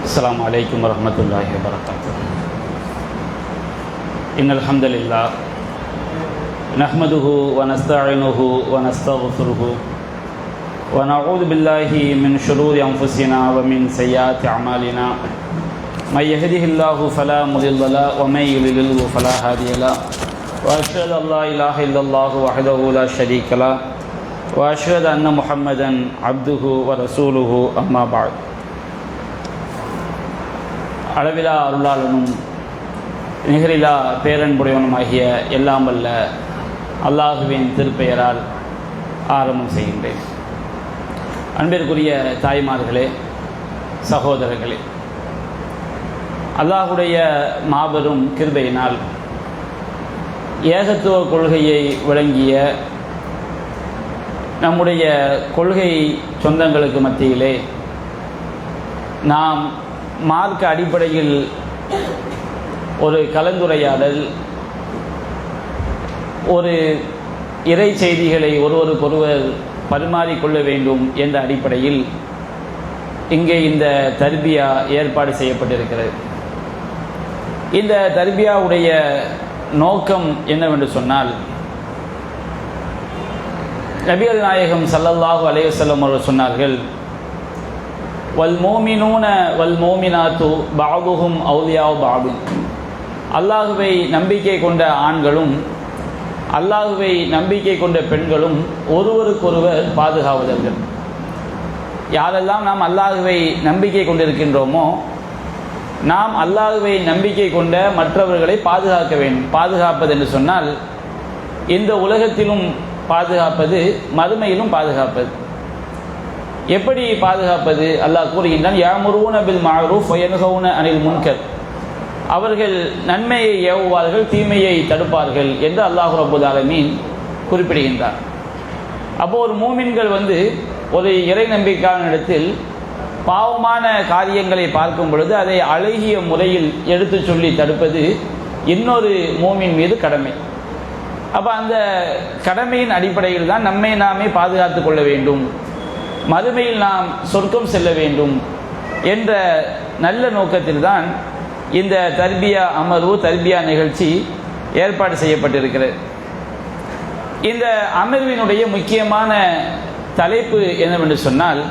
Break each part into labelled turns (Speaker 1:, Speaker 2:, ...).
Speaker 1: அஸ்ஸலாமு அலைக்கும் வரஹ்மத்துல்லாஹி வபரகாத்துஹு. இன்னல் ஹம்தலில்லாஹ் நஹ்மதுஹு வ நஸ்தஈனுஹு வ நஸ்தக்ஃபிருஹு வ நஊது பில்லாஹி மின் ஷுரூரி அன்ஃபுஸினா வ மின் ஸய்யிஆத்தி அமாலினா மை யஹ்திஹில்லாஹு ஃபலா முதில்ல லஹு வ மை யுضللஹு ஃபலா ஹாதிய லஹு வ அஷ்ஹது அல்லா இலாஹ இல்லல்லாஹு வஹ்தஹு லா ஷரீக லஹு வ அஷ்ஹது அன்ன முஹம்மதன் அப்துஹு வ ரசூலுஹு அம்மா பஅத். அளவிலா அருளாளனும் நிகரிலா பேரன்புடையவனுமாகிய எல்லாம் வல்ல அல்லாஹுவின் திருப்பெயரால் ஆரம்பம் செய்கின்றேன். அன்பிற்குரிய தாய்மார்களே, சகோதரர்களே, அல்லாஹுடைய மாபெரும் கிருபையினால் ஏகத்துவ கொள்கையை விளங்கிய நம்முடைய கொள்கை சொந்தங்களுக்கு மத்தியிலே நாம் மார்க்க அடிப்படையில் ஒரு கலந்துரையாடல், ஒரு இறை செய்திகளை ஒருவருக்கொருவர் பரிமாறிக்கொள்ள வேண்டும் என்ற அடிப்படையில் இங்கே இந்த தர்பியா ஏற்பாடு செய்யப்பட்டிருக்கிறது. இந்த தர்பியாவுடைய நோக்கம் என்னவென்று சொன்னால், நபிகள் நாயகம் ஸல்லல்லாஹு அலைஹி வஸல்லம் அவர்கள் சொன்னார்கள், வல் மோமினூன வல் மோமினாத்து பஅதுஹும் அவுலியாஉ பஅது. அல்லாஹுவை நம்பிக்கை கொண்ட ஆண்களும் அல்லாஹுவை நம்பிக்கை கொண்ட பெண்களும் ஒருவருக்கொருவர் பாதுகாவலர்கள். யாரெல்லாம் நாம் அல்லாஹுவை நம்பிக்கை கொண்டிருக்கின்றோமோ, நாம் அல்லாஹுவை நம்பிக்கை கொண்ட மற்றவர்களை பாதுகாக்க வேண்டும். பாதுகாப்பது என்று சொன்னால் இந்த உலகத்திலும் பாதுகாப்பது, மறுமையிலும் பாதுகாப்பது. எப்படி பாதுகாப்பது? அல்லாஹ் கூறுகின்றான், யஅமுரூன பில் மஅரூஃப் வ யன்ஹவுன அனில் முன்கர். அவர்கள் நன்மையை ஏவுவார்கள், தீமையை தடுப்பார்கள் என்று அல்லாஹ் ரப்பல் ஆலமீன் குறிப்பிடுகின்றார். அப்போ ஒரு மூமின்கள் ஒரு இறை நம்பிக்கையான இடத்தில் பாவமான காரியங்களை பார்க்கும் பொழுது அதை அழகிய முறையில் எடுத்து சொல்லி தடுப்பது இன்னொரு மூமின் மீது கடமை. அப்போ அந்த கடமையின் அடிப்படையில் தான் நம்மை நாமே பாதுகாத்து கொள்ள வேண்டும், மறுமையில் நாம் சொர்க்கம் செல்ல வேண்டும் என்ற நல்ல நோக்கத்தில் தான் இந்த தர்பியா அமர்வு, தர்பியா நிகழ்ச்சி ஏற்பாடு செய்யப்பட்டிருக்கிறது. இந்த அமர்வினுடைய முக்கியமான தலைப்பு என்னவென்று சொன்னால்,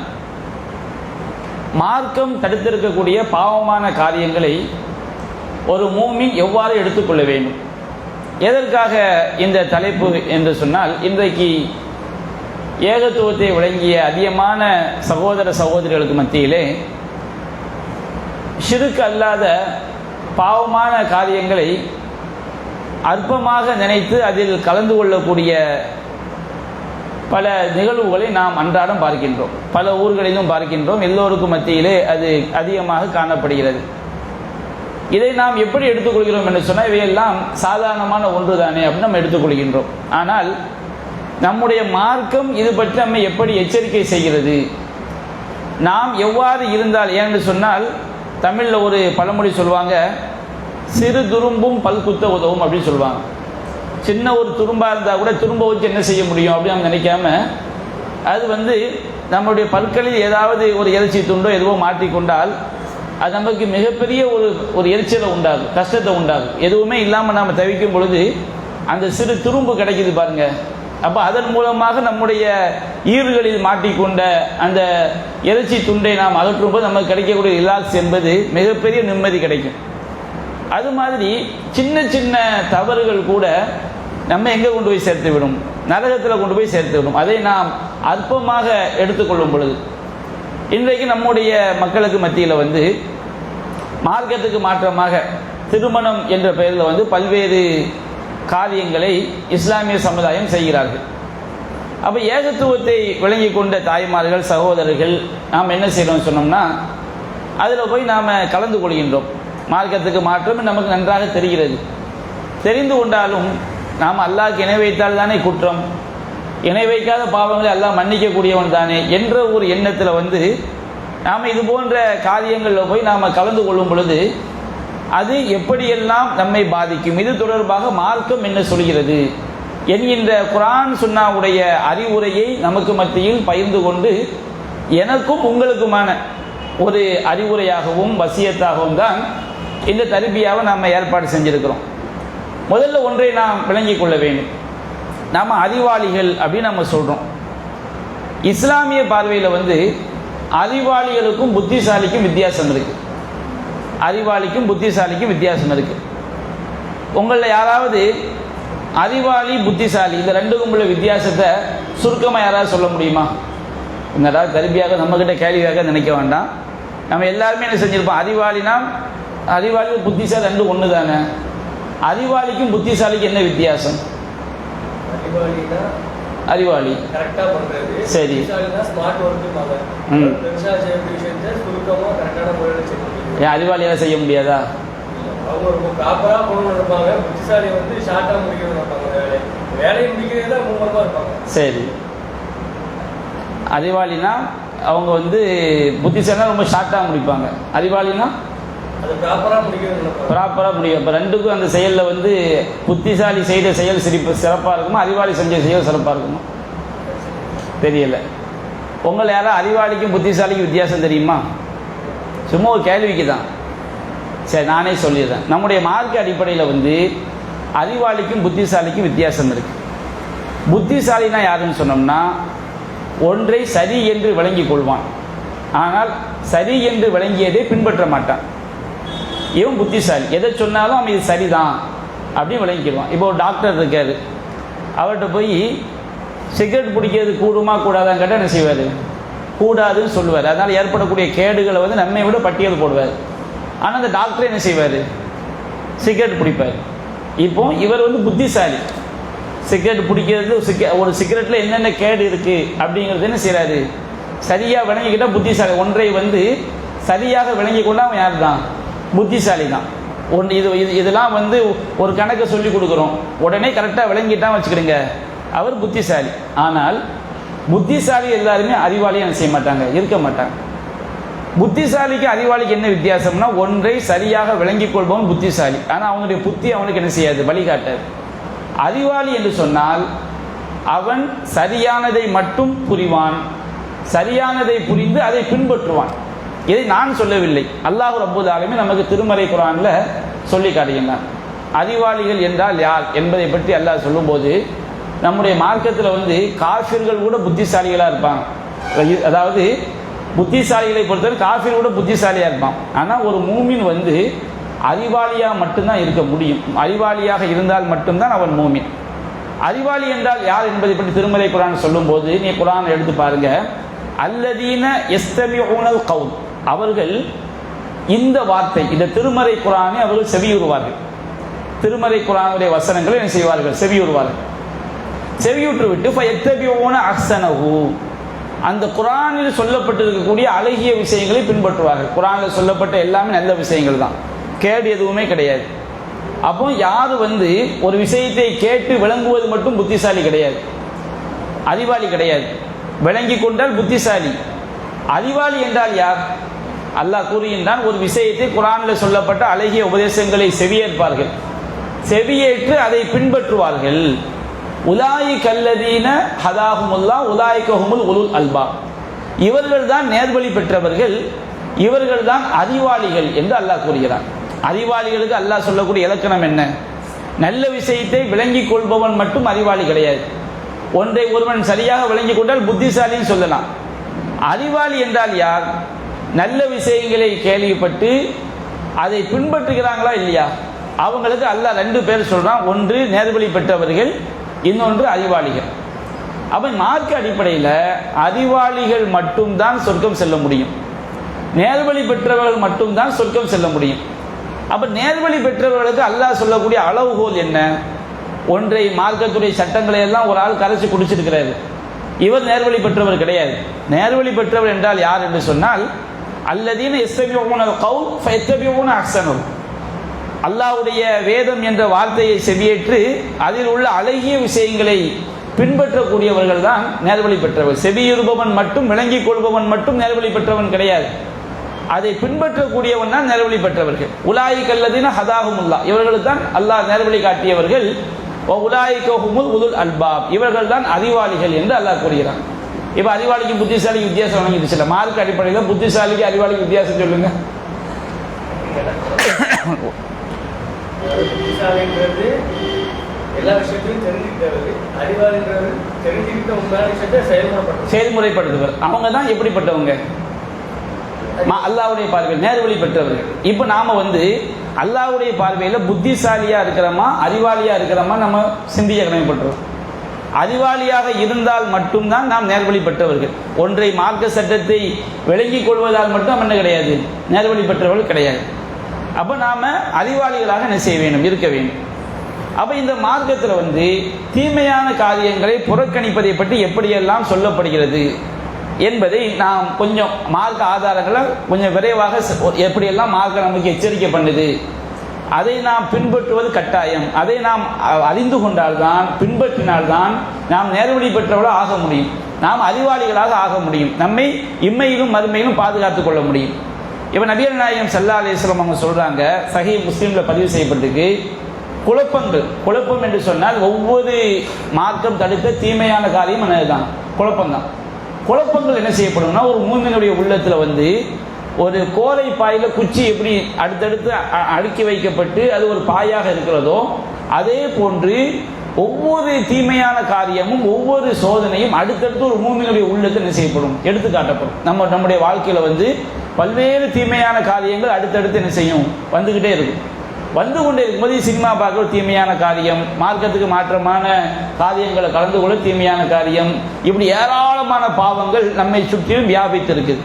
Speaker 1: மார்க்கம் தடுத்திருக்கக்கூடிய பாவமான காரியங்களை ஒரு மூமின் எவ்வாறு எடுத்துக்கொள்ள வேண்டும். எதற்காக இந்த தலைப்பு என்று சொன்னால், இன்றைக்கு ஏகத்துவத்தை விளங்கிய அதிகமான சகோதர சகோதரிகளுக்கு மத்தியிலே ஷிர்க் அல்லாத பாவமான காரியங்களை அற்பமாக நினைத்து அதில் கலந்து கொள்ளக்கூடிய பல நிகழ்வுகளை நாம் அன்றாடம் பார்க்கின்றோம், பல ஊர்களிலும் பார்க்கின்றோம். எல்லோருக்கும் மத்தியிலே அது அதிகமாக காணப்படுகிறது. இதை நாம் எப்படி எடுத்துக்கொள்கிறோம் என்று சொன்னால், இவையெல்லாம் சாதாரணமான ஒன்று தானே அப்படின்னு நம்ம எடுத்துக்கொள்கின்றோம். ஆனால் நம்முடைய மார்க்கம் இது பற்றி நம்மை எப்படி எச்சரிக்கை செய்கிறது, நாம் எவ்வாறு இருந்தால், ஏன்னு சொன்னால் தமிழில் ஒரு பழமொழி சொல்லுவாங்க, சிறு துரும்பும் பல்குத்த உதவும் அப்படின்னு சொல்லுவாங்க. சின்ன ஒரு துரும்பாக இருந்தால் கூட துரும்ப வச்சு என்ன செய்ய முடியும் அப்படின்னு நம்ம நினைக்காம, அது நம்முடைய பற்களில் ஏதாவது ஒரு இறைச்சி துண்டோ எதுவோ மாட்டிக்கொண்டால் அது நமக்கு மிகப்பெரிய ஒரு எரிச்சலை உண்டாகும், கஷ்டத்தை உண்டாகும். எதுவுமே இல்லாமல் நாம் தவிக்கும் பொழுது அந்த சிறு துரும்பு கிடைக்குது பாருங்க. அப்போ அதன் மூலமாக நம்முடைய ஈறுகளில் மாட்டிக்கொண்ட அந்த இறைச்சி துண்டை நாம் அகற்றும்போது நமக்கு கிடைக்கக்கூடிய ரிலாக்ஸ் என்பது மிகப்பெரிய நிம்மதி கிடைக்கும். அது மாதிரி சின்ன சின்ன தவறுகள் கூட நம்ம எங்கே கொண்டு போய் சேர்த்து விடும், நரகத்தில் கொண்டு போய் சேர்த்து விடும். அதை நாம் அற்பமாக எடுத்துக்கொள்ளும் பொழுது இன்றைக்கு நம்முடைய மக்களுக்கு மத்தியில் மார்க்கத்துக்கு மாற்றமாக திருமணம் என்ற பெயரில் பல்வேறு காரியங்களை இஸ்லாமிய சமுதாயம் செய்கிறார்கள். அப்போ ஏகத்துவத்தை விளங்கி கொண்ட தாய்மார்கள், சகோதரர்கள் நாம் என்ன செய்யணும்னு சொன்னோம்னா, அதில் போய் நாம் கலந்து கொள்கின்றோம். மார்க்கத்துக்கு மாற்றம் நமக்கு நன்றாக தெரிகிறது. தெரிந்து கொண்டாலும் நாம் அல்லாஹ்க்கு இணை வைத்தால் தானே குற்றம், இணை வைக்காத பாவங்களை அல்லாஹ் மன்னிக்கக்கூடியவன் தானே என்ற ஒரு எண்ணத்தில் நாம் இது போன்ற காரியங்களில் போய் நாம் கலந்து கொள்ளும் பொழுது அது எப்படியெல்லாம் நம்மை பாதிக்கும், இது தொடர்பாக மார்க்கம் என்ன சொல்கிறது என்கின்ற குர்ஆன் சுன்னாவுடைய அறிவுரையை நமக்கு மத்தியில் பகிர்ந்து கொண்டு எனக்கும் உங்களுக்குமான ஒரு அறிவுரையாகவும் வசியத்தாகவும் தான் இந்த தர்பியாவை நாம் ஏற்பாடு செஞ்சிருக்கிறோம். முதல்ல ஒன்றை நாம் விளங்கிக் கொள்ள வேண்டும். நாம் அறிவாளிகள் அப்படின்னு நம்ம சொல்கிறோம். இஸ்லாமிய பார்வையில் அறிவாளிகளுக்கும் புத்திசாலிக்கும் வித்தியாசம் இருக்குது. அறிவாளிக்கும் புத்திசாலிக்கும் வித்தியாசம் இருக்குது. உங்களில் யாராவது அறிவாளி புத்திசாலி இந்த ரெண்டுக்கும் உள்ள வித்தியாசத்தை சுருக்கமாக யாராவது சொல்ல முடியுமா? என்னடா தர்பியாக நம்மக்கிட்ட கேள்வியாக நினைக்க வேண்டாம். நம்ம எல்லாருமே என்ன செஞ்சுருப்போம், அறிவாளி புத்திசாலி ரெண்டு ஒன்று தானே. அறிவாளிக்கும் புத்திசாலிக்கும் என்ன வித்தியாசம்? அறிவாளி சரி, ஏன் அறிவாளியாக செய்ய முடியாதா? சரி, அறிவாளினா அவங்க புத்திசாலினா ரொம்ப ஷார்ட்டாக முடிப்பாங்க, அறிவாளினா ப்ராப்பராக முடியும். இப்போ ரெண்டுக்கும் அந்த செயலில் புத்திசாலி செய்த செயல் சிறப்பாக இருக்குமா, அறிவாளி செஞ்ச செயல் சிறப்பாக இருக்குமா? தெரியல. உங்களை யாராவது அறிவாளிக்கும் புத்திசாலிக்கும் வித்தியாசம் தெரியுமா? சும்மா ஒரு கேள்விக்கு தான். சரி, நானே சொல்லிடுறேன். நம்முடைய மார்க்க அடிப்படையில் அறிவாளிக்கும் புத்திசாலிக்கும் வித்தியாசம் இருக்குது. புத்திசாலினா யாருன்னு சொன்னோம்னா, ஒன்றை சரி என்று விளங்கி கொள்வான், ஆனால் சரி என்று விளங்கியதை பின்பற்ற மாட்டான். இவன் புத்திசாலி. எதை சொன்னாலும் அவன் இது சரிதான் அப்படின்னு விளங்கிடுவான். இப்போ ஒரு டாக்டர் இருக்காரு, அவர்கிட்ட போய் சிகரெட் பிடிக்கிறது கூடுமா கூடாதான்னு கேட்டால் என்ன செய்வார்? கூடாதுன்னு சொல்லுவார். அதனால் ஏற்படக்கூடிய கேடுகளை நம்மை விட பட்டியல் போடுவார். ஆனால் அந்த டாக்டர் என்ன செய்வார்? சிகரெட் பிடிப்பார். இப்போ இவர் புத்திசாலி. சிகரெட் பிடிக்கிறது ஒரு சிகரெட்டில் என்னென்ன கேடு இருக்குது அப்படிங்கிறது என்ன செய்கிறாரு? சரியாக விளங்கிக்கிட்டால் புத்திசாலி. ஒன்றை சரியாக விளங்கி கொண்டா அவன் யார் தான்? புத்திசாலி தான். இதெல்லாம் ஒரு கணக்கை சொல்லி கொடுக்குறோம், உடனே கரெக்டாக விளங்கிட்டான் வச்சுக்கிடுங்க, அவர் புத்திசாலி. ஆனால் புத்திசாலி எல்லாருமே அறிவாளியாக என்ன செய்ய மாட்டாங்க, இருக்க மாட்டாங்க. புத்திசாலிக்கு அறிவாளிக்கு என்ன வித்தியாசம்னா, ஒன்றை சரியாக விளங்கிக் கொள்பவன் புத்திசாலி, ஆனால் அவனுடைய புத்தி அவனுக்கு என்ன செய்யாது, வழிகாட்டாது. அறிவாளி என்று சொன்னால் அவன் சரியானதை மட்டும் புரிவான், சரியானதை புரிந்து அதை பின்பற்றுவான். இதை நான் சொல்லவில்லை, அல்லாஹ் ரப்பல் ஆலமீன் நமக்கு திருமறை குர்ஆன்ல சொல்லி காட்டுகின்றான். அறிவாளிகள் என்றால் யார் என்பதை பற்றி அல்லாஹ் சொல்லும்போது, நம்முடைய மார்க்கத்தில் காஃபிர்கள் கூட புத்திசாலிகளாக இருப்பாங்க. அதாவது புத்திசாலிகளை பொறுத்தவரை காஃபிர் கூட புத்திசாலியாக இருப்பான். ஆனால் ஒரு மூமின் அறிவாளியாக மட்டும்தான் இருக்க முடியும். அறிவாளியாக இருந்தால் மட்டும்தான் அவன் மூமின். அறிவாளி என்றால் யார் என்பதை பற்றி திருமறை குர்ஆன் சொல்லும்போது, நீ குர்ஆனை எடுத்து பாருங்க. அல்லதீன யஸ்தமிஊனல் கவுல், அவர்கள் இந்த வார்த்தை, இந்த திருமறை குர்ஆனை அவர்கள் செவியுறுவார்கள். திருமறை குர்ஆனுடைய வசனங்களை என்ன செய்வார்கள்? செவியுறுவார்கள். செவியுற்று விட்டு ஃபயத்தபிஊன அஹ்ஸனஹு, அந்த குர்ஆனில் சொல்லப்பட்டிருக்கக்கூடிய அழகிய விஷயங்களை பின்பற்றுவார்கள். குர்ஆனில் சொல்லப்பட்ட எல்லாமே நல்ல விஷயங்கள் தான், கேடு எதுவுமே கிடையாது. அப்போ யார் ஒரு விஷயத்தை கேட்டு விளங்குவது மட்டும் புத்திசாலி கிடையாது, அறிவாளி கிடையாது. விளங்கி கொண்டால் புத்திசாலி. அறிவாளி என்றால் யார்? அல்லாஹ் கூறுகின்றான், ஒரு விஷயத்தை குர்ஆனில் சொல்லப்பட்ட அழகிய உபதேசங்களை செவியேற்பார்கள், செவியேற்று அதை பின்பற்றுவார்கள். உலாயிக அல்லதீன ஹதாஹுமுல்லாஹ் உலாயிக ஹுமுல் உலுல் அல்பாப், இவர்கள் தான் நேர்வழி பெற்றவர்கள், இவர்கள் தான் அறிவாளிகள் என்று அல்லாஹ் கூறுகிறார். அறிவாளிகளுக்கு அல்லாஹ் சொல்லக்கூடிய இலக்கணம் என்ன? நல்ல விஷயத்தை விளங்கிக் கொள்பவன் மட்டும் அறிவாளி கிடையாது. ஒன்றை ஒருவன் சரியாக விளங்கிக் கொண்டால் புத்திசாலின்னு சொல்லலாம். அறிவாளி என்றால் யார்? நல்ல விஷயங்களை கேள்விப்பட்டு அதை பின்பற்றுகிறாங்களா இல்லையா, அவங்களுக்கு அல்லாஹ் ரெண்டு பேர் சொல்றான். ஒன்று நேர்வழி பெற்றவர்கள், இன்னொன்று அறிவாளிகள். அவன் மார்க்க அடிப்படையில் அறிவாளிகள் மட்டும்தான் சொர்க்கம் செல்ல முடியும், நேர்வழி பெற்றவர்கள் மட்டும்தான் சொர்க்கம் செல்ல முடியும். அப்ப நேர்வழி பெற்றவர்களுக்கு அல்லாஹ் சொல்லக்கூடிய அளவுகோல் என்ன? ஒன்றை மார்க்கத்துடைய சட்டங்களை எல்லாம் ஒரு ஆள் கரைச்சி குடிச்சிருக்கிறாரு, இவர் நேர்வழி பெற்றவர் கிடையாது. நேர்வழி பெற்றவர் என்றால் யார் என்று சொன்னால், அல்லதீன யஸ்தமிஊனல் கவுல் ஃபயத்தபிஊன அஹ்ஸனஹு, அல்லாஹ்வுடைய வேதம் என்ற வார்த்தையை செவியேற்று அதில் உள்ள அழகிய விஷயங்களை பின்பற்றக்கூடியவர்கள் தான் நேர்வழி பெற்றவர். செவியுறுபவன் மட்டும், விளங்கிக் கொள்பவன் மட்டும் நேர்வழி பெற்றவன் கிடையாது. அதை பின்பற்றக்கூடியவன் தான் நேர்வழி பெற்றவர்கள். உலாயிக அல்லதீன ஹதாஹுமுல்லாஹ், இவர்கள் தான் அல்லாஹ் நேர்வழி காட்டியவர்கள். உலாயிக ஹுமுல் உலுல் அல்பாப், இவர்கள் தான் அறிவாளிகள் என்று அல்லாஹ் கூறுகிறான். இப்ப அறிவாளிக்கு புத்திசாலிக்கு வித்தியாசம் வழங்கிடுச்சு இல்லை? மார்க் அடிப்படையில் புத்திசாலிக்கு அறிவாளிக்கு வித்தியாசம் சொல்லுங்க.
Speaker 2: புத்திசாலின்றது எல்லா விஷயத்தையும் தெரிஞ்சுக்கிட்டவர், அறிவாளின்றது தெரிஞ்சுக்கிட்ட உண்மையான விஷயத்தை செயல்முறைப்படுத்துவர். அவங்க தான் எப்படிப்பட்டவங்க? அல்லாஹ்வுடைய பார்வையில் நேர்வழி பெற்றவர்கள். இப்போ நாம அல்லாஹ்வுடைய பார்வையில் புத்திசாலியா இருக்கிறோமா அறிவாளியா இருக்கிறோமா நம்ம சிந்திக்க கடமைப்பட்டோம். அறிவாளியாக இருந்தால் மட்டும்தான் நாம் நேர்வழி பெற்றவர்கள். ஒன்றை மார்க்க சட்டத்தை விளங்கிக் கொள்வதால் மட்டும் என்ன கிடையாது, நேர்வழி பெற்றவர்கள் கிடையாது. அப்போ நாம அறிவாளிகளாக என்ன செய்ய வேண்டும், இருக்க வேண்டும். அப்போ இந்த மார்க்கத்தில் தீமையான காரியங்களை புறக்கணிப்பதை பற்றி எப்படியெல்லாம் சொல்லப்படுகிறது என்பதை நாம் கொஞ்சம் மார்க்க ஆதாரங்களை கொஞ்சம் விரைவாக எப்படியெல்லாம் மார்க்க நமக்கு எச்சரிக்கை பண்ணுது, அதை நாம் பின்பற்றுவது கட்டாயம். அதை நாம் அறிந்து கொண்டால்தான், பின்பற்றினால்தான் நாம் நேர்வழி பெற்றவர்களாக ஆக முடியும், நாம் அறிவாளிகளாக ஆக முடியும், நம்மை இம்மையிலும் மறுமையிலும் பாதுகாத்துக் கொள்ள முடியும். இப்போ நபிகள் நாயகம் ஸல்லல்லாஹு அலைஹி வஸல்லம் அவங்க சொல்றாங்க, சஹீஹ் முஸ்லிம்ல பதிவு செய்யப்பட்டிருக்கு, குழப்பம் என்று சொன்னால் ஒவ்வொரு மார்க்கம் தடுத்த தீமையான காரியம் என்னதுதான், குழப்பம்தான். குழப்பங்கள் என்ன செய்யப்படும்னா, ஒரு மூமினுடைய உள்ளத்தில் ஒரு கோரை பாயில குச்சி எப்படி அடுத்தடுத்து அடுக்கி வைக்கப்பட்டு அது ஒரு பாயாக இருக்கிறதோ அதே போன்று ஒவ்வொரு தீமையான காரியமும் ஒவ்வொரு சோதனையும் அடுத்தடுத்து ஒரு மூமினுடைய உள்ளத்தில் என்ன செய்யப்படும், எடுத்து காட்டப்படும். நம்முடைய வாழ்க்கையில் பல்வேறு தீமையான காரியங்கள் அடுத்தடுத்து என்ன செய்யும், வந்துகிட்டே இருக்கும். வந்து கொண்டே இருக்கும்போது சினிமா பார்க்க ஒரு தீமையான காரியம், மார்க்கத்துக்கு மாற்றமான காரியங்களை கலந்து கொள்ள தீமையான காரியம், இப்படி ஏராளமான பாவங்கள் நம்மை சுற்றிலும் வியாபித்து இருக்குது.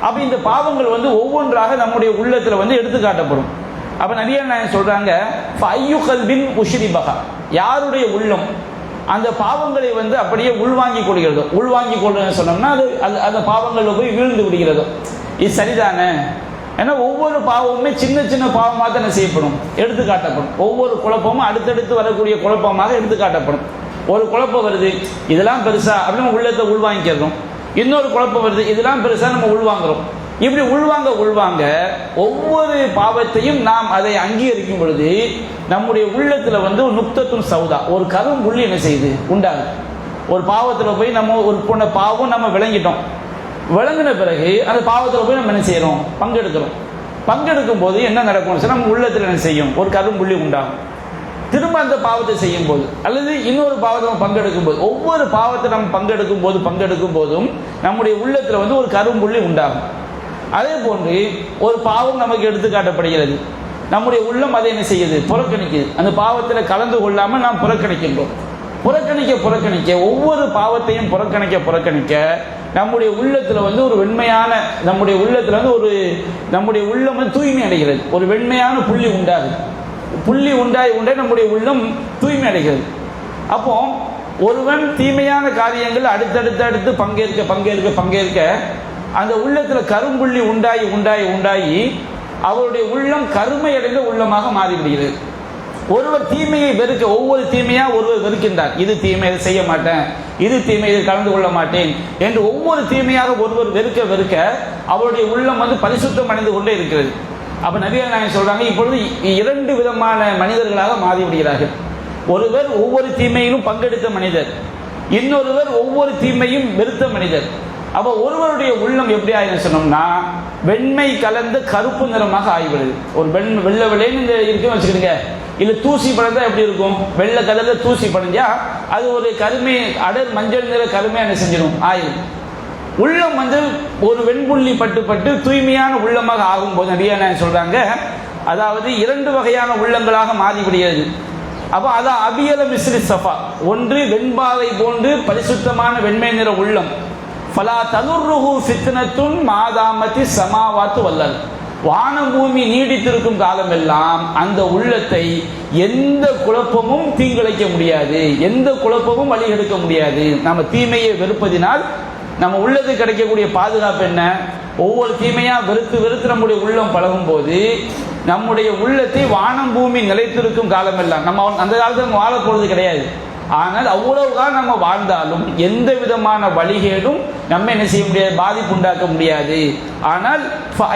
Speaker 2: அப்ப இந்த பாவங்கள் ஒவ்வொன்றாக நம்முடைய உள்ளத்தில் எடுத்து காட்டப்படும். அப்ப நபிகள் நாயகம் சொல்றாங்க, யாருடைய உள்ளம் அந்த பாவங்களை அப்படியே உள்வாங்கிக் கொள்கிறதோ, உள்வாங்கிக் கொள்ளுன்னு சொன்னோம்னா அது அந்த பாவங்களில் போய் வீழ்ந்து விடுகிறதோ, இது சரிதானே. ஏன்னா ஒவ்வொரு பாவமுமே சின்ன சின்ன பாவமாக தான் செய்யப்படும், எடுத்து காட்டப்படும். ஒவ்வொரு குழப்பமும் அடுத்தடுத்து வரக்கூடிய குழப்பமாக எடுத்து காட்டப்படும். ஒரு குழப்பம் வருது, இதெல்லாம் பெருசா அப்படின்னு உள்ளத்தை உள்வாங்கிக்கிறோம். இன்னொரு குழப்பம் வருது, இதெல்லாம் பெருசா நம்ம உள்வாங்குறோம். இப்படி உள்வாங்க ஒவ்வொரு பாவத்தையும் நாம் அதை அங்கீகரிக்கும் பொழுது நம்முடைய உள்ளத்துல ஒரு நுக்தத்துன் சௌதா, ஒரு கரும்புள்ளி என்ன செய்யுது, உண்டாகுது. ஒரு பாவத்துல போய் நம்ம ஒரு போன பாவம் நம்ம விளங்கிட்டோம், விளங்கின பிறகு அந்த பாவத்தில் போய் நம்ம என்ன செய்யறோம், பங்கெடுக்கும் போது என்ன நடக்கும், நம்ம உள்ளத்தில் என்ன செய்யும், ஒரு கரும்புள்ளி உண்டாகும். திரும்ப அந்த பாவத்தை செய்யும் போது அல்லது இன்னொரு பாவத்தை நம்ம பங்கெடுக்கும் போது, ஒவ்வொரு பாவத்தை நம்ம பங்கெடுக்கும் போதும் நம்முடைய உள்ளத்தில் ஒரு கரும்புள்ளி உண்டாகும். அதே போன்று ஒரு பாவம் நமக்கு எடுத்து காட்டப்படுகிறது, நம்முடைய உள்ளம் அதை என்ன செய்யுது, புறக்கணிக்குது. அந்த பாவத்தில் கலந்து கொள்ளாமல் நாம் புறக்கணிக்கின்றோம். புறக்கணிக்க ஒவ்வொரு பாவத்தையும் புறக்கணிக்க நம்முடைய உள்ளத்தில் ஒரு வெண்மையான, நம்முடைய உள்ளத்தில் நம்முடைய உள்ளம் தூய்மை அடைகிறது. ஒரு வெண்மையான புள்ளி உண்டாய் நம்முடைய உள்ளம் தூய்மை அடைகிறது. அப்போ ஒருவன் தீமையான காரியங்கள் அடுத்தடுத்து பங்கேற்க அந்த உள்ளத்தில் கரும்புள்ளி உண்டாயி அவருடைய உள்ளம் கருமை அடைந்த உள்ளமாக மாறிவிடுகிறது. ஒருவர் தீமையை ஒவ்வொரு தீமையா ஒருவர் வெறுக்கின்றார். இது தீமை, இதை செய்ய மாட்டேன், இது தீமை, இதில் கலந்து கொள்ள மாட்டேன் என்று ஒவ்வொரு தீமையாக ஒருவர் வெறுக்க அவருடைய உள்ளம் பரிசுத்தம் அடைந்து கொண்டே இருக்கிறது. அப்ப நபிகள் நாயகம் சொல்றாங்க, இப்பொழுது இரண்டு விதமான மனிதர்களாக மாறிவிடுகிறார்கள். ஒருவர் ஒவ்வொரு தீமையிலும் பங்கெடுத்த மனிதர், இன்னொருவர் ஒவ்வொரு தீமையும் வெறுத்த மனிதர். அப்ப ஒருவருடைய உள்ளம் எப்படி ஆயிடும் சொன்னோம்னா, வெண்மை கலந்த கருப்பு நிறமாக ஆகிவிடுது. ஒரு வெள்ளை வெள்ளைன்னு இருக்குன்னு வச்சுக்கிடுங்க, இல்ல தூசி படைந்தா எப்படி இருக்கும், வெள்ளை கலர்ல தூசி படைஞ்சா அது ஒரு கருமை அடர் மஞ்சள் நிற கருமை என்ன செஞ்சிடும், ஆயிடும். உள்ளம் ஒரு வெண்புள்ளி பட்டு தூய்மையான உள்ளமாக ஆகும்போது நபியா சொல்றாங்க, அதாவது இரண்டு வகையான உள்ளங்களாக மாறிவிடுகிறது. அப்போ அதான் அபியல மிஸ்ரி சஃபா, ஒன்று வெண்பாவை போன்று பரிசுத்தமான வெண்மை நிற உள்ளம், ஃபலா ததுர்ருஹு ஃபித்னத்துன் மாதாமத்தி சமாவாத்து வல்லல், வானம் பூமி நீடித்திருக்கும் காலமெல்லாம் அந்த உள்ளத்தை எந்த குழப்பமும் தீங்கிழைக்க முடியாது, எந்த குழப்பமும் வழிகெடுக்க முடியாது. நம்ம தீமையை வெறுப்பதினால் நம்ம உள்ளத்துக்கு கிடைக்கக்கூடிய பாதுகாப்பு என்ன, ஒவ்வொரு தீமையா வெறுத்து நம்முடைய உள்ளம் பழகும் போது நம்முடைய உள்ளத்தை வானம் பூமி நிலைத்திருக்கும் காலமெல்லாம், நம்ம அந்த காலத்தில் வாழ போறது கிடையாது,
Speaker 1: ஆனால் அவ்வளவுதான் நம்ம வாழ்ந்தாலும் எந்த விதமான வழிகேடும் நம்ம என்ன செய்ய முடியாது, பாதிப்பு உண்டாக்க முடியாது. ஆனால்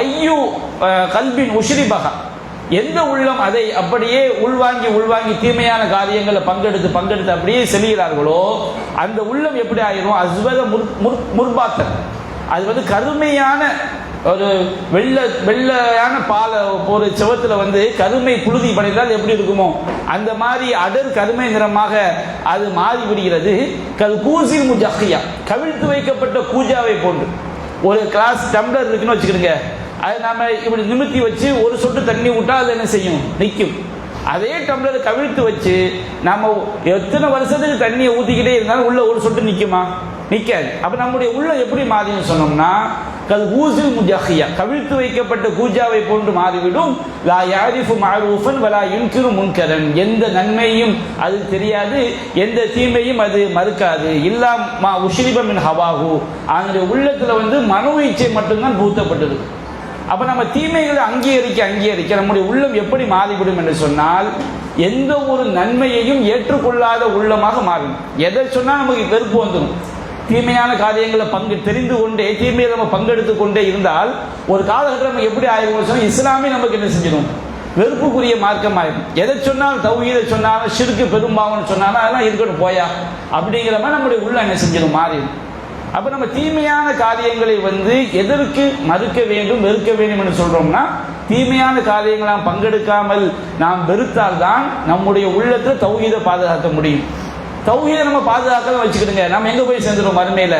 Speaker 1: ஐயு கல்பின் உஷ்ரிபகா, எந்த உள்ளம் அதை அப்படியே உள்வாங்கி தீமையான காரியங்களை பங்கெடுத்து அப்படியே செல்கிறார்களோ அந்த உள்ளம் எப்படி ஆயிரும், அஸ்வத முர்பாத்தன், அது வந்து கருமையான ஒரு வெள்ளையான பாலை ஒரு செவத்துல வந்து கருமை புழுதி படைத்தால் எப்படி இருக்குமோ அந்த மாதிரி அடர் கருமை நிறமாக அது மாறி விடுகிறது. கூசில் முஜஹியா, கவிழ்த்து வைக்கப்பட்ட கூஜாவை போன்று. ஒரு கிளாஸ் டம்ளர் இருக்குன்னு வச்சுக்கிடுங்க, அது நம்ம இப்படி நிமித்தி வச்சு ஒரு சொட்டு தண்ணி விட்டா அது என்ன செய்யும், நிற்கும். அதே டம்ளரை கவிழ்த்து வச்சு நம்ம எத்தனை வருஷத்துக்கு தண்ணியை ஊற்றிக்கிட்டே இருந்தாலும் உள்ள ஒரு சொட்டு நிற்குமா, நிற்காது. அப்போ நம்முடைய உள்ள எப்படி மாறின்னு சொன்னோம்னா ஊசில் முஜஹியா, கவிழ்த்து வைக்கப்பட்ட கூஜாவை போன்று மாறிவிடும். லா யாரிஃபு மஅரூஃபன் வலா யுன்கிரு முன்கரன், எந்த நன்மையும் அது தெரியாது, எந்த தீமையும் அது மறுக்காது. இல்லா மா உஷ்ரிப மின் ஹவாஹு, அதனுடைய உள்ளத்துல வந்து மனோ இச்சை மட்டும்தான் பூத்தப்பட்டது. அப்ப நம்ம தீமைகளை அங்கீகரிக்க நம்முடைய உள்ளம் எப்படி மாறிவிடும் என்று சொன்னால் எந்த ஒரு நன்மையையும் ஏற்றுக்கொள்ளாத உள்ளமாக மாறும். எதை சொன்னா நமக்கு வெறுப்பு வந்துடும். தீமையான காரியங்களை தெரிந்து கொண்டே தீமையை நம்ம பங்கெடுத்து கொண்டே இருந்தால் ஒரு காலகட்டம் நம்ம எப்படி ஆயிரும் சொன்னா இஸ்லாமே நமக்கு என்ன செஞ்சிடும், வெறுப்புக்குரிய மார்க்கம் ஆயிடும். எதை சொன்னாலும் தௌஹீதை சொன்னாலும் ஷிர்க் பெரும்பாவம்னு சொன்னாலும் அதெல்லாம் இருக்கட்டும் போயா அப்படிங்கிற மாதிரி நம்முடைய உள்ள என்ன செஞ்சிடும், மாறிடும். அப்ப நம்ம தீமையான காரியங்களை வந்து எதற்கு மறுக்க வேண்டும் வெறுக்க வேண்டும் என்று சொல்றோம்னா தீமையான காரியங்களை நாம் பங்கெடுக்காமல் நாம் வெறுத்தால்தான் நம்முடைய உள்ளத்தில் தௌஹீதை பாதுகாக்க முடியும். தௌஹீதை நம்ம பாதுகாக்க வச்சுக்கிடுங்க, நம்ம எங்க போய் சேர்ந்துருவோம், மறுமையில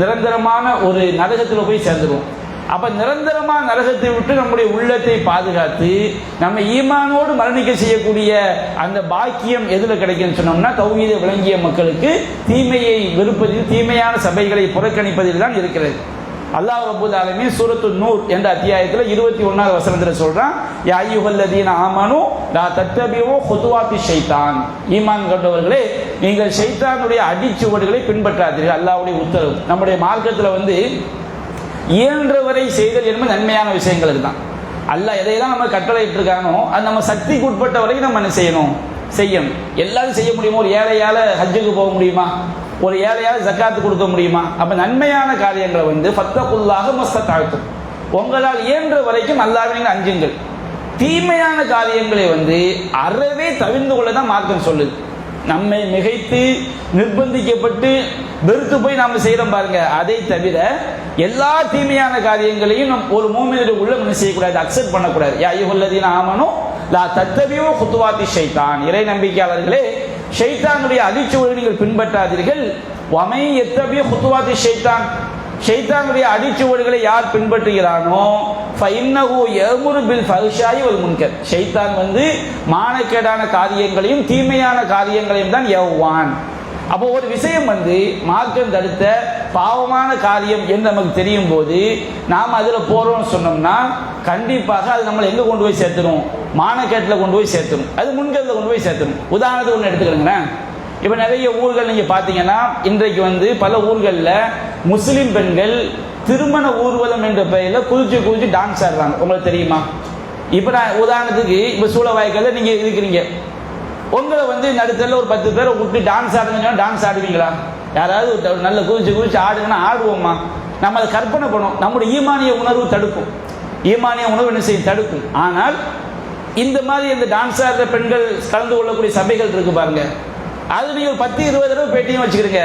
Speaker 1: நிரந்தரமான ஒரு நரகத்தில் போய் சேர்ந்துருவோம். அப்ப நிரந்தரமான நரகத்தை விட்டு நம்முடைய உள்ளத்தை பாதுகாத்து நம்ம ஈமானோடு மரணிக்க செய்யக்கூடிய அந்த பாக்கியம் எதுல கிடைக்குன்னு சொன்னோம்னா தௌஹீதை விளங்கிய மக்களுக்கு தீமையை வெறுப்பதில், தீமையான சபைகளை புறக்கணிப்பதில் தான் இருக்கிறது. அல்லாஹ் ரப்பல் ஆலமீன் சூரத்து நூர் என்ற அத்தியாயத்தில் 21வது வசனத்தில் சொல்றான், யா அய்யுஹல்லதீன ஆமனு லா தத்தபிஉ குதுவாத்தி ஷைத்தான், ஈமான் கொண்டவர்களே நீங்கள் ஷைத்தானுடைய அடிச்சுவடுகளை பின்பற்றாதீர்கள். அல்லாஹ்வுடைய உத்தரவு. நம்முடைய மார்க்கத்தில் வந்து இயன்றவரை செய்தல் என்பது நன்மையான விஷயங்களுக்கு தான். அல்லாஹ் எதையெல்லாம் நம்ம கட்டளையிட்டு இருக்கானோ அது நம்ம சக்திக்கு உட்பட்ட வரைக்கும் நம்ம என்ன செய்யணும், செய்யணும். எல்லாரும் செய்ய முடியுமா? ஒரு ஏழையால ஹஜ்ஜுக்கு போக முடியுமா? ஒரு ஏழையால ஜக்காத்து கொடுக்க முடியுமா? அப்ப நன்மையான காரியங்களை வந்து ஃபத்தகுல்லாஹ மஸ்ததாஅத்தும், உங்களால் இயன்ற வரைக்கும் அல்லாஹ்வை அஞ்சுங்கள். தீமையான காரியங்களை வந்து அறவே தவிர்ந்து கொள்ள தான் மார்க்கம் சொல்லுது. நம்மை மிகைத்து நிர்பந்திக்கப்பட்டு வெறுத்து போய் நாம செய்யறோம் பாருங்க, அதை தவிர எல்லா தீமையான காரியங்களையும் ஒரு மூமினுடைய உள்ள என்ன செய்யக்கூடாது, அக்செப்ட் பண்ணக்கூடாது. யா அய்யுஹல்லதீன ஆமனு லா தத்தபிஉ குதுவாத்தி ஷைத்தான், இறை நம்பிக்கையாளர்களே ஷைத்தானுடைய அடிச்சுவடுகளை நீங்கள் பின்பற்றாதீர்கள். வமை யத்தபிஉ குதுவாத்தி ஷைத்தான், ஷைத்தானுடைய அடிச்சுவடுகளை யார் பின்பற்றுகிறானோ ஃபஇன்னஹு யஅமுரு பில் ஃபஹ்ஷாஇ வல் முன்கர், ஷைத்தான் வந்து மானக்கேடான காரியங்களையும் தீமையான காரியங்களையும் தான் ஏவுவான். அப்போ ஒரு விஷயம் வந்து மார்க்கம் தடுத்த பாவமான காரியம் என்று நமக்கு தெரியும் போது நாம் அதில் போறோம்னு சொன்னோம்னா கண்டிப்பாக அது நம்மளை எங்க கொண்டு போய் சேர்த்துரும், மானக்கேட்டில் கொண்டு போய் சேர்த்துரும், அது முன்கரில் கொண்டு போய் சேர்த்துரும். உதாரணத்துக்கு ஒன்று எடுத்துக்கிறேங்களேன். இப்போ நிறைய ஊர்கள் நீங்கள் பார்த்தீங்கன்னா இன்றைக்கு வந்து பல ஊர்களில் முஸ்லீம் பெண்கள் திருமண ஊர்வலம் என்ற பெயரில் குதிச்சு டான்ஸ் ஆடுறாங்க. உங்களுக்கு தெரியுமா? இப்போ நான் உதாரணத்துக்கு இப்போ சூழவாய்க்கால நீங்கள் இருக்கிறீங்க, உங்களை வந்து நடுத்தரில் ஒரு 10 பேரை விட்டு டான்ஸ் ஆடுங்கன்னா டான்ஸ் ஆடுவீங்களா? யாராவது நல்ல குதிச்சு ஆடுங்கன்னா ஆடுவோமா? நம்ம அதை கற்பனை பண்ணோம். நம்முடைய ஈமானிய உணர்வு தடுக்கும், ஈமானிய உணர்வு என்ன செய்யும், தடுக்கும். ஆனால் இந்த மாதிரி இந்த டான்ஸ் ஆடுற பெண்கள் கலந்து கொள்ளக்கூடிய சபைகள் இருக்கு பாருங்க, அது நீங்கள் 10-20 தடவை பேட்டியும் வச்சுக்கிறீங்க,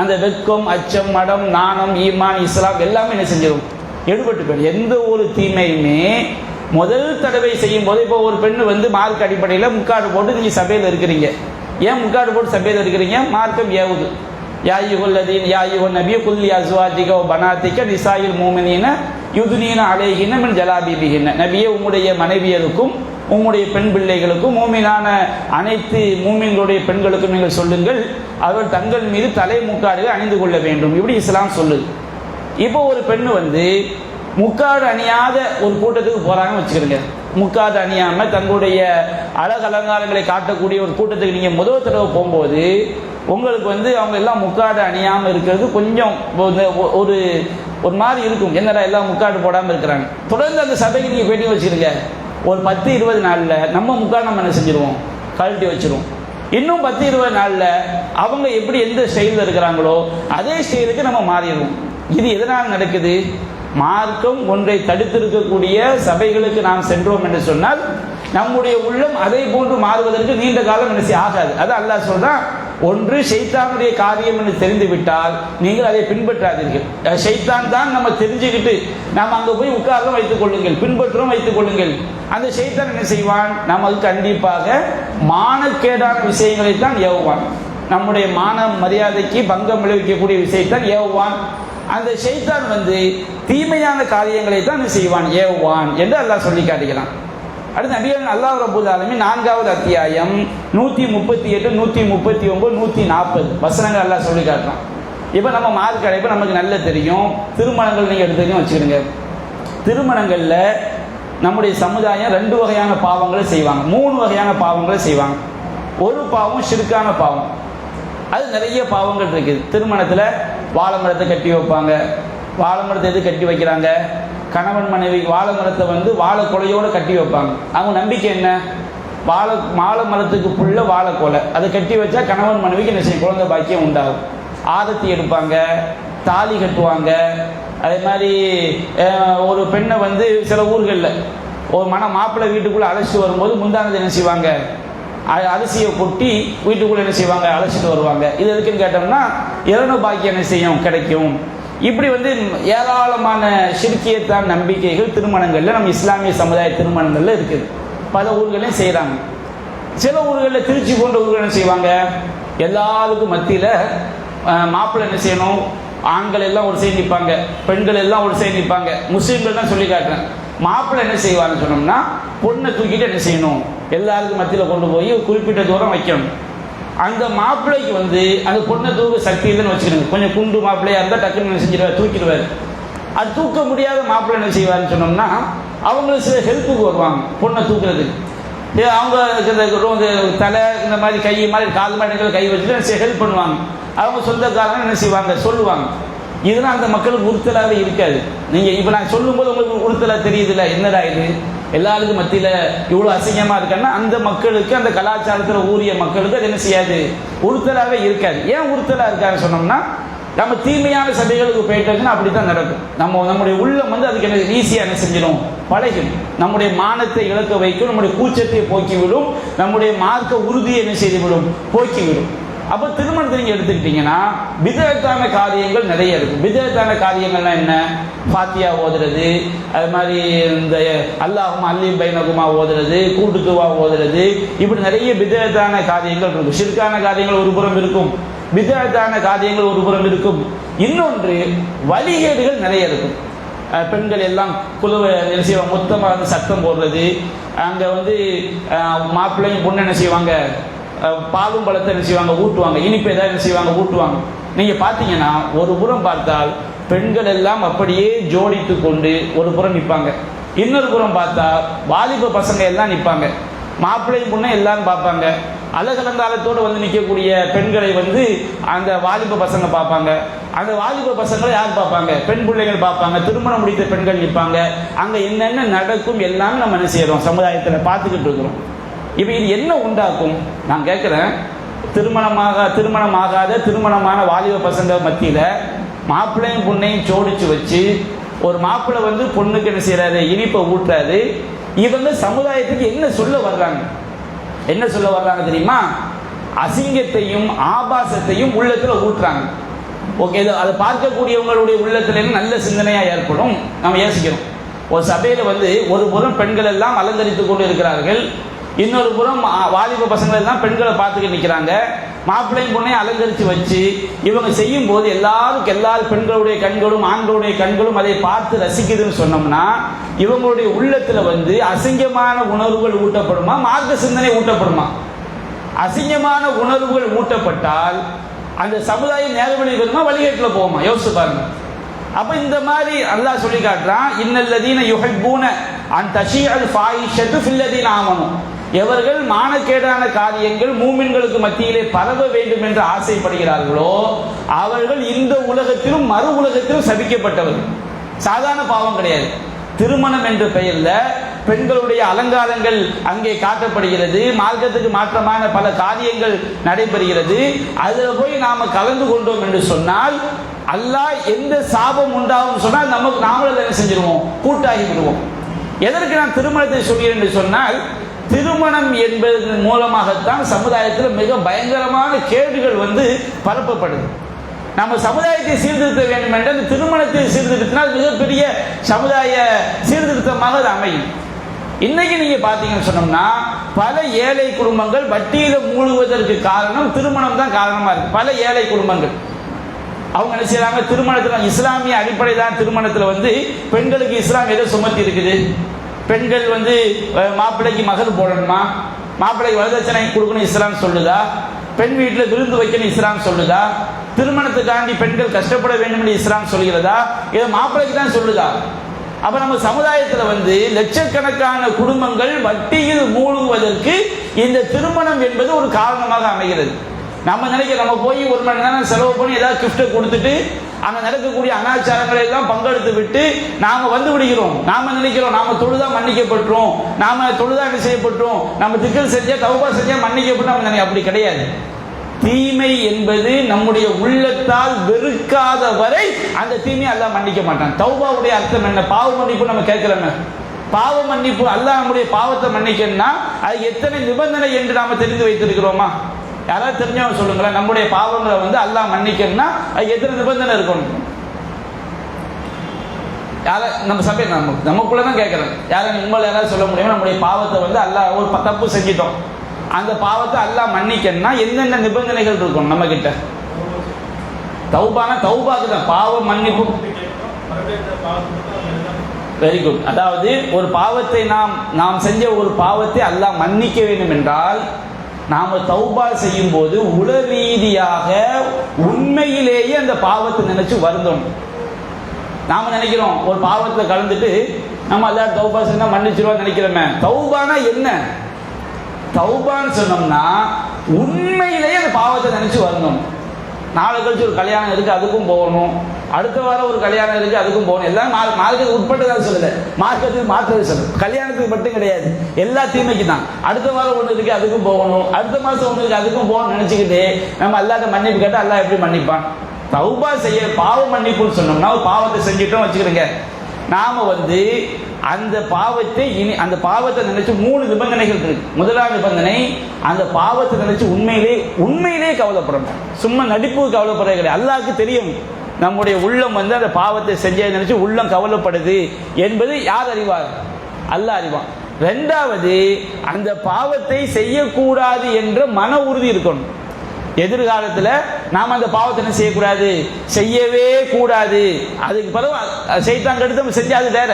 Speaker 1: அந்த வெட்கம், அச்சம், மடம், நாணம், ஈமான், இஸ்லாம் எல்லாமே என்ன செஞ்சிடும், எடுபட்டு போயிடும். எந்த ஒரு தீமையுமே முதல் தடவை செய்யும் போது, இப்போ ஒரு பெண்ணு வந்து மார்க் அடிப்படையில் முக்காடு போட்டு நீங்கள் சபையில் இருக்கிறீங்க. ஏன் முக்காடு போட்டு சபையில் இருக்கிறீங்க? மார்க்கம் ஏவுது. யா அய்யுஹல்லதீன யா அய்யுஹன் நபியு குல் லி அஸ்வாஜிக வ பனாதிக நிசாயில் முஃமினீன யுத்னீன அலைஹின்ன மின் ஜலாபிபிஹின்ன, நபியே உம்முடைய மனைவியருக்கும் உம்முடைய பெண் பிள்ளைகளுக்கும் மூமினான அனைத்து மூமின்களுடைய பெண்களுக்கும் நீங்கள் சொல்லுங்கள், அவர் தங்கள் மீது தலை முக்காடுகளை அணிந்து கொள்ள வேண்டும். இப்படி இஸ்லாம் சொல்லுது. இப்போ ஒரு பெண்ணு வந்து முக்காடு அணியாத ஒரு கூட்டத்துக்கு போறாங்கன்னு வச்சுக்கிறீங்க. முக்காடு அணியாம தங்களுடைய அழகு அலங்காரங்களை காட்டக்கூடிய ஒரு கூட்டத்துக்கு நீங்க முதல் தடவை போகும்போது உங்களுக்கு வந்து அவங்க எல்லாம் முக்காடு அணியாம இருக்கிறது கொஞ்சம் ஒரு மாதிரி இருக்கும். என்னடா எல்லாம் முக்காடு போடாம இருக்கிறாங்க. தொடர்ந்து அந்த சபைக்கு நீங்க பேட்டி வச்சுக்கிறீங்க. ஒரு 10-20 நாள்ல நம்ம முக்காடு நம்ம என்ன செஞ்சிருவோம், கழட்டி வச்சிருவோம். இன்னும் 10-20 நாள்ல அவங்க எப்படி எந்த ஸ்டைலில் இருக்கிறாங்களோ அதே ஸ்டைலுக்கு நம்ம மாறிடுவோம். இது எதனால் நடக்குது? மார்க்கம் ஒன்றை தடுத்திருக்கக்கூடிய சபைகளுக்கு நாம் சென்றோம் என்று சொன்னால் நம்முடைய உள்ளம் அதை போன்று மாறுவதற்கு நீண்ட காலம் என்ன ஆகாது. அது அல்லாஹ் சொல்றான், ஒன்று ஷைத்தானுடைய காரியம் என்று தெரிந்து விட்டால் நீங்கள் அதை பின்பற்றாதீர்கள். ஷைத்தான் தான் நம்ம தெரிஞ்சுக்கிட்டு நாம் அங்கே போய் உட்கார்ந்து வைத்துக் கொள்ளுங்கள், பின்பற்றும் வைத்துக் கொள்ளுங்கள். அந்த ஷைத்தான் என்ன செய்வான்? நமக்கு கண்டிப்பாக மானக்கேடான விஷயங்களை தான் ஏவுவான். நம்முடைய மான மரியாதைக்கு பங்கம் விளைவிக்கக்கூடிய விஷயத்தான் ஏவுவான். அந்த ஷைத்தான் தீமையான காரியங்களை தான் செய்வான், ஏவுவான் என்று அல்லாஹ் சொல்லி காட்டுகிறான். அடுத்து நபிகள் அல்லாஹ் ரப்பல் ஆலமீன் 4வது அத்தியாயம் 138, 139, 140 வசனங்கள் அல்லாஹ் சொல்லி காட்டுறான். இப்போ நம்ம மார்க் அடைப்பு நமக்கு நல்ல தெரியும். திருமணங்கள் நீங்கள் எடுத்துக்க வச்சுக்கிடுங்க. திருமணங்களில் நம்முடைய சமுதாயம் 2 வகையான பாவங்களை செய்வாங்க, 3 வகையான பாவங்களை செய்வாங்க. ஒரு பாவம் ஷிர்கான பாவம். அது நிறைய பாவங்கள் இருக்குது. திருமணத்தில் வாழை மரத்தை கட்டி வைப்பாங்க. வாழை மரத்தை எது கட்டி வைக்கிறாங்க? கணவன் மனைவி வாழை மரத்தை வாழை கொலையோடு கட்டி வைப்பாங்க. அவங்க நம்பிக்கை என்ன? வாழை மரத்துக்கு புள்ள வாழை கொலை, அதை கட்டி வச்சா கணவன் மனைவிக்கு என்ன செய்யும்? குழந்தை பாக்கியம் உண்டாகும். ஆரத்தி எடுப்பாங்க, தாலி கட்டுவாங்க. அதே மாதிரி ஒரு பெண்ணை சில ஊர்களில் ஒரு மாப்பிள்ளை வீட்டுக்குள்ளே அழைச்சிட்டு வரும்போது முந்தானது என்ன செய்வாங்க? அரிசியை கொட்டி வீட்டுக்குள்ளே என்ன செய்வாங்க? அழைச்சிட்டு வருவாங்க. இது எதுக்குன்னு கேட்டோம்னா இரண பாக்கியம் என்ன செய்யும்? கிடைக்கும். இப்படி ஏராளமான ஷிர்கியத்தான நம்பிக்கைகள் திருமணங்களில் நம்ம இஸ்லாமிய சமுதாய திருமணங்களில் இருக்குது. பல ஊர்களையும் செய்கிறாங்க. சில ஊர்களில் திருச்சி போன்ற ஊர்கள் என்ன செய்வாங்க? எல்லாருக்கும் மத்தியில் மாப்பிள்ளை என்ன செய்யணும்? ஆண்கள் எல்லாம் ஒரு சைடு நிற்பாங்க, பெண்கள் எல்லாம் ஒரு சைடு நிற்பாங்க. முஸ்லீம்கள் தான் சொல்லி காட்டுறேன். மாப்பிள்ளை என்ன செய்வான்னு சொன்னோம்னா பொண்ணை தூக்கிட்டு என்ன செய்யணும்? எல்லாருக்கும் மத்தியில் கொண்டு போய் ஒரு குறிப்பிட்ட தூரம் வைக்கணும். அந்த மாப்பிள்ளைக்கு அந்த பொண்ணை தூக்க சக்தி இல்லைன்னு வச்சுக்கணும். கொஞ்சம் குண்டு மாப்பிள்ளையா இருந்தால் டக்குன்னு செஞ்சிருவார், தூக்கிடுவார். அது தூக்க முடியாத மாப்பிள்ளை என்ன செய்வார்னு சொன்னோம்னா அவங்களுக்கு சில ஹெல்ப்புக்கு வருவாங்க பொண்ணை தூக்குறதுக்கு. அவங்க தலை இந்த மாதிரி கை மாதிரி கால் மாதிரி கை வச்சுட்டு ஹெல்ப் பண்ணுவாங்க. அவங்க சொந்தக்காரங்க என்ன செய்வாங்க? சொல்லுவாங்க. இதெல்லாம் அந்த மக்களுக்கு உறுத்தலாகவே இருக்காது. நீங்கள் இப்போ நான் சொல்லும்போது உங்களுக்கு உறுத்தலாக தெரியுதுல்ல, என்னடா இது எல்லாருக்கும் மத்தியில் இவ்வளோ அசிங்கமாக இருக்குன்னா அந்த மக்களுக்கு, அந்த கலாச்சாரத்தில் ஊறிய மக்களுக்கு அது என்ன செய்யாது? உறுத்தலாகவே இருக்காது. ஏன் உறுத்தலாக இருக்கான்னு சொன்னோம்னா நம்ம தீமையான சபைகளுக்கு போயிட்டோம்னா அப்படி தான் நடக்கும். நம்முடைய உள்ளம் அதுக்கு என்ன ஈஸியாக என்ன செஞ்சிடும்? பழகிடும். நம்முடைய மானத்தை இழக்க வைக்கும், நம்முடைய கூச்சத்தை போக்கிவிடும், நம்முடைய மார்க்க உறுதியை என்ன செய்துவிடும்? போக்கிவிடும். அப்போ திருமணத்தை நீங்கள் எடுத்துக்கிட்டீங்கன்னா பிதஅத்தான காரியங்கள் நிறைய இருக்கு. பிதஅத்தான காரியங்கள்னா என்ன? ஃபாத்தியா ஓதுறது, அது மாதிரி இந்த அல்லாஹும் அல்லி பைனகுமா ஓதுறது, கூட்டுத்துவா ஓதுறது, இப்படி நிறைய பிதஅத்தான காரியங்கள் இருக்கும். ஷிர்கான காரியங்கள் ஒரு புறம் இருக்கும், பிதஅத்தான காரியங்கள் ஒரு புறம் இருக்கும். இன்னொன்று வழிகேடுகள் நிறைய இருக்கும். பெண்கள் எல்லாம் குழுவை என்ன செய்வாங்க? மொத்தமாக சத்தம் போடுறது. அங்கே மாப்பிள்ளையும் பொண்ணு என்ன செய்வாங்க? பாலும் பழத்தை என்ன செய்வாங்க? ஊட்டுவாங்க. இனிப்பு ஏதாவது என்ன செய்வாங்க? ஊட்டுவாங்க. நீங்கள் பார்த்தீங்கன்னா ஒரு புறம் பார்த்தால் பெண்கள் எல்லாம் அப்படியே ஜோடித்து கொண்டு ஒரு புறம் நிற்பாங்க. இன்னொரு புறம் பார்த்தா வாலிப பசங்க எல்லாம் நிற்பாங்க. மாப்பிள்ளையும் பொண்ணை எல்லாரும் பார்ப்பாங்க. அழகலந்தாலத்தோடு நிற்கக்கூடிய பெண்களை அந்த வாலிப பசங்க பார்ப்பாங்க. அந்த வாலிப பசங்களை யார் பார்ப்பாங்க? பெண் பிள்ளைகள் பார்ப்பாங்க. திருமணம் முடித்த பெண்கள் நிற்பாங்க. அங்கே என்னென்ன நடக்கும் எல்லாமே நம்ம என்ன செய்யறோம்? சமுதாயத்தில் பார்த்துக்கிட்டு இருக்கிறோம். இப்போ இது என்ன உண்டாக்கும்? நான் கேட்குறேன், திருமணமாகாத திருமணமான வாலிப பசங்க மத்தியில் மாப்பிள்ளையும் பொண்ணையும் ஜோடிச்சு வச்சு ஒரு மாப்பிள்ளை பொண்ணுக்கு என்ன செய்யறாரு? இனிப்பை ஊட்டுறாரு. இவங்க சமுதாயத்துக்கு என்ன சொல்ல வர்றாங்க? என்ன சொல்ல வர்றாங்க தெரியுமா? அசிங்கத்தையும் ஆபாசத்தையும் உள்ளத்தில் ஊட்டுறாங்க. ஓகே, அதை பார்க்கக்கூடியவங்களுடைய உள்ளத்துல நல்ல சிந்தனையாக ஏற்படும். நம்ம யோசிக்கிறோம். ஒரு சபையில் ஒரு புறம் பெண்கள் எல்லாம் அலங்கரித்து கொண்டு இருக்கிறார்கள், இன்னொரு புறம் வாலிப பசங்கள் எல்லாம் பெண்களை பார்த்துக்கிட்டு நிற்கிறாங்க. மாப்பிள்ளையும் பொண்ணையும் அலங்கரித்து வச்சு இவங்க செய்யும் போது எல்லாரும் பெண்களுடைய கண்களும் ஆண்களுடைய கண்களும் அதை பார்த்து ரசிக்குதுன்னு சொன்னோம்னா இவங்களுடைய உள்ளத்துல அசிங்கமான உணர்வுகள் ஊட்டப்படுமா? மார்க்க சிந்தனை ஊட்டப்படுமா? அசிங்கமான உணர்வுகள் ஊட்டப்பட்டால் அந்த சமுதாயம் நேர்வழி வருமா? வழிகேட்டில் போகுமா? யோசிச்சு பாருங்க. அப்ப இந்த மாதிரி அல்லாஹ் சொல்லி காட்டுறான், இன்னல்லதீன யுஹிப்பூன அன் தஷீஅல் ஃபாயிஷத்து ஃபில்லதீன ஆமனு. எவர்கள் மானக்கேடான காரியங்கள் மூமின்களுக்கு மத்தியிலே பரவ வேண்டும் என்று ஆசைப்படுகிறார்களோ அவர்கள் இந்த உலகத்திலும் மறு உலகத்திலும் சபிக்கப்பட்டவர்கள். சாதாரண பாவம் கிடையாது. திருமணம் என்ற பெயரில் பெண்களுடைய அலங்காரங்கள் அங்கே காட்டப்படுகிறது, மார்க்கத்துக்கு மாற்றமான பல காரியங்கள் நடைபெறுகிறது. அதில் போய் நாம கலந்து கொண்டோம் என்று சொன்னால் அல்லாஹ் எந்த சாபம் உண்டாகும் சொன்னால் நமக்கு நாமளும் என்ன செஞ்சிருவோம், கூட்டாகி விடுவோம். எதற்கு நான் திருமணத்தை சொல்கிறேன் என்று சொன்னால், திருமணம் என்பதன் மூலமாகத்தான் சமுதாயத்தில் மிக பயங்கரமான கேடுகள் பரப்பப்படுது. நம்ம சமுதாயத்தை சீர்திருத்த வேண்டும் என்ற அந்த திருமணத்தை சீர்திருத்தினால் மிகப்பெரிய சமுதாய சீர்திருத்தமாக அது அமையும். இன்னைக்கு நீங்க பாத்தீங்கன்னு சொன்னோம்னா பல ஏழை குடும்பங்கள் வட்டியில மூழ்குவதற்கு காரணம் திருமணம் தான் காரணமா இருக்கு. பல ஏழை குடும்பங்கள் அவங்க என்ன செய்யறாங்க, திருமணத்தில் இஸ்லாமிய அடிப்படை தான் திருமணத்தில் பெண்களுக்கு இஸ்லாம் எதை சுமத்தி இருக்குது. பெண்கள் மாப்பிள்ளைக்கு மகர் போடணுமா, மாப்பிள்ளைக்கு வரதட்சணை கொடுக்கணும் இஸ்லாம் சொல்லுதா, பெண் வீட்டில் விருந்து வைக்கணும் இஸ்லாம் சொல்லுதா, திருமணத்துக்காண்டி பெண்கள் கஷ்டப்பட வேண்டும் என்று இஸ்லாம் சொல்கிறதா, இதை மாப்பிள்ளைக்கு தான் சொல்லுதா? அப்ப நம்ம சமுதாயத்தில் லட்சக்கணக்கான குடும்பங்கள் வட்டியில் மூழ்குவதற்கு இந்த திருமணம் என்பது ஒரு காரணமாக அமைகிறது. நம்ம நினைக்க நம்ம போய் ஒரு மணி நேரம் செலவு பண்ணி ஏதாவது கிஃப்ட்டை கொடுத்துட்டு அங்க நடக்கக்கூடிய அனாச்சாரங்களை எல்லாம் பங்கெடுத்து விட்டு நாம விடுகிறோம். நாம நினைக்கிறோம் நாம தொழுதா மன்னிக்கப்பட்டோம், நாம தொழுதா என்ன செய்யப்பட்டோம், நம்ம திக்கல் செஞ்சா தௌபா செஞ்சா மன்னிக்கப்பட்டோம். நம்ம நினைக்க அப்படி கிடையாது. தீமை என்பது நம்முடைய உள்ளத்தால் வெறுக்காத வரை அந்த தீமையை அல்லாஹ் மன்னிக்க மாட்டான். தௌபாவுடைய அர்த்தம் என்ன? பாவ மன்னிப்பு நம்ம கேட்கிறோமே, பாவ மன்னிப்பு அல்லாஹ் நம்முடைய பாவத்தை மன்னிக்கணும்னா அது எத்தனை நிபந்தனை என்று நாம தெரிந்து வைத்திருக்கிறோமா? யாராவது தெரிஞ்சவங்க சொல்லுங்களேன். நம்முடைய பாவங்களை அல்லாஹ் மன்னிக்கணும்னா அது எத்தனை நிபந்தனை இருக்கணும்? யார நம்ம சபை நமக்குள்ளதான் கேட்கிறேன். யாரும் உங்களை யாராவது சொல்ல முடியுமா? நம்முடைய பாவத்தை அல்லாஹ் ஒரு தப்பு செஞ்சிட்டோம், அந்த பாவத்தை அல்லாஹ் மன்னிக்கணும்னா என்னென்ன நிபந்தனைகள் இருக்கும் நம்ம கிட்ட? தௌபானா தௌபாக்கு தான் பாவ மன்னிப்பு. Very good. அதாவது ஒரு பாவத்தை நாம் செஞ்ச ஒரு பாவத்தை அல்லாஹ் மன்னிக்க வேண்டும் என்றால் நாம தௌபா செய்யும் போது உள ரீதியாக உண்மையிலேயே அந்த பாவத்தை நினைச்சு வருந்தோம். நாம நினைக்கிறோம் ஒரு பாவத்தை கலந்துட்டு நம்ம அல்லாஹ் தௌபா செஞ்சா மன்னிச்சிருவோம் நினைக்கிறோமே. தௌபானா என்ன? தௌபான்னு சொன்னோம்னா உண்மையிலேயே அந்த பாவத்தை நினைச்சு வரணும். நாளை கழிச்சு ஒரு கல்யாணம் இருக்கு, அதுக்கும் போகணும். அடுத்த வாரம் ஒரு கல்யாணம் இருக்கு, அதுக்கும் போகணும். எல்லாம் மார்க்கத்துக்கு உட்பட்டதான் சொல்லல, மார்க்கத்துக்கு மாற்றது சொல்லு. கல்யாணத்துக்கு மட்டும் கிடையாது, எல்லா தீமைக்கு தான். அடுத்த வாரம் ஒன்று இருக்கு, அதுக்கும் போகணும். அடுத்த மாசம் ஒன்று இருக்கு, அதுக்கும் போகணும்னு நினைச்சுக்கிட்டு நம்ம அல்லாஹ்ட்ட மன்னிப்பு கேட்டா அல்லாஹ் எப்படி மன்னிப்பான்? தௌபா செய்ய பாவ மன்னிப்புன்னு சொன்னோம்னா ஒரு பாவத்தை செஞ்சுட்டோம் வச்சுக்கிறேங்க, நாம அந்த பாவத்தை அந்த பாவத்தை நினைச்சு 3 நிபந்தனைகள் இருக்கு. முதலாவது நிபந்தனை, அந்த பாவத்தை நினைச்சு உண்மையிலே கவலைப்படணும். சும்மா நடிப்பு கவலைப்படுறது கிடையாது. அல்லாஹ்க்கு தெரியும் நம்முடைய உள்ளம் அந்த பாவத்தை செஞ்சதை நினைச்சு உள்ளம் கவலைப்படுது என்பது யார் அறிவார்? அல்லாஹ் அறிவான். 2வது, அந்த பாவத்தை செய்யக்கூடாது என்ற மன உறுதி இருக்கணும். எதிர்காலத்தில் நாம் அந்த பாவத்தை என்ன செய்யக்கூடாது, செய்யவே கூடாது. அதுக்கு பிறகு சைத்தான் கெடுத்து செஞ்சா அது வேற.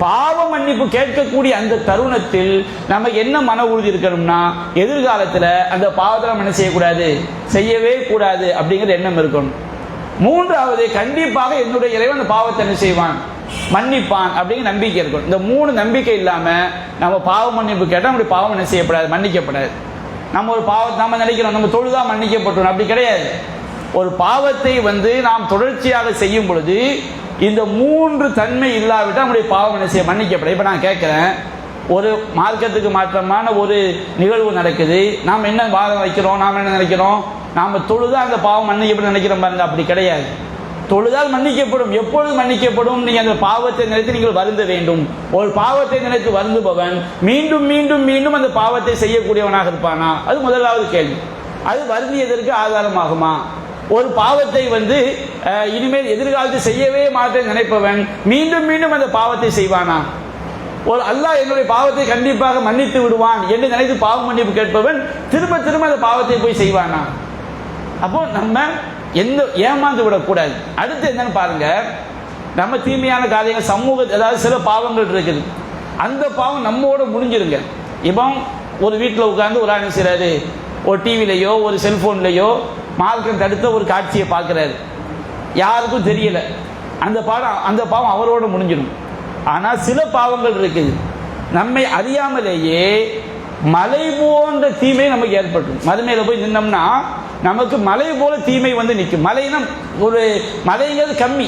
Speaker 1: பாவ மன்னிப்பு கேட்கக்கூடிய அந்த தருணத்தில் நமக்கு என்ன மன உறுதி இருக்கணும்னா எதிர்காலத்தில் அந்த பாவத்தை நம்ம என்ன செய்யக்கூடாது, செய்யவே கூடாது அப்படிங்கிற எண்ணம் இருக்கணும். 3வது, கண்டிப்பாக என்னுடைய இறைவன் அந்த பாவத்தை என்ன செய்வான், மன்னிப்பான் அப்படிங்கிற நம்பிக்கை இருக்கணும். இந்த 3 நம்பிக்கை இல்லாம நம்ம பாவ மன்னிப்பு கேட்டால் நம்முடைய பாவம் என்ன செய்யப்படாது, மன்னிக்கப்படாது. நம்ம ஒரு பாவத்தை நம்ம நினைக்கிறோம் நம்ம தொழுதா மன்னிக்கப்பட்டோம், அப்படி கிடையாது. ஒரு பாவத்தை நாம் தொடர்ச்சியாக செய்யும் பொழுது இந்த 3 தன்மை இல்லாவிட்டால் நம்முடைய பாவம் என்ன செய்ய மன்னிக்கப்படும். இப்போ நான் கேட்குறேன், ஒரு மார்க்கத்துக்கு மாற்றமான ஒரு நிகழ்வு நடக்குது, நாம் என்ன வாதம் வைக்கிறோம், நாம் என்ன நினைக்கிறோம், நாம் தொழுதா அந்த பாவம் மன்னிக்கப்படும் நினைக்கிறோம் பாருங்க. அப்படி கிடையாது. தொழுதால் மன்னிக்கப்படும். எப்பொழுது மன்னிக்கப்படும்? நீங்கள் அந்த பாவத்தை நினைத்து நீங்கள் வருந்த வேண்டும். ஒரு பாவத்தை நினைத்து வருந்துபவன் மீண்டும் மீண்டும் மீண்டும் அந்த பாவத்தை செய்யக்கூடியவனாக இருப்பானா? அது முதலாவது கேள்வி. அது வருந்தியதற்கு ஆதாரமாகுமா? ஒரு பாவத்தை இனிமேல் எதிர்காலத்தில் செய்யவே மாட்டேன் நினைப்பவன் மீண்டும் மீண்டும் அந்த பாவத்தை செய்வானா? ஒரு அல்லாஹ் என்னுடைய பாவத்தை கண்டிப்பாக மன்னித்து விடுவான் என்று நினைத்து பாவ மன்னிப்பு கேட்பவன் திரும்ப திரும்ப அந்த பாவத்தை போய் செய்வானா? அப்போ நம்ம எந்த ஏமாந்து விடக்கூடாது. அடுத்து என்னன்னு பாருங்க, நம்ம தீமையான காரியங்கள் சமூக அதாவது சில பாவங்கள் இருக்குது, அந்த பாவம் நம்மோட முடிஞ்சிருங்க. இப்போ ஒரு வீட்டில் உட்கார்ந்து ஒரு ஆணி செய்கிறாரு, ஒரு டிவிலையோ ஒரு செல்போன்லையோ மார்க்கம் தடுத்த ஒரு காட்சியை பார்க்குறாரு, யாருக்கும் தெரியல, அந்த பாவம் அவரோட முடிஞ்சிடும். ஆனால் சில பாவங்கள் இருக்குது நம்மை அறியாமலேயே மலை போன்ற தீமை நமக்கு ஏற்படும். மறுமையில போய் நின்னோம்னா நமக்கு மலை போல தீமை நிற்கும். மலைனா ஒரு மலைங்கிறது கம்மி,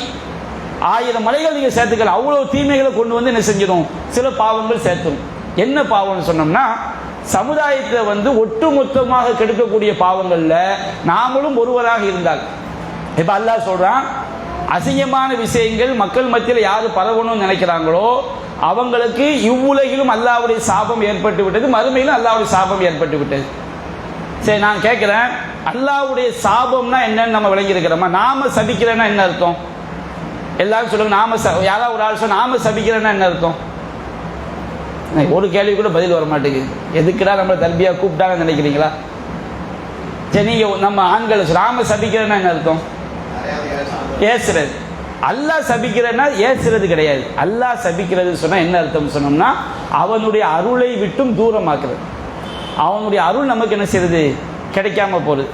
Speaker 1: 1000 மலைகள் நீங்கள் சேர்த்துக்கலாம். அவ்வளோ தீமைகளை கொண்டு வந்து என்ன செஞ்சிடும், சில பாவங்கள் சேர்த்துடும். என்ன பாவம்னு சொன்னோம்னா, சமுதாயத்தை வந்து ஒட்டுமொத்தமாக கெடுக்கக்கூடிய பாவங்கள்ல நாமளும் ஒருவராக இருந்தால், இப்ப அல்லாஹ் சொல்றான், அசிங்கமான விஷயங்கள் மக்கள் மத்தியில் யாரு பரவணும்னு நினைக்கிறாங்களோ அவங்களுக்கு இவ்வுலகிலும் அல்லாஹ்வுடைய சாபம் ஏற்பட்டு விட்டது, மறுமையிலும் அல்லாஹ்வுடைய சாபம் ஏற்பட்டு விட்டது. சரி, நான் கேட்கிறேன், அல்லாஹ்வுடைய சாபம்னா என்னன்னு நம்ம விளங்கி இருக்கிறோமா? நாம சபிக்கிறேன்னா என்ன அர்த்தம்? எல்லாரும் சொல்லுங்க. யாராவது ஒரு ஆள் சொன்ன நாம சபிக்கிறேன்னா என்ன அர்த்தம்? ஒரு கேள்வி கூட பதில் வர மாட்டேங்குது. எதுக்குடா நம்ம தர்பியா கூப்பிட்டாங்கன்னு நினைக்கிறீங்களா? சரி, நீங்க நம்ம ஆண்கள் நாம சபிக்கிறேன்னா என்ன அர்த்தம்? ஏசுறது. அல்லாஹ் சபிக்கிறன்னா ஏசுறது கிடையாது. அல்லாஹ் சபிக்கிறது சொன்னா என்ன அர்த்தம் சொன்னோம்னா, அவனுடைய அருளை விட்டும் தூரமாக்குறது. அவனுடைய அருள் நமக்கு என்ன செய்யுது, கிடைக்காம போகுது.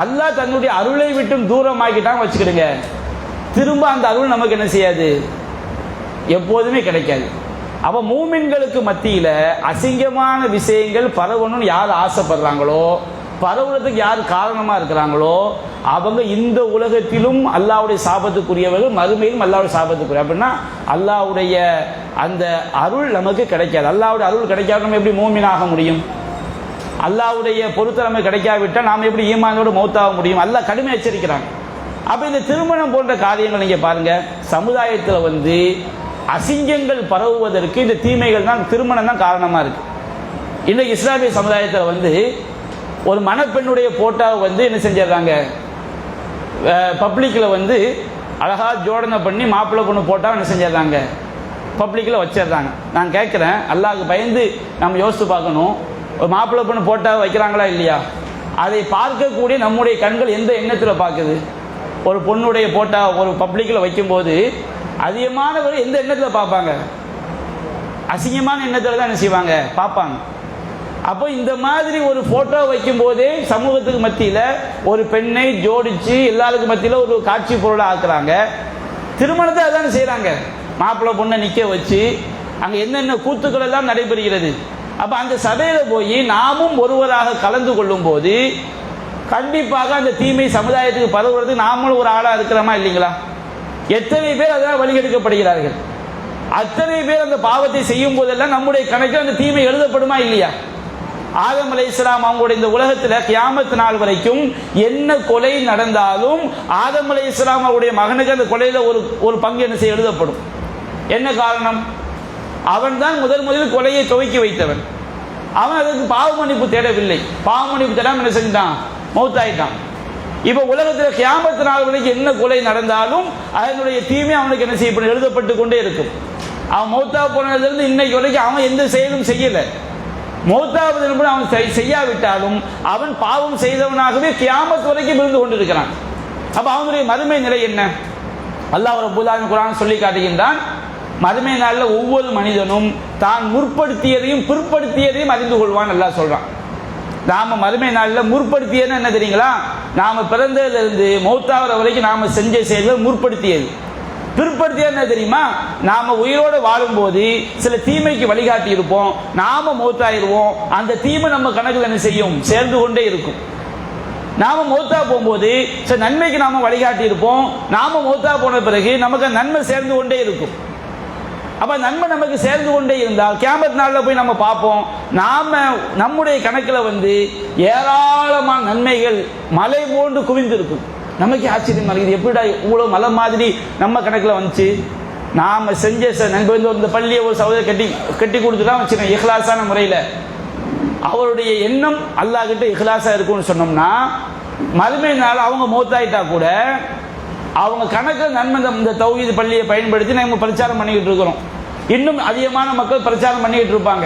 Speaker 1: அல்லாஹ் தன்னுடைய அருளை விட்டும் தூரமாக்கிட்டான் வச்சுக்கிடுங்க, திரும்ப அந்த அருள் நமக்கு என்ன செய்யாது, எப்போதுமே கிடைக்காது. அப்ப மூமின்களுக்கு மத்தியில அசிங்கமான விஷயங்கள் பரவணும்னு யார் ஆசைப்படுறாங்களோ, பரவுறதுக்கு யார் காரணமா இருக்கிறாங்களோ, அவங்க இந்த உலகத்திலும் அல்லாஹ்வுடைய சாபத்துக்குரியவர்கள், மறுமையிலும் அல்லாஹ்வுடைய சாபத்துக்குரிய. அப்படின்னா அல்லாஹ்வுடைய அந்த அருள் நமக்கு கிடைக்காது. அல்லாஹ்வுடைய அருள் கிடைக்காத நம்ம எப்படி மூமினாக முடியும்? அல்லாஹ்வுடைய பொறுத்த நமக்கு கிடைக்காவிட்டால் நாம் எப்படி ஈமானோடு மௌத்தாக முடியும்? அல்லாஹ் கடுமை எச்சரிக்கிறாங்க. அப்ப இந்த திருமணம் போன்ற காரியங்கள் நீங்க பாருங்க, சமுதாயத்தில் வந்து அசிங்கங்கள் பரவுவதற்கு இந்த தீமைகள் தான், திருமணம் தான் காரணமா இருக்கு. இன்னைக்கு இஸ்லாமிய சமுதாயத்தில் வந்து ஒரு மணப்பெண்ணுடைய போட்டோவை வந்து என்ன செஞ்சிடறாங்க, பப்ளிக்கில் வந்து அழகா ஜோடனை பண்ணி மாப்பிள்ளை பொண்ணு போட்டால் என்ன செஞ்சிடறாங்க, பப்ளிக்கில் வச்சிடுறாங்க. நான் கேட்குறேன், அல்லாஹ்வுக்கு பயந்து நம்ம யோசித்து பார்க்கணும். ஒரு மாப்பிள்ளை பொண்ணு போட்டால் வைக்கிறாங்களா இல்லையா? அதை பார்க்கக்கூடிய நம்முடைய கண்கள் எந்த எண்ணத்தில் பார்க்குது? ஒரு பொண்ணுடைய போட்டா ஒரு பப்ளிக்கில் வைக்கும்போது அதிகமானவர் எந்த எண்ணத்தில் பார்ப்பாங்க? அசிங்கமான எண்ணத்தில் தான் என்ன செய்வாங்க, பார்ப்பாங்க. அப்போ இந்த மாதிரி ஒரு போட்டோ வைக்கும் போதே சமூகத்துக்கு மத்தியில் ஒரு பெண்ணை ஜோடிச்சு எல்லாருக்கும் மத்தியில் ஒரு காட்சி பொருளை ஆக்குறாங்க. திருமணத்தை அதான் செய்கிறாங்க, மாப்பிள்ளை பொண்ணை நிற்க வச்சு அங்கே என்னென்ன கூத்துக்கள் எல்லாம் நடைபெறுகிறது. அப்போ அந்த சபையில் போய் நாமும் ஒருவராக கலந்து கொள்ளும் போது கண்டிப்பாக அந்த தீமை சமுதாயத்துக்கு பரவுறது நாமளும் ஒரு ஆளாக இருக்கிறோமா இல்லைங்களா? எத்தனை பேர் அதனால் வழிகெடுக்கப்படுகிறார்கள்? அத்தனை பேர் அந்த பாவத்தை செய்யும் போதெல்லாம் நம்முடைய கணக்கில் அந்த தீமை எழுதப்படுமா இல்லையா? ஆதம் அலைஹிஸ்ஸலாம் அவங்களுடைய இந்த உலகத்தில் கியாமத் நாள் வரைக்கும் என்ன கொலை நடந்தாலும் ஆதம் அலைஹிஸ்ஸலாம் அவருடைய மகனுக்கு அந்த கொலையில ஒரு பங்கு என்ன செய்ய எழுதப்படும். என்ன காரணம்? அவன் தான் முதலில் கொலையை துவக்கி வைத்தவன். அவன் அதற்கு பாவ மன்னிப்பு தேடவில்லை. பாவ மன்னிப்பு தேடாம என்ன செஞ்சான், மௌத்தாயிட்டான். இப்ப உலகத்தில் கியாமத் நாள் வரைக்கும் என்ன கொலை நடந்தாலும் அதனுடைய தீமை அவனுக்கு என்ன செய்யப்படும், எழுதப்பட்டு கொண்டே இருக்கும். அவன் மௌத்தா போனதிலிருந்து இன்னைக்கு வரைக்கும் அவன் எந்த செயலும் செய்யல. மௌத்தாவது அவன் செய்யாவிட்டாலும் அவன் பாவம் செய்தவனாகவே கியாமத் வரைக்கும் இருந்து கொண்டிருக்கிறான். அப்ப அவனுடைய மறுமை நிலை என்ன? அல்லாஹ் ரப்பல் ஆலமீன் குர்ஆன் சொல்லி காட்டுகின்றான், மறுமை நாளில் ஒவ்வொரு மனிதனும் தான் முற்படுத்தியதையும் பிற்படுத்தியதையும் அறிந்து கொள்வான். அல்லாஹ் சொல்றான். நாம மறுமை நாளில் முற்படுத்தியது என்ன தெரியுங்களா? நாம பிறந்ததிலிருந்து மௌத்தாகிற வரைக்கும் நாம செஞ்ச செயல்கள் முற்படுத்தியது. பிற்படுத்திய என்ன தெரியுமா? நாம உயிரோடு வாழும் போது சில தீமைக்கு வழிகாட்டி இருப்போம், நாம மௌத்தாயிருவோம், அந்த தீமை நம்ம கணக்கில் என்ன செய்யும், சேர்ந்து கொண்டே இருக்கும். நாம மௌத்தா போகும்போது சில நன்மைக்கு நாம வழிகாட்டி இருப்போம், நாம மௌத்தா போன பிறகு நமக்கு நன்மை சேர்ந்து கொண்டே இருக்கும். அப்ப நன்மை நமக்கு சேர்ந்து கொண்டே இருந்தால் கியாமத் நாளில் போய் நம்ம பார்ப்போம், நாம நம்முடைய கணக்கில் வந்து ஏராளமான நன்மைகள் மலை போன்று குவிந்திருக்கும். நமக்கு ஆச்சரியமா இருக்குது, எப்படிடா இவ்வளவு மலை மாதிரி நம்ம கணக்கில் வந்துச்சு. நாம செஞ்ச இந்த பள்ளியை ஒரு சகோதரர் கட்டி கொடுத்துதான் வச்சுக்கோங்க, இஹ்லாஸான முறையில் அவருடைய எண்ணம் அல்லாஹ் கிட்ட இஹ்லாஸா இருக்கும்னு சொன்னோம்னா, மறுமை நாள் அவங்க மௌத்தாயிட்டா கூட அவங்க கணக்கில் நன்மை இந்த தௌஹீத் பள்ளியை பயன்படுத்தி நம்ம பிரச்சாரம் பண்ணிக்கிட்டு இருக்கிறோம். இன்னும் அதிகமான மக்கள் பிரச்சாரம் பண்ணிக்கிட்டு இருப்பாங்க.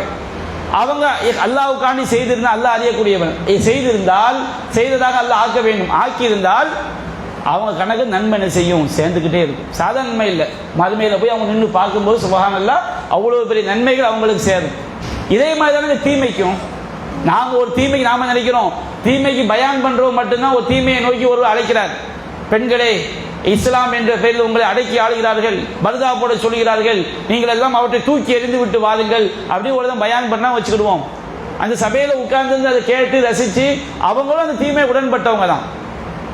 Speaker 1: அவங்க அல்லாஹ்வுக்காண்டி செய்திருந்தால் அல்லாஹ் அறியக்கூடியவன், செய்திருந்தால் செய்ததாக அல்லாஹ் ஆக்க வேண்டும், ஆக்கியிருந்தால் அவங்க கணக்கு நன்மை என்ன செய்யும், சேர்ந்துக்கிட்டே இருக்கும். சாதாரண நன்மை இல்லை, மறுமையில் போய் அவங்க நின்று பார்க்கும்போது சுபஹானல்லாஹ் அவ்வளோ பெரிய நன்மைகள் அவங்களுக்கு சேரும். இதே மாதிரி தானே தீமைக்கும். நாங்கள் ஒரு தீமைக்கு நாம நினைக்கிறோம், தீமைக்கு பயான் பண்றோம் மட்டும்தான் ஒரு தீமையை நோக்கி ஒருவர் அழைக்கிறார். பெண்களே, இஸ்லாம் என்ற பெயரில் உங்களை அடக்கி ஆளுகிறார்கள், பர்தா போட சொல்கிறார்கள், நீங்கள் எல்லாம் அவற்றை தூக்கி எறிந்து விட்டு வாருங்கள் அப்படி ஒரு தான் பயான் பண்ணா வச்சுக்கிடுவோம். அந்த சபையில உட்கார்ந்து அதை கேட்டு ரசிச்சு அவங்களும் அந்த தீமை உடன்பட்டவங்க தான்.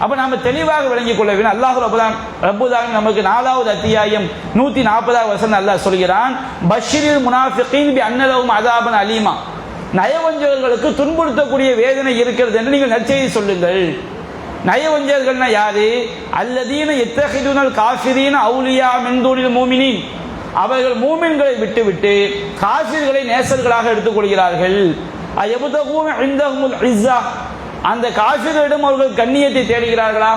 Speaker 1: அப்ப நாம தெளிவாக விளங்கிக் கொள்ள வேண்டும். அல்லாஹ் ரப்பல் ஆலமீன் நமக்கு 4வது அத்தியாயம் 140வது வசனம் அல்லாஹ் சொல்கிறான், பஷ்ஷிரில் முனாஃபிகீன் பி அன்ன லஹும் அஸாபன் அலீமா, நயவஞ்சகர்களுக்கு துன்புறுத்தக்கூடிய வேதனை இருக்கிறது என்று நீங்கள் நற்செய்தி சொல்லுங்கள். நயவஞ்சகர்கள்னா யாரு? அல்லதீன யத்தஹிதுனல் காஃபிரீன அவுலியா மின் தூனில் மூமினீன், அவர்கள் மூமின்களை விட்டுவிட்டு காஃபிர்களை நேசர்களாக எடுத்துக்கொள்கிறார்கள். அயபுதகூன இந்தஹுல் இஸ்ஸா, அந்த காஃபிர்களிடம் அவர்கள் கண்ணியத்தை தேடுகிறார்களா?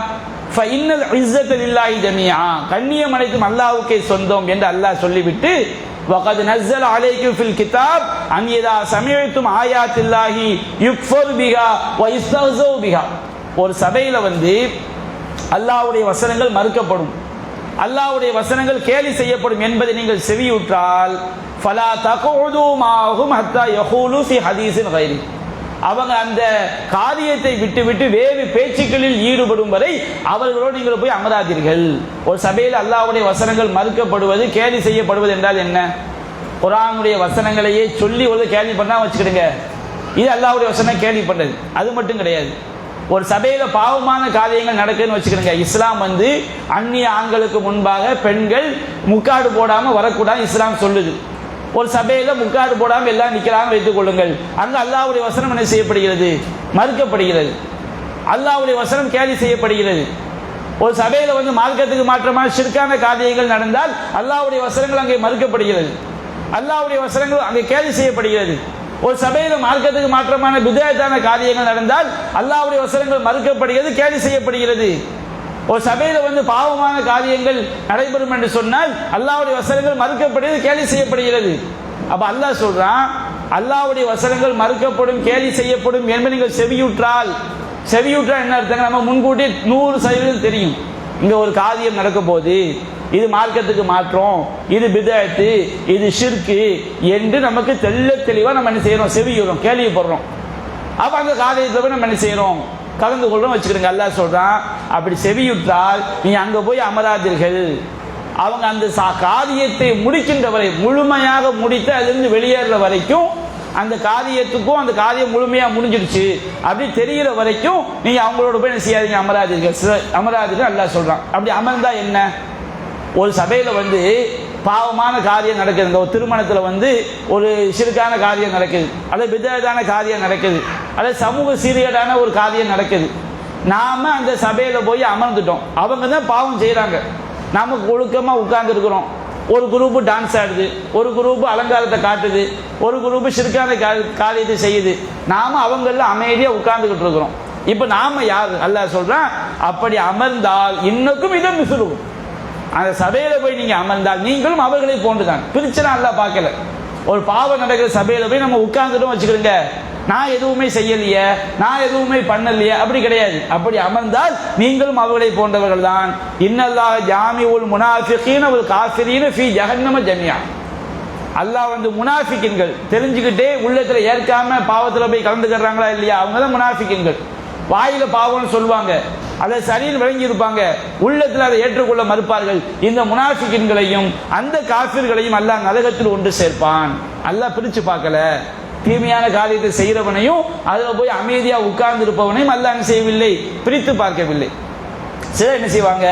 Speaker 1: ஃபஇன்னல் இஸ்ஸத லில்லாஹி ஜமீஆ, கண்ணியம் அனைத்தும் அல்லாஹ்வுக்கே சொந்தம் என்று அல்லாஹ் சொல்லிவிட்டு, வகத் நஸ்ஸல அலைக்கும் ஃபில் கிதாப் அன் இதா சமிஅத்தும் ஆயாத்தில்லாஹி யுக்ஃபர் பிஹா வ யஸ்தஹ்ஸு பிஹா, ஒரு சபையில அல்லாஹ்வுடைய வசனங்கள் மறுக்கப்படும், அல்லாஹ்வுடைய வசனங்கள் கேலி செய்யப்படும் என்பதை நீங்கள் செவியுற்றால் ஃபலா தகுது மாஹும் ஹத்தா யகூலு ஃபி ஹதீஸின் கைரி, அவங்க அந்த காரியத்தை விட்டு வேறு பேச்சுக்களில் ஈடுபடும் வரை அவர்களோடு நீங்கள் போய் அமராதீர்கள். ஒரு சபையில் அல்லாஹ்வுடைய வசனங்கள் மறுக்கப்படுவது, கேலி செய்யப்படுவது என்றால் என்ன? குர்ஆனுடைய வசனங்களையே சொல்லி ஒரு கேலி பண்ணா வச்சுக்கிடுங்க, இது அல்லாஹ்வுடைய வசனம் கேலி பண்ணது. அது மட்டும் கிடையாது, ஒரு சபையில பாவமான காரியங்கள் நடக்குதுன்னு வச்சுக்கிடுங்க, இஸ்லாம் அந்நிய ஆண்களுக்கு முன்பாக பெண்கள் முக்காடு போடாம வரக்கூடாது இஸ்லாம் சொல்லுது. ஒரு சபையில முக்காடு போடாம எல்லாம் நிக்கிறாங்க வைத்துக் கொள்ளுங்கள், அங்க அல்லாஹ்வுடைய வசனம் என்ன செய்யப்படுகிறது? மறுக்கப்படுகிறது. அல்லாஹ்வுடைய வசனம் கேலி செய்யப்படுகிறது. ஒரு சபையில மார்க்கத்துக்கு மாற்றமான ஷிர்கான காரியங்கள் நடந்தால் அல்லாஹ்வுடைய வசனங்கள் அங்கே மறுக்கப்படுகிறது, அல்லாஹ்வுடைய வசனங்கள் அங்கே கேலி செய்யப்படுகிறது. ஒரு சபையில மார்க்கத்துக்கு மாற்றமான பித்அத்தான காரியங்கள் நடந்தால் அல்லாஹ்வுடைய வசனங்கள் மறுக்கப்படுகிறது, கேலி செய்யப்படுகிறது. ஒரு சபையில பாவமான காரியங்கள் நடைபெறும் என்று சொன்னால் அல்லாஹ்வுடைய வசனங்கள் மறுக்கப்படுகிறது, கேலி செய்யப்படுகிறது. அப்ப அல்லாஹ் சொல்றான், அல்லாஹ்வுடைய வசனங்கள் மறுக்கப்படும், கேலி செய்யப்படும் என்பதை நீங்கள் செவியுற்றால் என்ன அர்த்தம்? நம்ம முன்கூட்டி 100% தெரியும் இங்க ஒரு காரியம் நடக்க போது, இது மார்க்கத்துக்கு மாற்றம், இது பித்அத்து, இது ஷிர்கு என்று நமக்கு தெளிவா நம்ம என்ன செய்யறோம்? செவியுறோம், கேள்விப்படுறோம். அப்ப அந்த காரியத்தை நம்ம என்ன செய்யறோம்? கலந்து கொள்றோம் வச்சுக்கிடுங்க. அல்லாஹ் சொல்றான், அப்படி செவியுற்றால் நீ அங்க போய் அமராதீர்கள். அவங்க அந்த காரியத்தை முடிக்கின்ற வரை, முழுமையாக முடித்து அதிலிருந்து வெளியேற வரைக்கும், அந்த காரியத்துக்கும் அந்த காரியம் முழுமையா முடிஞ்சிடுச்சு அப்படி தெரிகிற வரைக்கும் நீங்க அவங்களோட போய் என்ன செய்யாதீங்க? அமராதீர்கள் அல்லாஹ் சொல்றான். அப்படி அமர்ந்தா என்ன? ஒரு சபையில பாவமான காரியம் நடக்குது, ஒரு திருமணத்துல ஒரு ஷிர்கான காரியம் நடக்குது, அல்லது பித்அத்தான காரியம் நடக்குது, அல்லது சமூக சீர்கேடான ஒரு காரியம் நடக்குது. நாம அந்த சபையில போய் அமர்ந்துட்டோம், அவங்க தான் பாவம் செய்யறாங்க, நாம ஒழுக்கமா உட்கார்ந்து இருக்கிறோம். ஒரு குரூப் டான்ஸ் ஆடுது, ஒரு குரூப் அலங்காரத்தை காட்டுது, ஒரு குரூப் ஷிர்கான காரியத்தை செய்யுது, நாம அவங்கள அமைதியா உட்கார்ந்துகிட்டு இருக்கிறோம். இப்ப நாம யாரு? அல்லாஹ் சொல்றான், அப்படி அமர்ந்தால் இன்னும் இதை மிசுரும், அந்த சபையில போய் நீங்க அமர்ந்தால் நீங்களும் அவர்களை போன்றுதான். பிரிச்சுனா அல்லாஹ் பார்க்கல. ஒரு பாவம் நடக்கிற சபையில போய் நம்ம உட்கார்ந்துட்டோம் வச்சுக்கிடுங்க, நான் எதுவுமே செய்யலையே, நான் எதுவுமே பண்ணலையே, அப்படி கிடையாது. அப்படி அமர்ந்தால் நீங்களும் அவர்களை போன்றவர்கள் தான். இன்னல்லாஹ ஜாமிஉல் முனாஃபிகீன வல் காஃபிரீன ஃபீ ஜஹன்னம ஜமீஆ, அல்லாஹ் முனாஃபிகின்கள் தெரிஞ்சுக்கிட்டே உள்ளத்துல ஏற்காம பாவத்துல போய் கலந்துக்கிறாங்களா இல்லையா, அவங்க தான் முனாஃபிகின்கள். வாயில பாவம்னு சொல்லுவாங்க, அதை சரின்னு விளங்கி இருப்பாங்க, உள்ளத்தில் அதை ஏற்றுக்கொள்ள மறுப்பார்கள். இந்த முனாஃபிகின்களையும் அந்த காஃபிர்களையும் அல்லாஹ் நரகத்தில் ஒன்று சேர்ப்பான். அல்லாஹ் பிரிச்சு பார்க்கல, தீமையான காரியத்தை செய்கிறவனையும் அதுல போய் அமைதியா உட்கார்ந்து இருப்பவனையும் அல்லாஹ் என்ன செய்யவில்லை? பிரித்து பார்க்கவில்லை. சிலர் என்ன செய்வாங்க,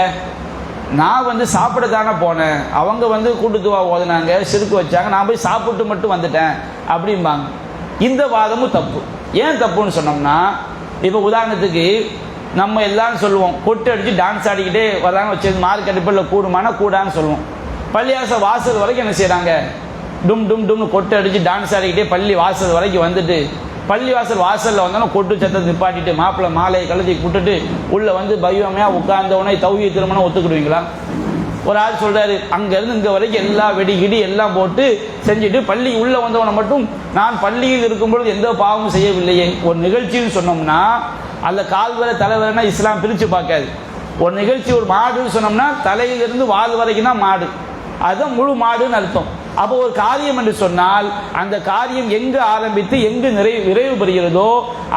Speaker 1: நான் சாப்பிடத்தானே போனேன், அவங்க கூட்டுத்துவா ஓதுனாங்க, சிறுக்கு வச்சாங்க, நான் போய் சாப்பிட்டு மட்டும் வந்துட்டேன் அப்படிம்பாங்க. இந்த வாதமும் தப்பு. ஏன் தப்புன்னு சொன்னோம்னா, இப்போ உதாரணத்துக்கு நம்ம எல்லாரும் சொல்லுவோம், கொட்டு அடிச்சு டான்ஸ் ஆடிக்கிட்டே வராங்க வச்சு மார்க் அடிப்படையில் கூடுமானா கூடான்னு சொல்லுவோம். பள்ளியாச வாசல் வரைக்கும் என்ன செய்யறாங்க? டும் டும் டும்னு கொட்டு அடிச்சு டான்ஸ் ஆடிக்கிட்டே பள்ளி வாசல் வரைக்கும் வந்துட்டு, பள்ளி வாசல்ல வந்தோன்னா கொட்டு சத்தத்தை நிப்பாட்டிட்டு மாப்பிள்ளை மாலையை கழுதி விட்டுட்டு உள்ள பையமையா உட்கார்ந்தவனே தௌஹீத் திருமணம் ஒத்துக்கிடுவீங்களா? ஒரு ஆள் சொல்றாரு, அங்க இருந்து இங்க வரைக்கும் எல்லா வெடிகிடி எல்லாம் போட்டு செஞ்சுட்டு பள்ளி உள்ள வந்தவனை மட்டும் நான் பள்ளியில் இருக்கும்பொழுது எந்த பாவமும் செய்யவில்லையே. ஒரு நிகழ்ச்சின்னு சொன்னோம்னா அல்ல கால்வரை தலைவரைனா இஸ்லாம் பிரிச்சு பார்க்காது. ஒரு நிகழ்ச்சி ஒரு மாடுன்னு சொன்னோம்னா தலையிலிருந்து வால் வரைக்கும் தான் மாடு, அதுதான் முழு மாடுன்னு அர்த்தம். அப்போ ஒரு காரியம் என்று சொன்னால் அந்த காரியம் எங்கு ஆரம்பித்து எங்கு நிறைவு பெறுகிறதோ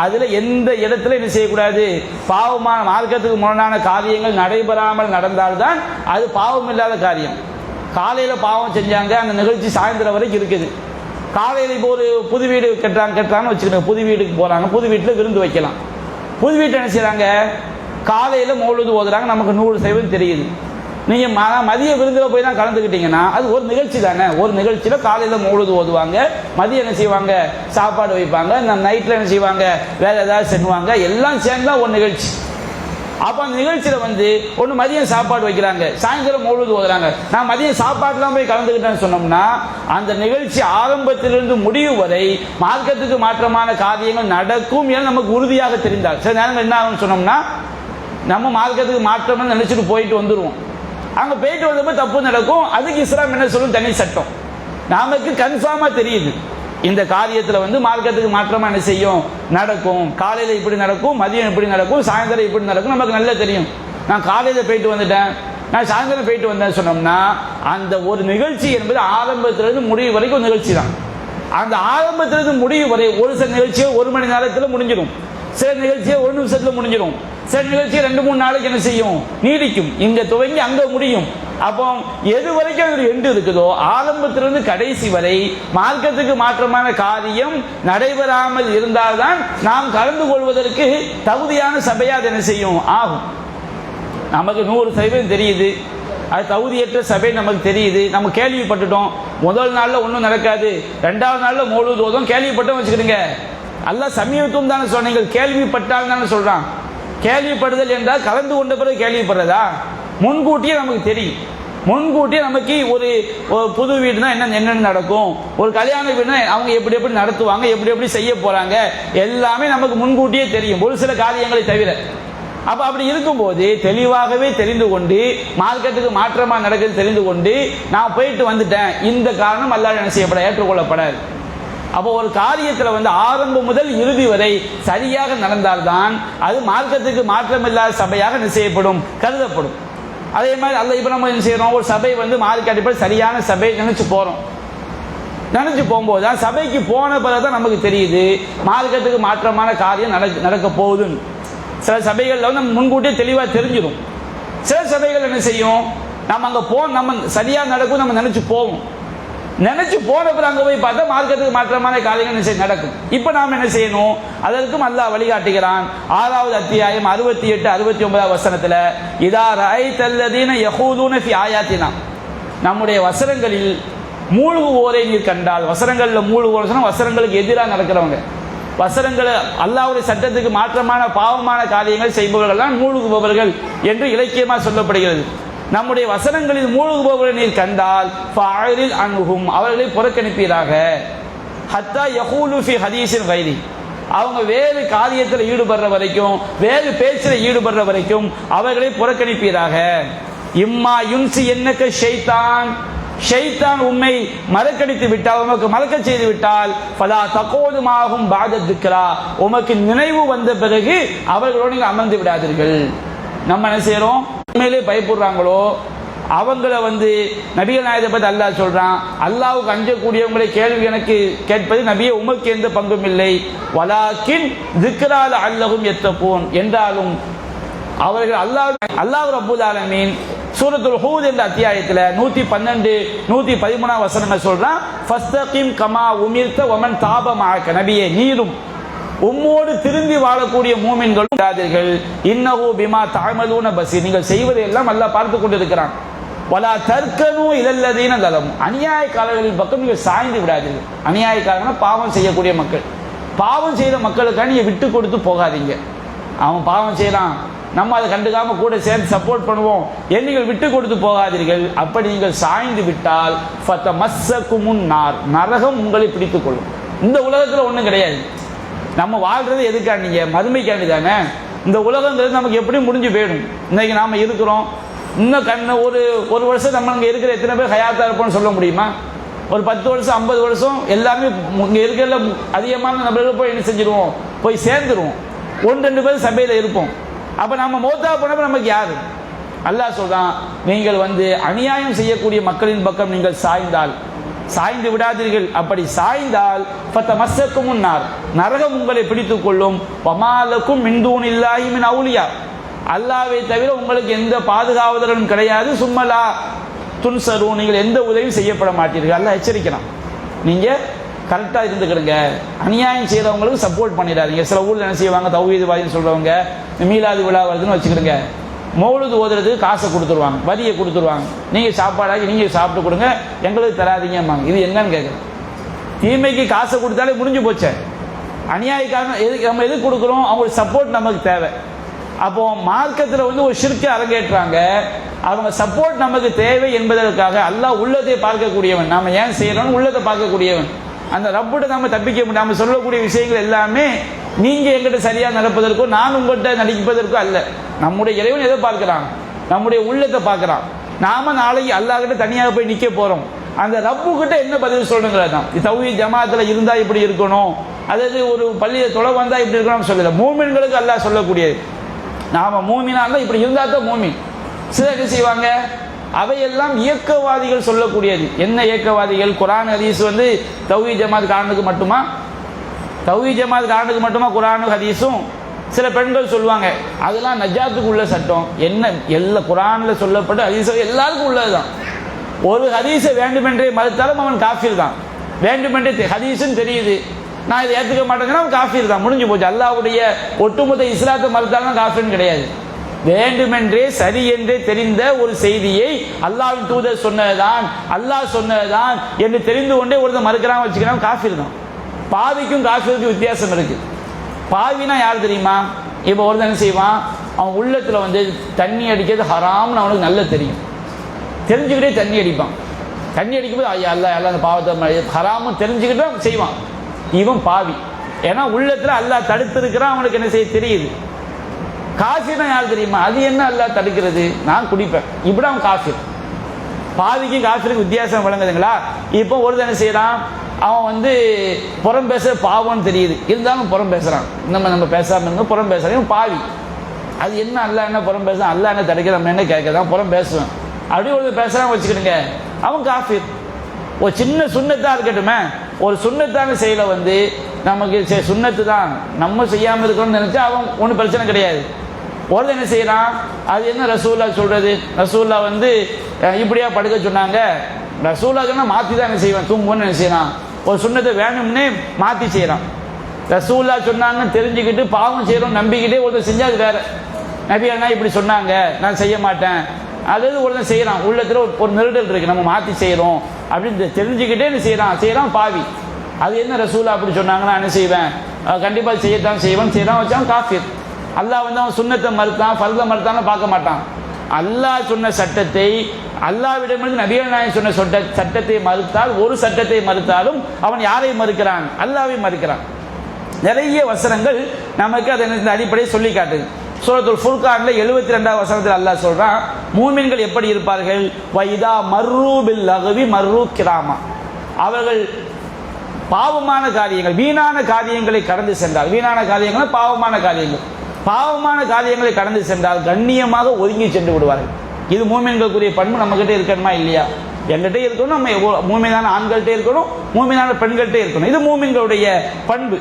Speaker 1: அதுல எந்த இடத்துல என்ன செய்யக்கூடாது? பாவமான மார்க்கத்துக்கு முரணான காரியங்கள் நடைபெறாமல் நடந்தால்தான் அது பாவம் இல்லாத காரியம். காலையில பாவம் செஞ்சாங்க, அந்த நிகழ்ச்சி சாயந்தரம் வரைக்கும் இருக்குது. காலையில இப்போ ஒரு புது வீடு கட்டுறாங்கன்னு வச்சுக்கோங்க, புது வீட்டுக்கு போறாங்க, புது வீட்டுல விருந்து வைக்கலாம். புது வீட்டை என்ன செய்யறாங்க? காலையில் மௌலூது ஓதுறாங்க, நமக்கு 100% தெரியுது. நீங்கள் மதிய விருந்தில் போய் தான் கலந்துக்கிட்டீங்கன்னா அது ஒரு நிகழ்ச்சி தானே. ஒரு நிகழ்ச்சியில் காலையில் மௌலூது ஓதுவாங்க, மதியம் என்ன செய்வாங்க, சாப்பாடு வைப்பாங்க, நைட்டில் என்ன செய்வாங்க, வேற ஏதாவது செஞ்சுவாங்க, எல்லாம் சேர்ந்தா ஒரு நிகழ்ச்சி. அப்போ அந்த நிகழ்ச்சியில் ஒன்று மதியம் சாப்பாடு வைக்கிறாங்க, சாயந்தரம் மௌலூது ஓதுறாங்க. நான் மதியம் சாப்பாடுலாம் போய் கலந்துக்கிட்டேன்னு சொன்னோம்னா அந்த நிகழ்ச்சி ஆரம்பத்திலிருந்து முடிவு வரை மார்க்கத்துக்கு மாற்றமான காரியங்கள் நடக்கும் என நமக்கு உறுதியாக தெரிந்தால் சில நேரங்கள் என்ன ஆகும்னு சொன்னோம்னா நம்ம மார்க்கத்துக்கு மாற்றம்னு நினைச்சிட்டு போயிட்டு வந்துடுவோம். அங்கே போயிட்டு வந்தப்போ தப்பு நடக்கும். அதுக்கு இஸ்லாம் என்ன சொல்லும், தனி சட்டம். நமக்கு கன்ஃபார்மாக தெரியுது இந்த காரியத்தில் மார்க்கத்துக்கு மாற்றமா என்ன செய்யும், நடக்கும். காலையில் இப்படி நடக்கும், மதியம் இப்படி நடக்கும், சாயந்தரம் இப்படி நடக்கும், நமக்கு நல்லா தெரியும். நான் காலையில் போயிட்டு வந்துட்டேன், நான் சாயந்தரம் போயிட்டு வந்தேன் சொன்னோம்னா அந்த ஒரு நிகழ்ச்சி என்பது ஆரம்பத்திலிருந்து முடிவு வரைக்கும் நிகழ்ச்சி தான். அந்த ஆரம்பத்திலிருந்து முடிவு வரை ஒரு சில நிகழ்ச்சியை 1 மணி நேரத்தில் முடிஞ்சிடும், சில நிகழ்ச்சியை 1 நிமிஷத்தில் முடிஞ்சிடும், சில நிகழ்ச்சி 2-3 நாளைக்கு என்ன செய்யும், நீடிக்கும். இங்க துவங்கி அங்க முடியும். அப்போ எது வரைக்கும் ஒரு எண்டு இருக்குதோ ஆரம்பத்திலிருந்து கடைசி வரை மார்க்கத்துக்கு மாற்றமான காரியம் நடைபெறாமல் இருந்தால்தான் நாம் கலந்து கொள்வதற்கு தகுதியான சபையா அது என்ன செய்யும், ஆகும். நமக்கு 100% தெரியுது, அது தகுதியற்ற சபை நமக்கு தெரியுது, நம்ம கேள்விப்பட்டுட்டோம். முதல் நாள்ல ஒன்றும் நடக்காது, 2வது நாள்ல மௌலூது ஓதும், கேள்விப்பட்டோம் வச்சுக்கிடுங்க. அல்லாஹ் சமீபத்துவம் தானே சொன்னீங்க, கேள்விப்பட்டால் தானே சொல்றான். கேள்விப்படுதல் என்றால் கலந்து கொண்ட பிறகு கேள்விப்படுறதா, முன்கூட்டியே நமக்கு தெரியும். முன்கூட்டியே நமக்கு ஒரு புது வீடுனா என்ன நடக்கும், ஒரு கல்யாண வீடுனா அவங்க எப்படி எப்படி நடத்துவாங்க, எப்படி எப்படி செய்ய போறாங்க, எல்லாமே நமக்கு முன்கூட்டியே தெரியும், ஒரு சில காரியங்களை தவிர. அப்ப அப்படி இருக்கும்போது தெளிவாகவே தெரிந்து கொண்டு மார்க்கத்துக்கு மாற்றமா நடக்குது தெரிந்து கொண்டு நான் போயிட்டு வந்துட்டேன், இந்த காரணம் அல்லாஹ் என்ன செய்யப்பட ஏற்றுக்கொள்ளப்படாது. அப்போ ஒரு காரியத்தில் ஆரம்பம் முதல் இறுதி வரை சரியாக நடந்தால்தான் அது மார்க்கத்துக்கு மாற்றமில்லாத சபையாக நிச்சயப்படும், கருதப்படும். அதே மாதிரி அல்ல இப்போ நம்ம என்ன செய்யறோம், ஒரு சபை மார்க்க அடிப்படை சரியான சபை நினைச்சு போறோம். நினைச்சு போகும்போது தான் சபைக்கு போன பிறகுதான் நமக்கு தெரியுது மார்க்கத்துக்கு மாற்றமான காரியம் நடக்க போகுதுன்னு. சில சபைகளில் நம்ம முன்கூட்டியே தெளிவாக தெரிஞ்சிடும். சில சபைகள் என்ன செய்யும், நம்ம அங்கே நம்ம சரியா நடக்கும் நம்ம நினைச்சு போவோம். நினைச்சு போன பிறகு அங்கே போய் பார்த்தா மார்க்கத்துக்கு மாற்றமான காரியங்கள் நடக்கும். இப்போ நாம் என்ன செய்யணும், அதற்கும் அல்லாஹ் வழிகாட்டுகிறான். 6வது அத்தியாயம் 68, 69 வசனத்தில் இதா ரஅய்தல்லதீன யஹூதுன ஃபி ஆயாத்தினா, நம்முடைய வசனங்களில் மூழ்குவோரை நீர் கண்டால், வசனங்களில் மூழ்குவோர் சொன்னால் வசனங்களுக்கு எதிராக நடக்கிறவங்க, வசனங்களை அல்லாஹ்வுடைய சட்டத்துக்கு மாற்றமான பாவமான காரியங்கள் செய்பவர்கள் தான் மூழ்குபவர்கள் என்று இலக்கியமாக சொல்லப்படுகிறது. நம்முடைய வசனங்களில் மூழ்குபவர்களை நீர் கண்டால் ஃபஅரில் அன்ஹும், அவர்களை புறக்கணிப்பீராக. ஹத்தா யகூலு ஃபி ஹதீஸின் கைரி, அவங்க வேறு காரியத்தில் ஈடுபடுற வரைக்கும், வேறு பேச்சில் ஈடுபடுற வரைக்கும் அவர்களை புறக்கணிப்பீராக. இம்மா யுன்சி என்னக்க ஷைத்தான், ஷைத்தான் உம்மை மறக்கடித்து விட்டால், உமக்கு மறக்க செய்து விட்டால், ஃபலா தகோதுமாகும் பாத திக்ரா, உமக்கு நினைவு வந்த பிறகு அவர்களோடு நீங்கள் அமர்ந்து விடாதீர்கள். நம்ம என்ன செய்யறோம், உண்மையிலே பயப்படுறாங்களோ அவங்கள நபிகள் நாயகத்தை பற்றி அல்லாஹ் சொல்றான், அல்லாஹ்வுக்கு அஞ்சக்கூடியவங்களை கேள்வி எனக்கு கேட்பது நபியே உமக்கு எந்த பங்கும் இல்லை, வலாக்கின் திக்ரால அல்லஹும் யத்தகூன், என்றாலும் அவர்கள் அல்லாஹ் ரப்பல் ஆலமீன் சூரத்துல் ஹூத் என்ற அத்தியாயத்தில் 112, 113 வசனங்கள் சொல்றான், ஃபஸ்தகிம் கமா உமிர்த வமன் தாப மஅக, நபியே நீரும் உம்மோடு திரும்பி வாழக்கூடிய மூமின்களும் விடாதீர்கள், இன்னஹு பிமா தஅமலூன பஸீர், நீங்கள் செய்வதை எல்லாம் அல்லாஹ் பார்த்து கொண்டிருக்கிறான். வலா தர்கனு இலல்லதீன ஸலமு, அநியாயக்காரர்களின் பக்கம் நீங்கள் சாய்ந்து விடாதீர்கள். அநியாயக்காரர்கள் பாவம் செய்யக்கூடிய மக்கள், பாவம் செய்த மக்களுக்காக நீங்க விட்டு கொடுத்து போகாதீங்க. அவன் பாவம் செய்யறான், நம்ம அதை கண்டுக்காம கூட சேர்ந்து சப்போர்ட் பண்ணுவோம், நீங்கள் விட்டு கொடுத்து போகாதீர்கள். அப்படி நீங்கள் சாய்ந்து விட்டால் ஃபதமஸ்ஸகுமுன் நார், நரகம் உங்களை பிடித்துக் கொள்ளும். இந்த உலகத்தில் ஒன்றும் கிடையாது, நம்ம வாழ்றது எதுக்காண்டிங்க, மறுமைக்காண்டி தானே. இந்த உலகங்கிறது நமக்கு எப்படி முடிஞ்சு போயிடும். இன்னைக்கு நாம இருக்கிறோம், இன்னும் ஒரு வருஷம் நம்ம இங்கே இருக்கிற எத்தனை பேர் ஹயாத்தா இருப்போம்னு சொல்ல முடியுமா? ஒரு 10 வருஷம் 50 வருஷம் எல்லாமே இங்கே இருக்கிற அதிகமான நபர்கள் போய் என்ன செஞ்சிருவோம், போய் சேர்ந்துருவோம். 1-2 பேர் சபையில் இருப்போம். அப்போ நம்ம மௌத்தா போனப்ப நமக்கு யாரு? அல்லாஹ் சொல்றான், நீங்கள் அநியாயம் செய்யக்கூடிய மக்களின் பக்கம் நீங்கள் சாய்ந்து விடாதீர்கள். அப்படி சாய்ந்தால் ஃபதமஸ்ஸகுமுன் நார், நரகம் உங்களை பிடித்துக் கொள்ளும். வமாலக்கும் மின் தூனில்லாஹி மின் அவுலியா, அல்லாஹ்வை தவிர உங்களுக்கு எந்த பாதுகாவலரும் கிடையாது. சும்மலா துன்சரு, நீங்கள் எந்த உதவியும் செய்யப்பட மாட்டீர்கள். அல்லாஹ் எச்சரிக்கிறான். நீங்க கரெக்டாக இருந்துக்கிடுங்க. அநியாயம் செய்கிறவங்களுக்கு சப்போர்ட் பண்ணிடாதீங்க. சில ஊரில் என்ன செய்வாங்க, தௌஹீத்வாதின்னு சொல்கிறவங்க மீலாது விழா வருதுன்னு வச்சுக்கிடுங்க, மௌலுது ஓதுறதுக்கு காசை கொடுத்துருவாங்க, வரியை கொடுத்துருவாங்க, நீங்கள் சாப்பாடாக்கி நீங்கள் சாப்பிட்டு கொடுங்க, எங்களுக்கு தராதீங்கம்மாங்க. இது என்னன்னு கேட்குறேன். தீமைக்கு காசை கொடுத்தாலே முடிஞ்சு போச்சே. அநியாயக்காரன் நம்ம எதுக்கு கொடுக்குறோம்? அவங்களுக்கு சப்போர்ட் நமக்கு தேவை. அப்போ மார்க்கத்தில் வந்து ஒரு ஷிர்க்கை அரங்கேற்றாங்க, அவங்க சப்போர்ட் நமக்கு தேவை என்பதற்காக அல்லாஹ் உள்ளத்தை பார்க்கக்கூடியவன். நாம ஏன் செய்யறோம்? உள்ளத்தை பார்க்கக்கூடியவன். அந்த ரப்பிட்ட நாம தப்பிக்க முடியும். நாம சொல்லக்கூடிய விஷயங்கள் எல்லாமே நீங்க எங்கிட்ட சரியா நடப்பதற்கோ நான் உங்கள்கிட்ட நடிப்பதற்கோ அல்ல. நம்முடைய இறைவன் எதை பார்க்கிறான்? நம்முடைய உள்ளத்தை பார்க்கிறான். நாம நாளைக்கு அல்லாஹ் கிட்ட தனியாக போய் நிக்க போறோம். அந்த ரப்பு கிட்ட என்ன பதில் சொல்லணுங்கிறது தான். தௌஹீத் ஜமாத்துல இருந்தா இப்படி இருக்கணும், அதாவது ஒரு பள்ளியை தொலை வந்தா இப்படி இருக்கணும்னு சொல்லல. மூமின்களுக்கு அல்லாஹ் சொல்லக்கூடியது. நாம மூமினா இருந்தா இப்படி இருந்தா தான் மூமின். சிலர் என்ன செய்வாங்க, அவையெல்லாம் இயக்கவாதிகள் சொல்லக்கூடியது. என்ன இயக்கவாதிகள்? குர்ஆன் ஹதீஸ் வந்து தௌஹீத் ஜமாத் காரணத்துக்கு மட்டுமா? தௌஹீத் ஜமாத் காரணத்துக்கு மட்டுமா குர்ஆனும் ஹதீஸும்? சில பெண்கள் சொல்லுவாங்க அதெல்லாம் நஜாத்துக்கு உள்ள சட்டம். என்ன, எல்லா குர்ஆன்ல சொல்லப்பட்ட ஹதீஸ் எல்லாருக்கும் உள்ளதுதான். ஒரு ஹதீஸை வேண்டுமென்றே மறுத்தாலும் அவன் காஃபிர் தான். வேண்டுமென்றே ஹதீஸ்ன்னு தெரியுது, நான் இதை ஏற்றுக்க மாட்டேங்கன்னா அவன் காஃபிர் தான், முடிஞ்சு போச்சு. அல்லாஹ்வுடைய ஒட்டுமொத்த இஸ்லாத்தை மறுத்தாலும் காஃபிர்னு கிடையாது. வேண்டுமென்றே சரி என்றே தெரிந்த ஒரு செய்தியை அல்லாஹ்வின் தூதர் சொன்னதுதான், அல்லாஹ் சொன்னதுதான் என்று தெரிந்து கொண்டே ஒருத்தர் மறுக்கிறான் வச்சுக்கிறான், காஃபிர் தான். பாவிக்கும் காஃபிருக்கும் வித்தியாசம் இருக்கு. பாவினா யார் தெரியுமா? இப்போ ஒருத்தன் என்ன செய்வான், அவன் உள்ளத்துல வந்து தண்ணி அடிக்கிறது ஹராம்னு அவனுக்கு நல்லா தெரியும், தெரிஞ்சுக்கிட்டே தண்ணி அடிப்பான். தண்ணி அடிக்கும்போது ஐயா அல்ல அல்ல அந்த பாவத்தை ஹராமும் தெரிஞ்சுக்கிட்டு செய்வான். இவன் பாவி. ஏன்னா உள்ளத்துல அல்லாஹ் தடுத்திருக்கிறான், அவனுக்கு என்ன செய்ய தெரியுது. காஃபிர்னா யார் தெரியுமா? அது என்ன அல்லாஹ் தடுக்கிறது, நான் குடிப்பேன், இப்படி அவன் காஃபிர். பாவிக்கு காஃபிருக்கு வித்தியாசம் வழங்குதுங்களா? இப்போ ஒருத்தன் என்ன செய்யறான், அவன் வந்து புறம் பேச பாவம்னு தெரியுது, இருந்தாலும் புறம் பேசுறான். நம்ம பேசாம இருந்தோம், புறம் பேசுறான், இவன் பாவி. அது என்ன அல்லாஹ் என்ன புறம் பேசுறான், அல்லாஹ் என்ன தடுக்கிற, நம்ம என்ன கேட்கதான் புறம் பேசுவேன் அப்படி ஒரு பேசுறான் வச்சுக்கிடுங்க, அவன் காஃபிர். ஒரு சின்ன சுண்ணத்தா இருக்கட்டுமே, ஒரு சுண்ணத்தான செயலை வந்து நமக்கு சுண்ணத்து தான் நம்ம செய்யாமல் இருக்கணும்னு நினைச்சா அவன் ஒன்றும் பிரச்சனை கிடையாது. ஒருத்தர் என்ன செய்யறான், அது என்ன ரசூல்லா சொல்றது, ரசூல்லா வந்து இப்படியா படுக்க சொன்னாங்க, ரசூல்லா சொன்னா மாத்தி தான் என்ன செய்வான், தூங்குவோன்னு என்ன செய்யறான், ஒரு சுண்ணத்தை வேணும்னே மாத்தி செய்யறான். ரசூல்லா சொன்னாங்கன்னு தெரிஞ்சுக்கிட்டு பாவம் செய்யறோம் நம்பிக்கிட்டே ஒருத்தர் செஞ்சா அது வேற. நபி அண்ணா இப்படி சொன்னாங்க நான் செய்ய மாட்டேன், அதாவது ஒருத்தன் செய்யறான், உள்ளத்துல ஒரு நெருடல் இருக்கு, நம்ம மாத்தி செய்யறோம் அப்படின்னு தெரிஞ்சுக்கிட்டே என்ன செய்யறான் பாவி. அது என்ன ரசூலா அப்படி சொன்னாங்கன்னா என்ன செய்வேன், கண்டிப்பா செய்யத்தான் செய்யறான் வச்சான் காஃபிர். அல்லாஹ் வந்து அவன் சுன்னத்தை மறுத்தான் ஃபர்த மறுத்தான்னு பார்க்க மாட்டான். அல்லாஹ் சொன்ன சட்டத்தை, அல்லாஹ்விடமிருந்து நபிகள் நாயகம் சொன்ன சட்டத்தை மறுத்தால், ஒரு சட்டத்தை மறுத்தாலும் அவன் யாரை மறுக்கிறான், அல்லாஹ்வை மறுக்கிறான். நிறைய வசனங்கள் நமக்கு அதை இந்த அடிப்படையை சொல்லி காட்டுது. சூரத்துல் ஃபுர்கான்ல 72வது வசனத்தில் அல்லாஹ் சொல்றான், மூமின்கள் எப்படி இருப்பார்கள், வைதா மர்ரு பில் லகவி மர்ரு கிராமா, அவர்கள் பாவமான காரியங்கள் வீணான காரியங்களை கடந்து சென்றால், வீணான காரியங்கள் பாவமான காரியங்களை கடந்து சென்றால் கண்ணியமாக ஒதுங்கி சென்று விடுவார்கள். இது மூமின்களுக்குரிய பண்பு நம்ம கிட்ட இருக்கணுமா இல்லையா? என்கிட்ட இருக்கணும், நம்ம மூமினான ஆண்கள்கிட்ட இருக்கணும், மூமினான பெண்கள்கிட்ட இருக்கணும். இது மூமின்களுடைய பண்பு.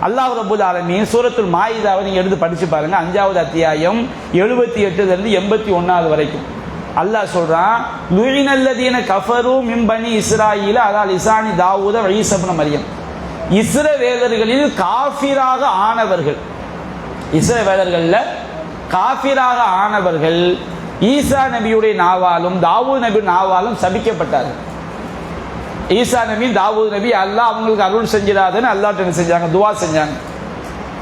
Speaker 1: அல்லாஹ் ரப்பல் ஆலமீன் சூரத்துல் மாயிதாவை நீங்க எடுத்து படிச்சு பாருங்க, 5வது அத்தியாயம் 78ல இருந்து 81வது வரைக்கும் அல்லாஹ் சொல்றான், லுஇனல்லதீன கஃபரு மின் பனி இஸ்ராயீல அலா லிசானி தாவூத வ ஈஸா இப்னு மரியம், இஸ்ரவேலர்களில் காஃபிராக ஆனவர்கள், இஸ்ரவேலர்கள்ல காஃபிராக ஆனவர்கள் ஈசா நபியுடைய நாவாலும் தாவூத் நபி நாவாலும் சபிக்கப்பட்டார்கள். ஈசா நபி தாவூத் நபி அல்லாஹ் அவங்களுக்கு அருள் செஞ்சிடாதுன்னு அல்லாஹ் என்ன செஞ்சாங்க, துவா செஞ்சாங்க.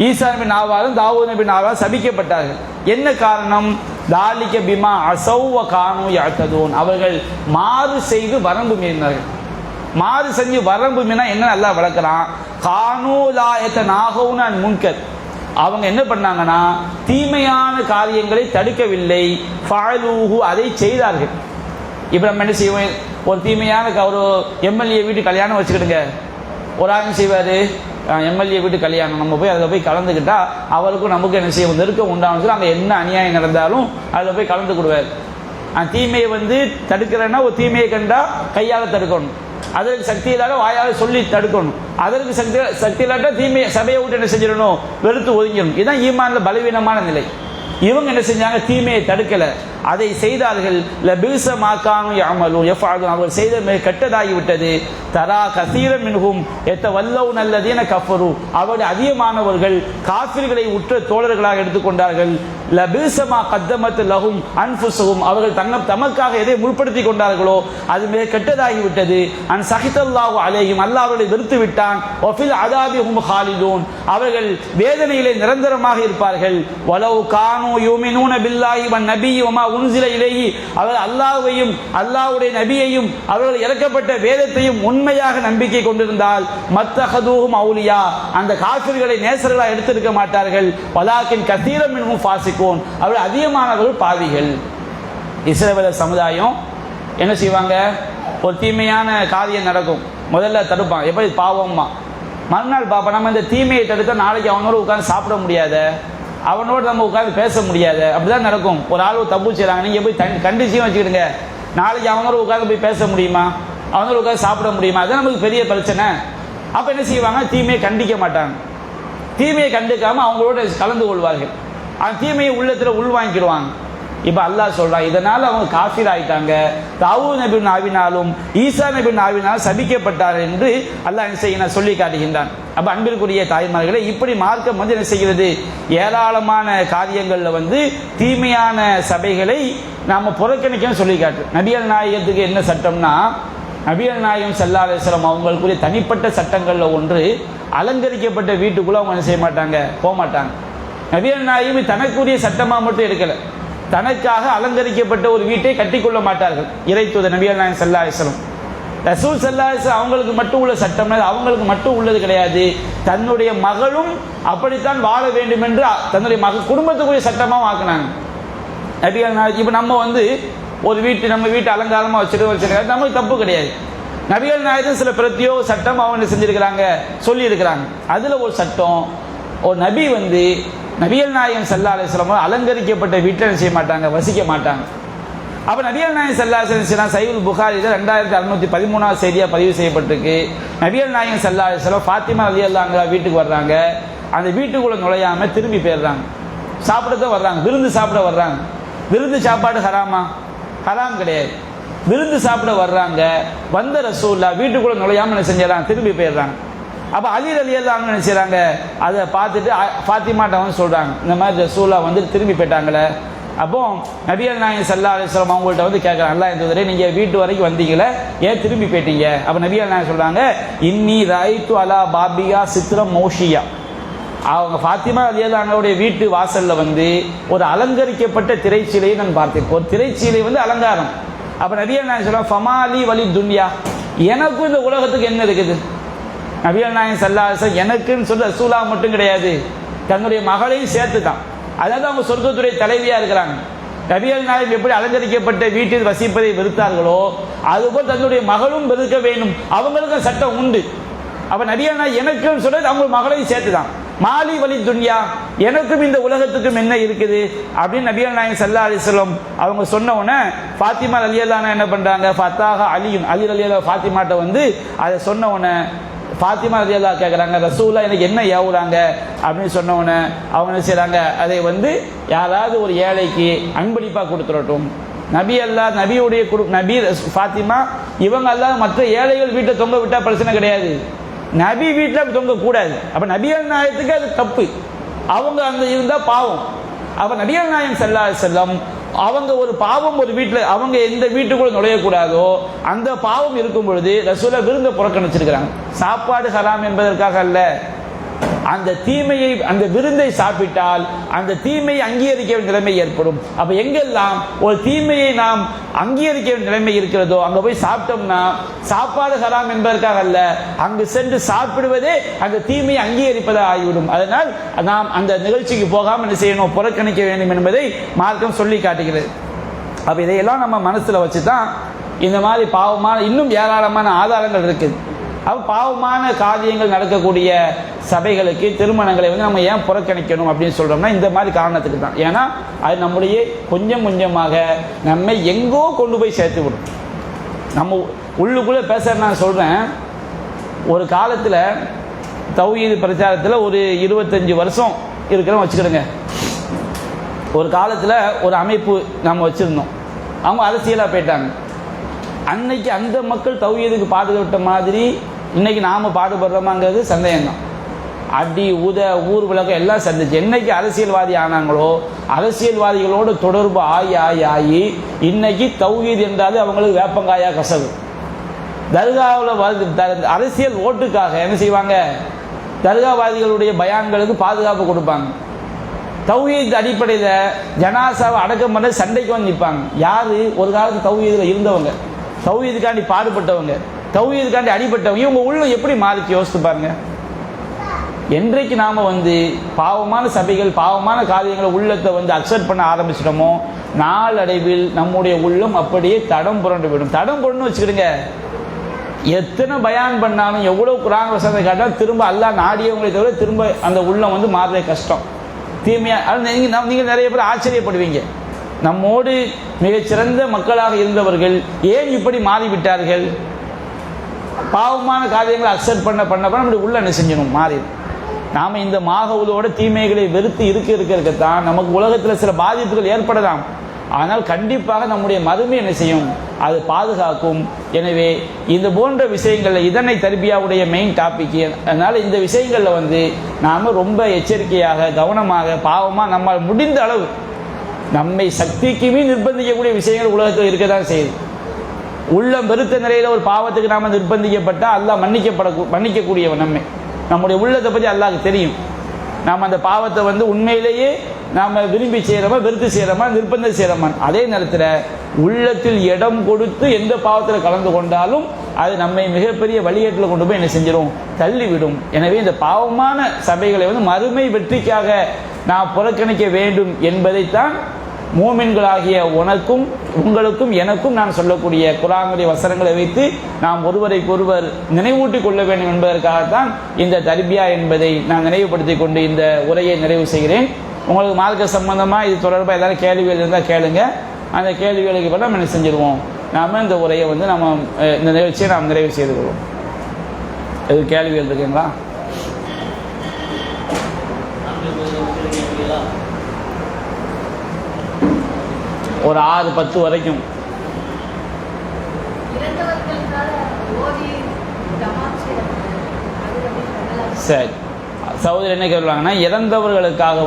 Speaker 1: ஈசா நபி நாவாலும் தாவூத் நபி நாவாலும் சபிக்கப்பட்டார்கள். என்ன காரணம், தாலிக பிமா அஸவ் வ கானூ யஅ்ததூன், அவர்கள் மாறு செய்து வரம்பு மீறினார்கள். மாறு செஞ்சு வரம்பு மீறினா என்ன அல்லாஹ் விளக்குறான், கானூ லா யதனாஹூன அன் முன்கர், அவங்க என்ன பண்ணாங்கன்னா தீமையான காரியங்களை தடுக்கவில்லை, ஃபஅலூஹு அதை செய்தார்கள். இப்போ நம்ம என்ன செய்வோம், ஒரு தீமையான ஒரு எம்எல்ஏ வீட்டு கல்யாணம் வச்சுக்கிடுங்க, ஒரு ஆள் செய்வார், எம்எல்ஏ வீட்டு கல்யாணம் நம்ம போய் அதில் போய் கலந்துக்கிட்டா அவருக்கும் நமக்கு என்ன செய்வோம், நெருக்கம் உண்டாகும் சொல்லி அங்கே என்ன அநியாயம் நடந்தாலும் அதில் போய் கலந்து கொடுவார். தீமையை வந்து தடுக்கிறேன்னா ஒரு தீமையை கண்டா கையால் தடுக்கணும், அதற்கு சக்தி இல்லாத வாயால் சொல்லி தடுக்கணும், அதற்கு சக்தி இல்லாட்ட தீமையை சபையை விட்டு என்ன செஞ்சிடணும், வெறுத்து ஒதுங்கிடணும். இதுதான் ஈமான்ல பலவீனமான நிலை. இவங்க என்ன செஞ்சாங்க, தீமையை தடுக்கல, அதை செய்தார்கள். லபீஸ மா கானூ யஅமலூன் யஃபஅலூன் அவர்கள் செய்த மிக கெட்டதாகிவிட்டது. தரா கஸீரன் மின்ஹும் யதவல்லவுன அல்லதீன கஃபரு அவர்கள் அதிகமானவர்கள் காஃபிர்களை உற்ற தோழர்களாக எடுத்துக்கொண்டார்கள். லபீஸ மா கத்தமத் லஹும் அன்ஃபுஸுஹும் அவர்கள் தமக்காக எதை முற்படுத்தி கொண்டார்களோ அது மிக கெட்டதாகிவிட்டது. அன் சஹிதல்லாஹு அலைஹிம் அல்லாஹ் அவர்களை வெறுத்து விட்டான். வஃபில் அதாபிஹும் ஹாலிதூன் அவர்கள் வேதனையிலே நிரந்தரமாக இருப்பார்கள். வலவ் கானூ யூமினூன பில்லாஹி வன் நபிய்யி வமா உன்ஸில இலைஹி அவர்கள் அல்லாஹ்வையும் அல்லாஹ்வுடைய நபியையும் அவர்கள் இறக்கப்பட்ட வேதத்தையும் உண்மையாக நம்பிக்கை கொண்டிருந்தால் மத்தஹதூஹும் அவுலியா அந்த காஃபிர்களை நேசர்களாக எடுத்திருக்க மாட்டார்கள். வலாக்கின் கஸீரன் மின்ஹும் ஃபாசிகூன் அவர்கள் அதிகமானவர்கள் பாவிகள். இஸ்ரவேல் சமுதாயம் என்ன செய்வாங்க? ஒரு தீமையான காரியம் நடக்கும், முதல்ல தடுப்பான். எப்படி? பாவமா. மறுநாள் பாப்பா நம்ம இந்த தீமையை தடுத்தா நாளைக்கு அவனோட உட்காந்து சாப்பிட முடியாத, அவனோட நம்ம உட்காந்து பேச முடியாது, அப்படிதான் நடக்கும். ஒரு ஆள் தப்பு செய்யறாங்க, நீங்க போய் கண்டிச்சியும் வச்சுக்கிடுங்க, நாளைக்கு அவனோட உட்காந்து போய் பேச முடியுமா, அவனோட உட்காந்து சாப்பிட முடியுமா? அதுதான் நமக்கு பெரிய பிரச்சனை. அப்ப என்ன செய்வாங்க? தீமையை கண்டிக்க மாட்டாங்க. தீமையை கண்டுக்காம அவங்களோட கலந்து கொள்வார்கள். அந்த தீமையை உள்ளத்துல உள்வாங்கிடுவாங்க. இப்ப அல்லாஹ் சொல்றான், இதனால அவங்க காஃபிர் ஆயிட்டாங்க. தாவூத் நபி நாவினாலும் ஈசா நபி நாவினாலும் சபிக்கப்பட்டார் என்று அல்லாஹ் என்ன செய்ய சொல்லி காட்டுகின்றான். அப்ப அன்பிற்குரிய தாய்மார்களே, இப்படி மார்க்கம் என்ன செய்கிறது? ஏராளமான காரியங்கள்ல தீமையான சபைகளை நாம புறக்கணிக்கணும் சொல்லி காட்டு. நபிகள் நாயகத்துக்கு என்ன சட்டம்னா, நபிகள் நாயகம் ஸல்லல்லாஹு அலைஹி வஸல்லம் அவங்களுக்குரிய தனிப்பட்ட சட்டங்கள்ல ஒன்று, அலங்கரிக்கப்பட்ட வீட்டுக்குள்ள அவங்க என்ன செய்ய மாட்டாங்க, போக மாட்டாங்க. நபிகள் நாயகம் தனக்குரிய சட்டமா மட்டும் எடுக்கல, தனக்காக அலங்கரிக்கப்பட்ட ஒரு வீட்டை கட்டிக்கொள்ள மாட்டார்கள். இறை தூதர் நபிகள் நாயகம் ஸல்லல்லாஹு அலைஹி வஸல்லம் ரசூல் ஸல்லல்லாஹு அலைஹி வஸல்லம் அவங்களுக்கு மட்டும் உள்ள சட்டம், அவங்களுக்கு மட்டும் உள்ளது கிடையாது. தன்னுடைய மகளும் அப்படித்தான் வாழ வேண்டும் என்று தன்னுடைய குடும்பத்துக்குரிய சட்டமாக ஆக்குனாங்க நபிகள் நாயகம். இப்போ நம்ம ஒரு நம்ம வீட்டு அலங்காரமாக வச்சிருக்காங்க, நமக்கு தப்பு கிடையாது. நபிகள் நாயகம் சில பிரத்யோக சட்டம் அவங்க செஞ்சிருக்கிறாங்க, சொல்லி இருக்கிறாங்க. அதுல ஒரு சட்டம், ஒரு நபி நபிகள் நாயகம் ஸல்லல்லாஹு அலைஹி வஸல்லம் அலங்கரிக்கப்பட்ட வீட்டில் செய்ய மாட்டாங்க, வசிக்க மாட்டாங்க. அப்ப நபிகள் நாயகம் ஸல்லல்லாஹு அலைஹி வஸல்லம் சஹீஹுல் புகாரில 2613 செய்தியா பதிவு செய்யப்பட்டிருக்கு. நபிகள் நாயகம் ஸல்லல்லாஹு அலைஹி வஸல்லம் ஃபாத்திமா ரலியல்லாஹு அன்ஹா வீட்டுக்கு வர்றாங்க. அந்த வீட்டுக்குள்ள நுழையாம திரும்பி போயிடுறாங்க. சாப்பிடத்தான் வர்றாங்க, விருந்து சாப்பிட வர்றாங்க. விருந்து சாப்பாடு ஹராமா? ஹராம் கிடையாது. விருந்து சாப்பிட வர்றாங்க, வந்த ரசூலுல்லாஹ் வீட்டுக்குள்ள நுழையாம என்ன செஞ்சாங்க, திரும்பி போயிடுறாங்க. அப்ப அலி ரலியல்லாஹு அன்ஹு என்ன செய்றாங்க, அதை பார்த்துட்டு ஃபாத்திமாட்ட சொல்றாங்க, இந்த மாதிரி ரசூலுல்லாஹ் திரும்பி போயிட்டாங்களே. அப்போ நபிகள் நாயகம் ஸல்லல்லாஹு அலைஹி வஸல்லம் அவங்கள்ட்ட கேட்கறாங்க, அல்லாஹ் தூதரே நீங்க வீட்டு வரைக்கும் வந்தீங்களே, ஏன் திரும்பி போயிட்டீங்க? அப்ப நபிகள் நாயகம் சொல்றாங்க, இன்னி ராய்து அலா பாபியா சித்ரம் மௌஷியா. அவங்க ஃபாத்திமா ரலியல்லாஹு அன்ஹுடைய வீட்டு வாசல்ல ஒரு அலங்கரிக்கப்பட்ட திரைச்சீலையை நான் பார்த்தேன். ஒரு திரைச்சீலை அலங்காரம். அப்ப நபிகள் நாயகம் சொல்றாங்க, ஃபமாலி வலி துன்யா, எனக்கும் இந்த உலகத்துக்கு என்ன இருக்குது? நபிகள் நாயகம் ஸல்லல்லாஹு அலைஹி வஸல்லம் எனக்குன்னு சொல்ல ரசூலுல்லாஹ் மட்டும் கிடையாது, தன்னுடைய மகளையும் சேர்த்து தான். அதாவது அவங்க சொர்க்கத்துடைய தலைவியா இருக்கிறாங்க. நபிகள் நாயகம் எப்படி அலங்கரிக்கப்பட்ட வீட்டில் வசிப்பதை வெறுத்தார்களோ அதுபோல் தன்னுடைய மகளும் வெறுக்க வேண்டும், அவங்களுக்கும் சட்டம் உண்டு. அப்ப நபிகள் நாயகம் எனக்குன்னு சொல்றது அவங்க மகளையும் சேர்த்து தான். மாலி வலி துன்யா, எனக்கும் இந்த உலகத்துக்கும் என்ன இருக்குது அப்படின்னு நபிகள் நாயகம் ஸல்லல்லாஹு அலைஹி வஸல்லம் அவங்க சொன்ன உடனே ஃபாத்திமா ரலியல்லாஹு அன்ஹா என்ன பண்றாங்க, ஃபத்தாஹ அலியும் அலி ரலியல்லாஹு ஃபாத்திமாட்ட அதை சொன்ன உடனே ஃபாத்திமா ரலியல்லாஹு கேட்குறாங்க, ரசூலுல்லாஹ் எனக்கு என்ன ஏவுறாங்க அப்படின்னு சொன்ன உடனே அவங்க என்ன செய்றாங்க, அதை யாராவது ஒரு ஏழைக்கு அன்பளிப்பாக கொடுத்துடட்டும். நபி அல்லாஹ் நபியுடைய நபி ஃபாத்திமா இவங்க அல்லாஹ் மற்ற ஏழைகள் வீட்டை தொங்க விட்டா பிரச்சனை கிடையாது, நபி வீட்டில் தொங்க கூடாது. அப்ப நபிகள் நாயகத்துக்கு அது தப்பு, அவங்க இருந்தா பாவம். அப்ப நபிகள் நாயகம் ஸல்லல்லாஹு அலைஹி வஸல்லம் அவங்க ஒரு பாவம் ஒரு வீட்டில் அவங்க எந்த வீட்டுக்குள்ள நுழையக்கூடாதோ அந்த பாவம் இருக்கும் பொழுது ரசூலுல்லாஹ் விருந்தை புறக்கணிச்சிருக்கிறாங்க. சாப்பாடு ஹராம் என்பதற்காக அல்ல, அந்த தீமையை அந்த விருந்தை சாப்பிட்டால் அந்த தீமையை அங்கீகரிக்க வேண்டிய நிலைமை ஏற்படும். அப்ப எங்கெல்லாம் ஒரு தீமையை நாம் அங்கீகரிக்க வேண்டிய நிலைமை இருக்கிறதோ அங்க போய் சாப்பிட்டோம்னா சாப்பாடு ஹராம் என்பதற்காக அல்ல, அங்கு சென்று சாப்பிடுவதே அந்த தீமையை அங்கீகரிப்பதாக ஆகிவிடும். அதனால் நாம் அந்த நிகழ்ச்சிக்கு போகாமல் என்ன செய்யணும், புறக்கணிக்க வேண்டும் என்பதை மார்க்கம் சொல்லி காட்டுகிறது. அப்ப இதையெல்லாம் நம்ம மனசுல வச்சுதான் இந்த மாதிரி பாவமான இன்னும் ஏராளமான ஆதாரங்கள் இருக்குது. அப்போ பாவமான காரியங்கள் நடக்கக்கூடிய சபைகளுக்கு திருமணங்களை நம்ம ஏன் புறக்கணிக்கணும் அப்படின்னு சொல்றோம்னா இந்த மாதிரி காரணத்துக்கு தான். ஏன்னா அது நம்முடைய கொஞ்சம் கொஞ்சமாக நம்மை எங்கோ கொண்டு போய் சேர்த்து விடும். நம்ம உள்ளுக்குள்ளே பேச நான் சொல்றேன், ஒரு காலத்தில் தௌஹீத் பிரச்சாரத்தில் ஒரு 25 வருஷம் இருக்கிறோம் வச்சுக்கிடுங்க. ஒரு காலத்தில் ஒரு அமைப்பு நம்ம வச்சுருந்தோம், அவங்க அரசியலாக போயிட்டாங்க. அன்னைக்கு அந்த மக்கள் தௌஹீதுக்கு பாடுபட்ட மாதிரி இன்னைக்கு நாம் பாடுபடுறோமாங்கிறது சந்தேகம்தான். அடி உத ஊர் விளக்கம் எல்லாம் சந்திச்சு என்னைக்கு அரசியல்வாதி ஆனாங்களோ அரசியல்வாதிகளோடு தொடர்பு ஆகி இன்னைக்கு தௌஹீத் என்றாலே அவங்களுக்கு வேப்பங்காயா கசவு. தர்காவில் அரசியல் ஓட்டுக்காக என்ன செய்வாங்க, தர்காவாதிகளுடைய பயான்களுக்கு பாதுகாப்பு கொடுப்பாங்க. தௌஹீத் அடிப்படையில் ஜனாசாவை அடக்கம் பண்ண சண்டைக்கு வந்து நிற்பாங்க. யாரு ஒரு காலத்து தௌஹீதில் இருந்தவங்க, தௌஹீதுக்காண்டி பாடுபட்டவங்க, தௌஹீதுக்காண்டி அடிபட்டவங்க, இவங்க உள்ள எப்படி மாறிச்சு யோசித்து பாருங்க. என்றைக்கு நாம் பாவமான சபைகள் பாவமான காரியங்களை உள்ளத்தை அக்செப்ட் பண்ண ஆரம்பிச்சிட்டோமோ நாளடைவில் நம்முடைய உள்ளம் அப்படியே தடம் புரண்டு விடும். தடம் புரண்டு வச்சுக்கிடுங்க, எத்தனை பயான் பண்ணாலும் எவ்வளவு குர்ஆன் வசனத்தை காட்டாலும் திரும்ப அல்லாஹ் நாடியவங்களை தவிர திரும்ப அந்த உள்ளம் மாறுறதே கஷ்டம். தீமையா நீங்கள் நிறைய பேர் ஆச்சரியப்படுவீங்க, நம்மோடு மிகச்சிறந்த மக்களாக இருந்தவர்கள் ஏன் இப்படி மாறிவிட்டார்கள்? பாவமான காரியங்களை அக்செப்ட் பண்ண நம்முடைய உள்ள என்ன செஞ்சணும் மாறிடும். நாம் இந்த மாகவுதோட தீமைகளை வெறுத்து இருக்கத்தான் நமக்கு உலகத்தில் சில பாதிப்புகள் ஏற்படலாம். ஆனால் கண்டிப்பாக நம்முடைய மறுமை என்ன செய்யும், அது பாதுகாக்கும். எனவே இந்த போன்ற விஷயங்களில் இதனை தர்பியாவுடைய மெயின் டாபிக். அதனால் இந்த விஷயங்களில் நாம் ரொம்ப எச்சரிக்கையாக கவனமாக பாவமாக நம்மால் முடிந்த அளவு நம்மை சக்திக்குமே நிர்பந்திக்கக்கூடிய விஷயங்கள் உலகத்தில் இருக்க தான் செய்யுது. உள்ளம் வெறுத்த நிலையில் ஒரு பாவத்துக்கு நாம் நிர்பந்திக்கப்பட்டால் அல்லாஹ் மன்னிக்கக்கூடியவன். நம்முடைய உள்ளத்தை பற்றி அல்லாஹ்க்கு தெரியும். நாம் அந்த பாவத்தை உண்மையிலேயே நாம் விரும்பி செய்கிறோமா வெறுத்து செய்கிறோமா நிர்பந்தம் செய்கிறோமா. அதே நேரத்தில் உள்ளத்தில் இடம் கொடுத்து எந்த பாவத்தில் கலந்து கொண்டாலும் அது நம்மை மிகப்பெரிய வழியேட்டில் கொண்டு போய் என்ன செஞ்சிடும், தள்ளிவிடும். எனவே இந்த பாவமான சபைகளை மறுமை வெற்றிக்காக நாம் புறக்கணிக்க வேண்டும் என்பதைத்தான் மூமின்களாகிய உனக்கும் உங்களுக்கும் எனக்கும் நான் சொல்லக்கூடிய குர்ஆனுடைய வசனங்களை வைத்து நாம் ஒருவரைக்கொருவர் நினைவூட்டிக் கொள்ள வேண்டும் என்பதற்காகத்தான் இந்த தர்பியா என்பதை நான் நினைவுபடுத்திக் கொண்டு இந்த உரையை நிறைவு செய்கிறேன். உங்களுக்கு மார்க்க சம்பந்தமாக இது தொடர்பாக ஏதாவது கேள்விகள் இருந்தால் கேளுங்க. அந்த கேள்விகளுக்கு பிறகு நம்ம என்ன செஞ்சிடுவோம், நாம் இந்த உரையை நம்ம இந்த நிகழ்ச்சியை நாம் நிறைவு செய்து கொள்வோம். எது கேள்விகள் இருக்குங்களா? ஒரு 6-10 வரைக்கும். சரி, சகோதரி என்ன கேட்குறாங்கன்னா, இறந்தவர்களுக்காக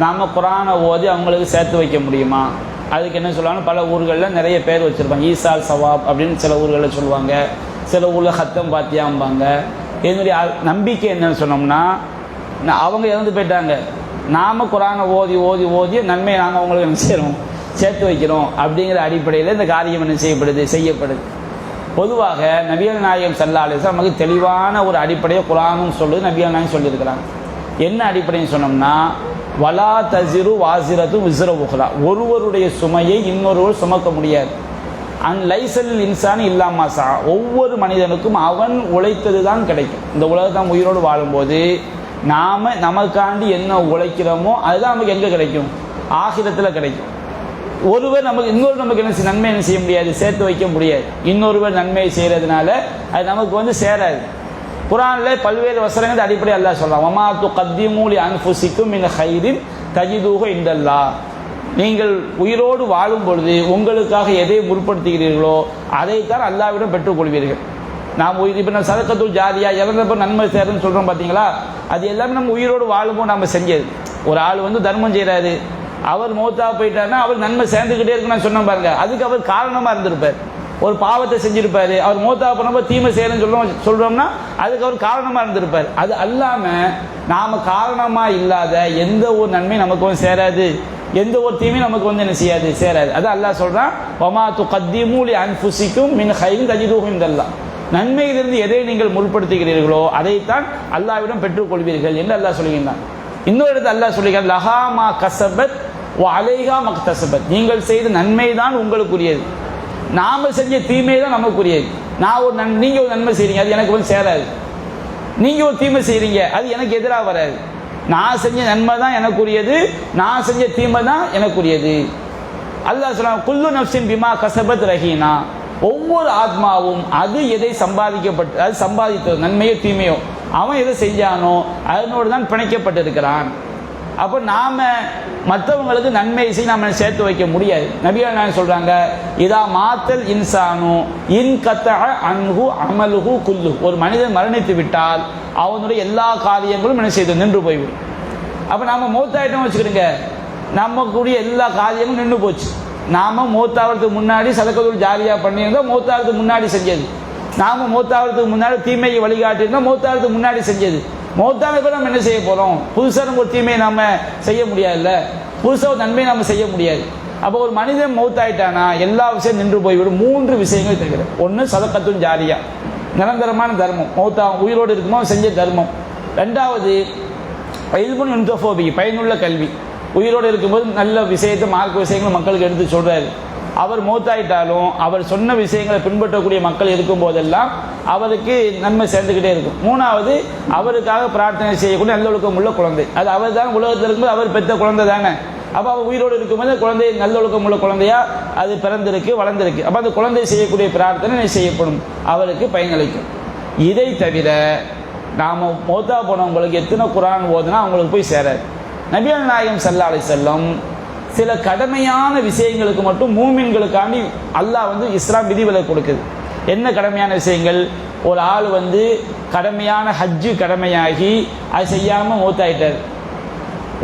Speaker 1: நாம் குர்ஆனை ஓதி அவங்களுக்கு சேர்த்து வைக்க முடியுமா? அதுக்கு என்ன சொல்லுவாங்க, பல ஊர்களில் நிறைய பேர் வச்சுருப்பாங்க. ஈசால் சவாப் அப்படின்னு சில ஊர்களில் சொல்லுவாங்க, சில ஊரில் ஹத்தம் பாத்தியாம்பாங்க. என்னுடைய நம்பிக்கை என்னன்னு சொன்னோம்னா, அவங்க இறந்து போயிட்டாங்க, நாம் குர்ஆனை ஓதி ஓதி ஓதிய நன்மை நாங்கள் அவங்களுக்கு என்ன செய்கிறோம், சேர்த்து வைக்கிறோம். அப்படிங்கிற அடிப்படையில் இந்த காரியம் என்ன செய்யப்படுது. பொதுவாக நபிகள் நாயகம் ஸல்லல்லாஹு அலைஹி வஸல்லம் நமக்கு தெளிவான ஒரு அடிப்படையை குர்ஆனும் சொல்லுது, நபிகள் நாயகம் சொல்லியிருக்கிறாங்க. என்ன அடிப்படைன்னு சொன்னோம்னா, வலா தஸிரு வாஸிரத்து விஸ்ர உக்ரா, ஒருவருடைய சுமையை இன்னொருவர் சுமக்க முடியாது. அன் லைஸல் இன்சானி இல்லா மா ஸா, ஒவ்வொரு மனிதனுக்கும் அவன் உழைத்தது தான் கிடைக்கும். இந்த உலகத்தான் உயிரோடு வாழும்போது நாம் நமக்காண்டி என்ன உழைக்கிறோமோ அதுதான் நமக்கு எங்கே கிடைக்கும், ஆகிரத்தில் கிடைக்கும். ஒருவர் இன்னொரு நமக்கு நன்மை என்ன செய்ய முடியாது, சேர்த்து வைக்க முடியாது. இன்னொருவர் நன்மை செய்கிறதுனால அது நமக்கு சேராது. குர்ஆனில் பல்வேறு வசனங்கள் அடிப்படை அல்லாஹ் சொல்றான், வமா துகத்திமு லி அன்ஃபுசிக்கும் மின் கைரின் தஜிதுஹு இன்தல்லாஹ், நீங்கள் உயிரோடு வாழும் பொழுது உங்களுக்காக எதை முற்படுத்துகிறீர்களோ அதைத்தான் அல்லாஹ்விடம் பெற்றுக்கொள்வீர்கள். நாம் இப்போ நம்ம சதக்கத்துல் ஜாரியா இறந்தப்ப நன்மை சேருன்னு சொல்கிறோம் பார்த்தீங்களா, அது எல்லாமே நம்ம உயிரோடு வாழும்போது நம்ம செஞ்சது. ஒரு ஆள் தர்மம் செய்கிறாரு, அவர் மௌத்தா போயிட்டாருன்னா அவர் நன்மை சேர்ந்துக்கிட்டே இருக்குன்னு நான் சொன்னேன் பாருங்க, அதுக்கு அவர் காரணமாக இருந்திருப்பார். ஒரு பாவத்தை செஞ்சிருப்பாரு, அவர் மௌத்தா போனப்போ தீமை செய்யணும்னு சொல்கிறோம்னா அதுக்கு அவர் காரணமாக இருந்திருப்பார். அது அல்லாமல் நாம் காரணமாக இல்லாத எந்த ஒரு நன்மையும் நமக்கு சேராது, எந்த ஒரு தீமையும் நமக்கு என்ன செய்யாது, சேராது. அது அல்லாஹ் சொல்கிறான், வமா துகத்திமு லி அன்ஃபுசிக்கும் மின் கைரின் தஜிதுஹு இன்தல்லாஹ், நன்மையிலிருந்து எதை நீங்கள் முற்படுத்துகிறீர்களோ அதைத்தான் அல்லாஹ்விடம் பெற்றுக்கொள்வீர்கள் என்று அல்லாஹ் சொல்லுகின்றான். இன்னொரு இடத்துல அல்லாஹ் சொல்லுகிறான், லஹா மா கஸபத் வ அலைஹா மக்தஸபத், நீங்கள் செய்த நன்மை தான் உங்களுக்குரியது, நாம செஞ்ச தீமை தான் நமக்குரியது. நீங்க ஒரு நன்மை செய்றீங்க, அது எனக்கு சேராது. நீங்க ஒரு தீமை செய்றீங்க, அது எனக்கு எதிராக வராது. நான் செஞ்ச நன்மை தான் எனக்குரியது, நான் செஞ்ச தீமை தான் எனக்குரியது. அல்லாஹ் சொல்றான், குல்லு நஃப்ஸின் பிமா கஸபத் ரஹீனா, ஒவ்வொரு ஆத்மாவும் அது எதை அது சம்பாதித்தது நன்மையோ தீமையோ அவன் எதை செஞ்சானோ அதனோடு தான் பிணைக்கப்பட்டிருக்கிறான். அப்போ நாம் மற்றவங்களுக்கு நன்மை செய்ய நாம் சேர்த்து வைக்க முடியாது. நபிகள் நாயகம் சொல்கிறாங்க, இதா மாத்தல் இன்சானு இன் கத்த அன்ஹு அமலுஹு குல்லு. ஒரு மனிதன் மரணித்து விட்டால் அவனுடைய எல்லா காரியங்களும் என்ன செய்து நின்று போய்விடும். அப்போ நாம் மௌத்தாயிட்டோம் வச்சுக்கிடுங்க, நமக்குரிய எல்லா காரியங்களும் நின்று போச்சு. நாம் மௌத்தாவதுக்கு முன்னாடி சதக்கத்துல் ஜாரியா பண்ணியிருந்தோம், மௌத்தாவதுக்கு முன்னாடி செஞ்சது. நாம் மௌத்தாவதுக்கு முன்னாடி தீமையை வழிகாட்டியிருந்தோம், மௌத்தாவதுக்கு முன்னாடி செஞ்சது. மௌத்தான பேர் நம்ம என்ன செய்ய போகிறோம்? புதுசாக ஒரு தீமையை நாம் செய்ய முடியாதுல்ல, புதுசாக ஒரு நன்மையை நம்ம செய்ய முடியாது. அப்போ ஒரு மனிதன் மௌத்தாயிட்டானா எல்லா விஷயம் நின்று போய்விடும். 3 விஷயங்கள் தவிர. ஒன்று சதக்கத்துல் ஜாரியா, நிரந்தரமான தர்மம், மௌத்தா உயிரோடு இருக்குமோ செஞ்ச தர்மம். 2வது இல்முன் இன்டர்ஃபோபி, பயனுள்ள கல்வி. உயிரோடு இருக்கும்போது நல்ல விஷயத்தை மார்க்க விஷயங்களை மக்களுக்கு எடுத்து சொல்கிறாரு. அவர் மௌத்தாயிட்டாலும் அவர் சொன்ன விஷயங்களை பின்பற்றக்கூடிய மக்கள் இருக்கும் போதெல்லாம் அவருக்கு நன்மை சேர்ந்துக்கிட்டே இருக்கும். 3வது அவருக்காக பிரார்த்தனை செய்யக்கூடிய நல்லொழுக்கம் உள்ள குழந்தை. அது அவர் தான் உலகத்தில் இருக்கும்போது அவர் பெற்ற குழந்தை தானே. அப்போ அவர் உயிரோடு இருக்கும்போது குழந்தை நல்லொழுக்கம் உள்ள குழந்தையா அது பிறந்திருக்கு, வளர்ந்திருக்கு. அப்போ அந்த குழந்தை செய்யக்கூடிய பிரார்த்தனை செய்யப்படும், அவருக்கு பயனளிக்கும். இதை தவிர நாம் மௌத்தா போனவங்களுக்கு எத்தனை குரான் ஓதுனா அவங்களுக்கு போய் சேராது. நபிகள் நாயகம் ஸல்லல்லாஹு அலைஹி வஸல்லம் சில கடமையான விஷயங்களுக்கு மட்டும் மூமின்களுக்காண்டி அல்லாஹ் இஸ்லாம் விதிவிலக்கு கொடுக்குது. என்ன கடமையான விஷயங்கள்? ஒரு ஆள் கடமையான ஹஜ்ஜு கடமையாகி அது செய்யாமல் மௌத்தாயிட்டார்.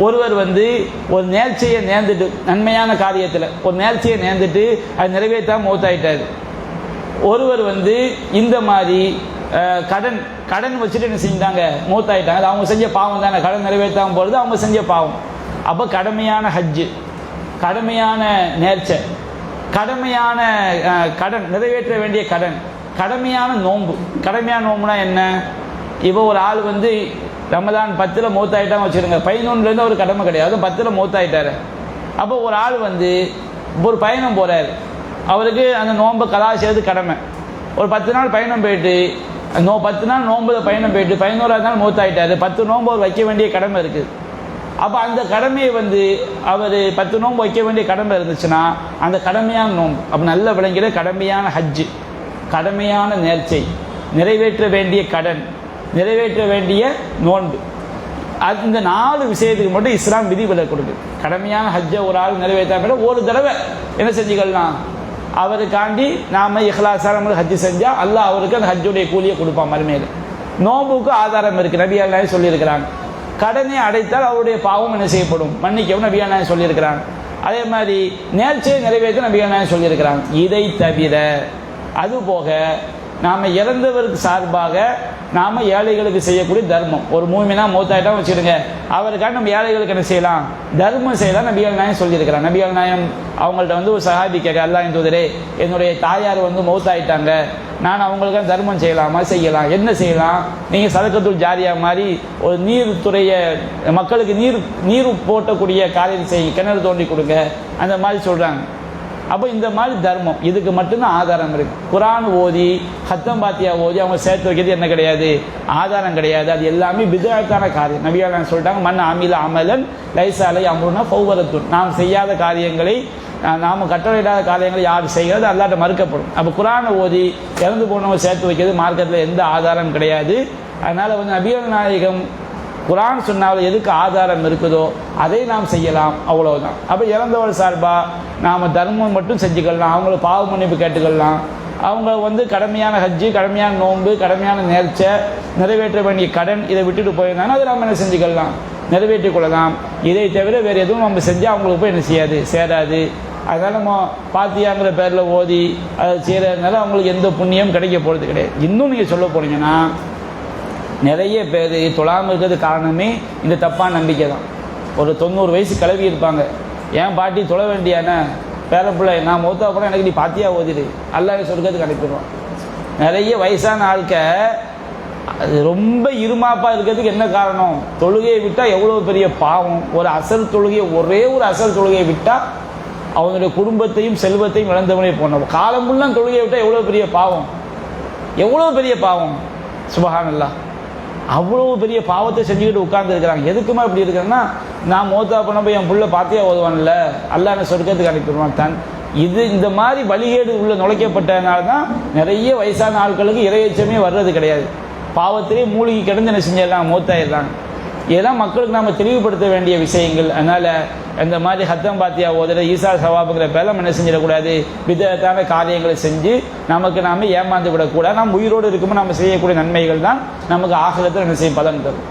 Speaker 1: ஒருவர் ஒரு நேர்ச்சையை நேர்ந்துட்டு, நன்மையான காரியத்தில் ஒரு நேர்ச்சையை நேர்ந்துட்டு அது நிறைவேற்றாமல் மௌத்தாயிட்டார். ஒருவர் இந்த மாதிரி கடன் வச்சுட்டு என்ன செஞ்சாங்க, மௌத்தாயிட்டாங்க. அது அவங்க செஞ்ச பாவம் தானே, கடன் நிறைவேற்றாமல் போகிறது அவங்க செஞ்ச பாவம். அப்போ கடமையான ஹஜ்ஜு, கடமையான நேர்ச்சை, கடமையான கடன் நிறைவேற்ற வேண்டிய கடன், கடமையான நோன்பு. கடமையான நோம்புனா என்ன? இப்போ ஒரு ஆள் ரமதான் 10 மௌத்தாயிட்டாங்க வச்சுருங்க, 11 ஒரு கடமை கிடையாது, 10 மௌத்தாயிட்டாரு. அப்போ ஒரு ஆள் ஒரு பயணம் போகிறாரு, அவருக்கு அந்த நோன்பை கலா செய்வது கடமை. ஒரு 10 நாள் பயணம் போயிட்டு 10 நாள் நோன்புல பயணம் போயிட்டு 11ஆவது நாள் மௌத்தாயிட்டாரு. 10 நோன்பு அவர் வைக்க வேண்டிய கடமை இருக்குது. அப்போ அந்த கடமையை அவர் 10 நோன்பு வைக்க வேண்டிய கடமை இருந்துச்சுன்னா அந்த கடமையான நோன்பு. அப்போ நல்ல விளங்கிற கடமையான ஹஜ்ஜு, கடமையான நேர்ச்சை, நிறைவேற்ற வேண்டிய கடன், நிறைவேற்ற வேண்டிய நோன்பு, அந்த 4 விஷயத்துக்கு மட்டும் இஸ்லாம் விதிவிலக்கு கொடுக்குது. கடமையான ஹஜ்ஜை ஒரு ஆள் நிறைவேற்ற ஒரு தடவை என்ன செஞ்சுக்கலாம், அவருக்காண்டி நாம் இஹ்லாஸான ஹஜ்ஜு செஞ்சால் அல்லாஹ் அவருக்கு அந்த ஹஜ்ஜுடைய கூலியை கொடுப்பான் மறுமையில். நோம்புக்கு ஆதாரம் இருக்குது, நபிகள் நாயகம் சொல்லியிருக்கிறாங்க. கடனை அடைத்தால் அவருடைய பாவம் என்ன செய்யப்படும், மன்னிக்கவும் நபிகள் நாயகம் சொல்லியிருக்கிறாங்க. அதே மாதிரி நேர்ச்சையை நிறைவேற்ற நபிகள் நாயகம் சொல்லியிருக்கிறாங்க. இதை தவிர அதுபோக நாம் இறந்தவருக்கு சார்பாக நாம் ஏழைகளுக்கு செய்யக்கூடிய தர்மம். ஒரு மூமினா மௌத்தாயிட்டா வச்சுடுங்க, அவருக்காக நம்ம ஏழைகளுக்கு என்ன செய்யலாம், தர்மம் செய்யலாம். நபிகள் நாயகம் சொல்லியிருக்கிறாங்க. நபிகள் நாயகம் அவங்கள்ட்ட ஒரு சஹாபி கேட்க, அல்லாஹ்வின் தூதரே, என்னுடைய தாயார் மௌத்தாயிட்டாங்க, நான் அவங்களுக்காக தர்மம் செய்யலாமா? செய்யலாம். என்ன செய்யலாம்? நீங்கள் சதக்கத்துல் ஜாரியா மாதிரி ஒரு நீர்த்துறையை மக்களுக்கு நீர் போட்டக்கூடிய காரியம் செய்ய, கிணறு தோண்டி கொடுங்க, அந்த மாதிரி சொல்கிறாங்க. அப்போ இந்த மாதிரி தர்மம், இதுக்கு மட்டும்தான் ஆதாரம் இருக்குது. குரான் ஓதி ஹத்தம் பாத்தியா ஓதி அவங்க சேர்த்து வைக்கிறது என்ன கிடையாது, ஆதாரம் கிடையாது. அது எல்லாமே பித்அத்தான காரியம். நபிகள் சொல்லிட்டாங்க, மன் அமில அமலன் லைஸா அலைஹி அம்ருனா ஃபஹுவ. நாம் செய்யாத காரியங்களை, நாம் கட்டளையிடாத காரியங்களை யார் செய்கிறது அல்லாஹ்ட்ட மறுக்கப்படும். அப்போ குரானை ஓதி இறந்து போனவங்க சேர்த்து வைக்கிறது மார்க்கத்தில் எந்த ஆதாரம் கிடையாது. அதனால் நபிகள் நாயகம் குரான் சொன்னால் எதுக்கு ஆதாரம் இருக்குதோ அதை நாம் செய்யலாம், அவ்வளவுதான். அப்போ இறந்தவர் சார்பாக நாம் தர்மம் மட்டும் செஞ்சுக்கலாம், அவங்கள பாவ மன்னிப்பு கேட்டுக்கலாம். அவங்க கடமையான ஹஜ்ஜு, கடமையான நோன்பு, கடமையான நேர்ச்சை, நிறைவேற்ற வேண்டிய கடன், இதை விட்டுட்டு போயிருந்தாங்கன்னா அதை நம்ம என்ன செஞ்சுக்கலாம், நிறைவேற்றிக் கொள்ளலாம். இதை தவிர வேறு எதுவும் நம்ம செஞ்சால் அவங்களுக்கு போய் என்ன செய்யாது, சேராது. அதனால் நம்ம பாத்தியாங்கிற பேரில் ஓதி அதை செய்கிறதுனால அவங்களுக்கு எந்த புண்ணியம் கிடைக்க போகிறது கிடையாது. இன்னும் நீங்கள் சொல்ல போனீங்கன்னா நிறைய பேர் தொழாமல் இருக்கிறது காரணமே இந்த தப்பான நம்பிக்கை தான். ஒரு 90 வயசு கிளவி இருப்பாங்க, ஏன் பாட்டி தொழ வேண்டியான பேரப்பிள்ளை, நான் மௌத்தா போனால் எனக்கு நீ பாத்தியா ஓதிடு, அல்லாஹ் சொர்க்கத்துக்கு அனுப்பிடுவான். நிறைய வயசான ஆட்க அது ரொம்ப இருமாப்பாக இருக்கிறதுக்கு என்ன காரணம், தொழுகையை விட்டால் எவ்வளோ பெரிய பாவம். ஒரு அசல் தொழுகையை, ஒரே ஒரு அசல் தொழுகையை விட்டால் அவனுடைய குடும்பத்தையும் செல்வத்தையும் இழந்தவனே போனோம். காலம் ஃபுல்லாக தொழுகையை விட்டால் எவ்வளோ பெரிய பாவம், எவ்வளோ பெரிய பாவம். சுபஹானல்லாஹ், அவ்வளோ பெரிய பாவத்தை செஞ்சுக்கிட்டு உட்கார்ந்துருக்கிறாங்க. எதுக்குமா இப்படி இருக்கிறேன்னா, நான் மௌத்தா பண்ண போய் என் புள்ள பாத்தியா ஓதுவான்ல, அல்லாஹ் என்ன சொர்க்கத்துக்கு அனுப்பிடுவான் தான். இது இந்த மாதிரி வழிகேடு உள்ள நுழைக்கப்பட்டதுனால தான் நிறைய வயசான ஆட்களுக்கு இறையச்சமே வர்றது கிடையாது. பாவத்திலே மூழ்கி கிடந்து என்ன செஞ்சிடலாம், மௌத்தாயிடுறாங்க. இதெல்லாம் மக்களுக்கு நாம் தெளிவுபடுத்த வேண்டிய விஷயங்கள். அதனால் இந்த மாதிரி ஹத்தம் பாத்தியா ஓதுற ஈசா சவாபுங்கிற பேரில் என்ன செஞ்சிடக்கூடாது, விதத்தான காரியங்களை செஞ்சு நமக்கு நாம் ஏமாந்து விடக்கூடாது. நாம் உயிரோடு இருக்கும்போது நம்ம செய்யக்கூடிய நன்மைகள் தான் நமக்கு ஆகிரத்தில் என்ன செய்யும், பலன் தரும்.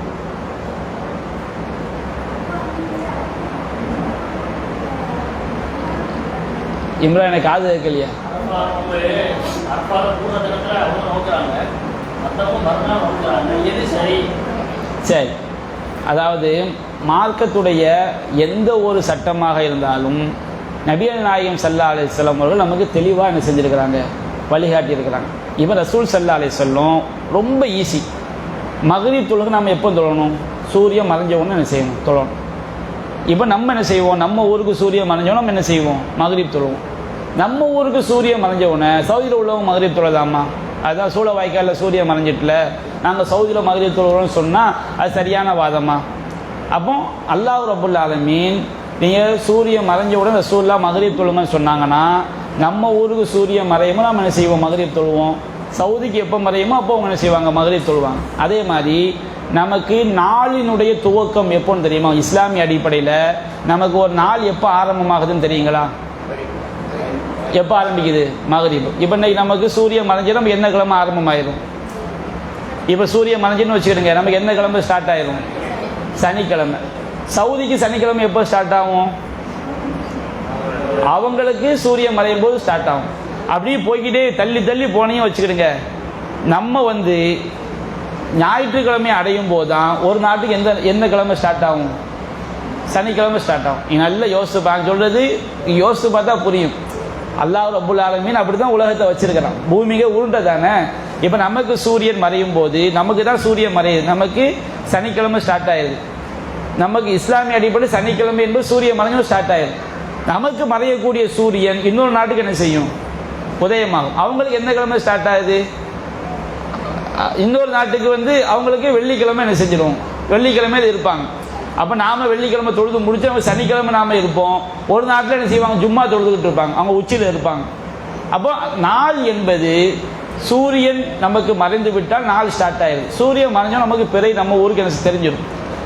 Speaker 1: இம்ரான் எனக்கு காது இருக்கலையா? சரி, அதாவது மார்க்கத்துடைய எந்த ஒரு சட்டமாக இருந்தாலும் நபிகள் நாயகம் ஸல்லல்லாஹு அலைஹி வஸல்லம் அவர்கள் நமக்கு தெளிவாக என்ன செஞ்சுருக்கிறாங்க, வழிகாட்டி இருக்கிறாங்க. இப்போ ரசூல் ஸல்லல்லாஹு அலைஹி வஸல்லம் ரொம்ப ஈஸி. மக்ரிப் தொழுகை நம்ம எப்போ தொழணும், சூரியன் மறைஞ்ச உடனே என்ன செய்யணும், தொழணும். இப்போ நம்ம என்ன செய்வோம், நம்ம ஊருக்கு சூரியன் மறைஞ்சோம், நம்ம என்ன செய்வோம், மக்ரிப் தொழுவோம். நம்ம ஊருக்கு சூரியன் மறைஞ்ச உடனே சவுதியில் உள்ளவங்க மக்ரிப் தொழலாமா? அதுதான் சூழ வாய்க்காலில் சூரியன் மறைஞ்சிட்டுல நாங்கள் சவுதியில் மக்ரிப் தொழுகிறோம்னு சொன்னால் அது சரியான வாதமா? அப்போ அல்லாஹ் ரப்புல் ஆலமீன் நீங்கள் சூரியன் மறைஞ்ச உடனே ரசூலுல்லாஹ் மக்ரிப் தொழுங்கன்னு சொன்னாங்கன்னா நம்ம ஊருக்கு சூரியன் மறையுமோ நம்ம என்ன செய்வோம், மக்ரிப் தொழுவோம். சவுதிக்கு எப்போ மறையுமோ அப்போ அவங்க என்ன செய்வாங்க, மக்ரிப் தொழுவாங்க. அதே மாதிரி நமக்கு நாளினுடைய துவக்கம் எப்போன்னு தெரியுமா? இஸ்லாமிய அடிப்படையில் நமக்கு ஒரு நாள் எப்போ ஆரம்பமாகுதுன்னு தெரியுங்களா? எப்போ ஆரம்பிக்குது, மக்ரிப். இப்போ இன்னைக்கு நமக்கு சூரியன் மறைஞ்சு நம்ம என்ன கிழமை ஆரம்பமாயிரும்? இப்போ சூரியன் மறைஞ்சுன்னு வச்சுக்கிடுங்க, நமக்கு என்ன கிழமை ஸ்டார்ட் ஆயிரும், சனிக்கிழமை. சவுதிக்கு சனிக்கிழமை எப்போ ஸ்டார்ட் ஆகும், அவங்களுக்கு சூரியன் மறையும் போது ஸ்டார்ட் ஆகும். அப்படியே போய்கிட்டே தள்ளி தள்ளி போனையும் வச்சுக்கிடுங்க. நம்ம ஞாயிற்றுக்கிழமை அடையும் போது தான் ஒரு நாட்டுக்கு எந்த கிழமை ஸ்டார்ட் ஆகும், சனிக்கிழமை ஸ்டார்ட் ஆகும். நீ நல்லா யோசிச்சு பார்க்க, சொல்றது யோசிச்சு பார்த்தா புரியும். அல்லாஹ் ரப்புல் ஆலமீன் அப்படி தான் உலகத்தை வச்சிருக்கிறான். பூமிக்கு உருண்டை தானே. இப்போ நமக்கு சூரியன் மறையும் போது நமக்கு தான் சூரியன் மறையுது, நமக்கு சனிக்கிழமை ஸ்டார்ட் ஆயிடுது. நமக்கு இஸ்லாமிய அடிப்படை சனிக்கிழமை என்பது சூரியன் மறைஞ்சும் ஸ்டார்ட் ஆயிடுது. நமக்கு மறையக்கூடிய சூரியன் இன்னொரு நாட்டுக்கு என்ன செய்யும், உதயமாகும். அவங்களுக்கு எந்த கிழமை ஸ்டார்ட் ஆகுது, இன்னொரு நாட்டுக்கு அவங்களுக்கு வெள்ளிக்கிழமை என்ன செஞ்சிடும், வெள்ளிக்கிழமையில் இருப்பாங்க. அப்போ நாம் வெள்ளிக்கிழமை தொழுது முடிச்சு அவங்க சனிக்கிழமை நாம் இருப்போம். ஒரு நாட்டில் என்ன செய்வாங்க, ஜும்மா தொழுதுகிட்டு இருப்பாங்க, அவங்க உச்சியில் இருப்பாங்க. அப்போ நாள் என்பது சூரியன் நமக்கு மறைந்து விட்டால் நாள் ஸ்டார்ட் ஆயிடுது. சூரியன் மறைஞ்சால் நமக்கு பிறை நம்ம ஊருக்கு என்ன தெரிஞ்சிடும்.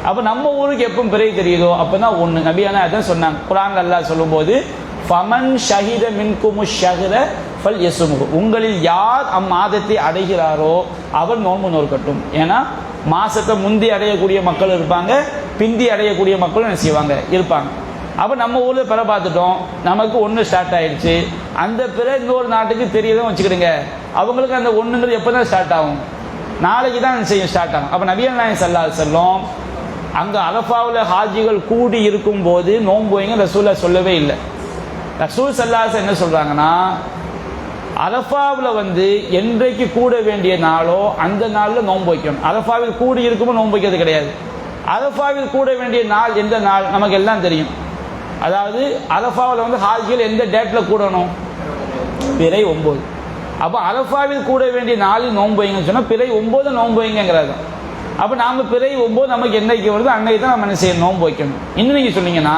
Speaker 1: அப்போ நம்ம ஊருக்கு எப்போ பிறை தெரியுதோ அப்போ தான் ஒன்று. நபியான அதான் சொன்னாங்க குர்ஆன்ல அல்லாஹ் சொல்லும்போது, ஃபமன் ஷஹித மின்குமு ஷஹ்ர ஃபல் யஸ்முஹு, உங்களில் யார் அம்மாதத்தை அடைகிறாரோ அவர் நோன்பு நோக்கட்டும். ஏன்னா மாசத்தை முந்தி அடையக்கூடிய மக்கள் இருப்பாங்க, பிந்தி அடையக்கூடிய மக்களும் என்ன செய்வாங்க, இருப்பாங்க. அப்போ நம்ம ஊரில் பிற பார்த்துட்டோம், நமக்கு ஒன்று ஸ்டார்ட் ஆயிடுச்சு. அந்த பிற இன்னொரு நாட்டுக்கு தெரியதான் வச்சுக்கிடுங்க, அவங்களுக்கு அந்த ஒன்றுங்கிறது எப்போ தான் ஸ்டார்ட் ஆகும், நாளைக்கு தான் செய்யும் ஸ்டார்ட் ஆகும். அப்போ நபிகள் நாயகம் ஸல்லல்லாஹு அலைஹி வஸல்லம் அங்கே அரஃபாவில் ஹாஜிகள் கூடி இருக்கும் போது நோன்பு வைங்க ரசூலை சொல்லவே இல்லை. ரசூல் ஸல்லல்லாஹு அலைஹி வஸல்லம் என்ன சொல்கிறாங்கன்னா, அரஃபாவில் என்றைக்கு கூட வேண்டிய நாளோ அந்த நாளில் நோன்பு வைக்கணும். அரஃபாவில் கூடி இருக்கும்போது நோன்பு வைக்கிறது கிடையாது. அரஃபாவில் கூட வேண்டிய நாள் எந்த நாள் நமக்கு எல்லாம் தெரியும். அதாவது அரஃபாவில் ஹாஜிகள் எந்த டேட்டில் கூடணும், பிறை 9. அப்போ அரஃபாவில் கூட வேண்டிய நாளில் நோன்பு வைங்கன்னு சொன்னால் பிறை 9 நோன்பு வைங்கிறது. அப்போ நாம் பிறை 9 நமக்கு என்னைக்கு வருதோ அன்னைக்கு தான் நம்ம என்ன செய்யணும், நோன்பு வைக்கணும். இன்னும் நீங்கள் சொன்னீங்கன்னா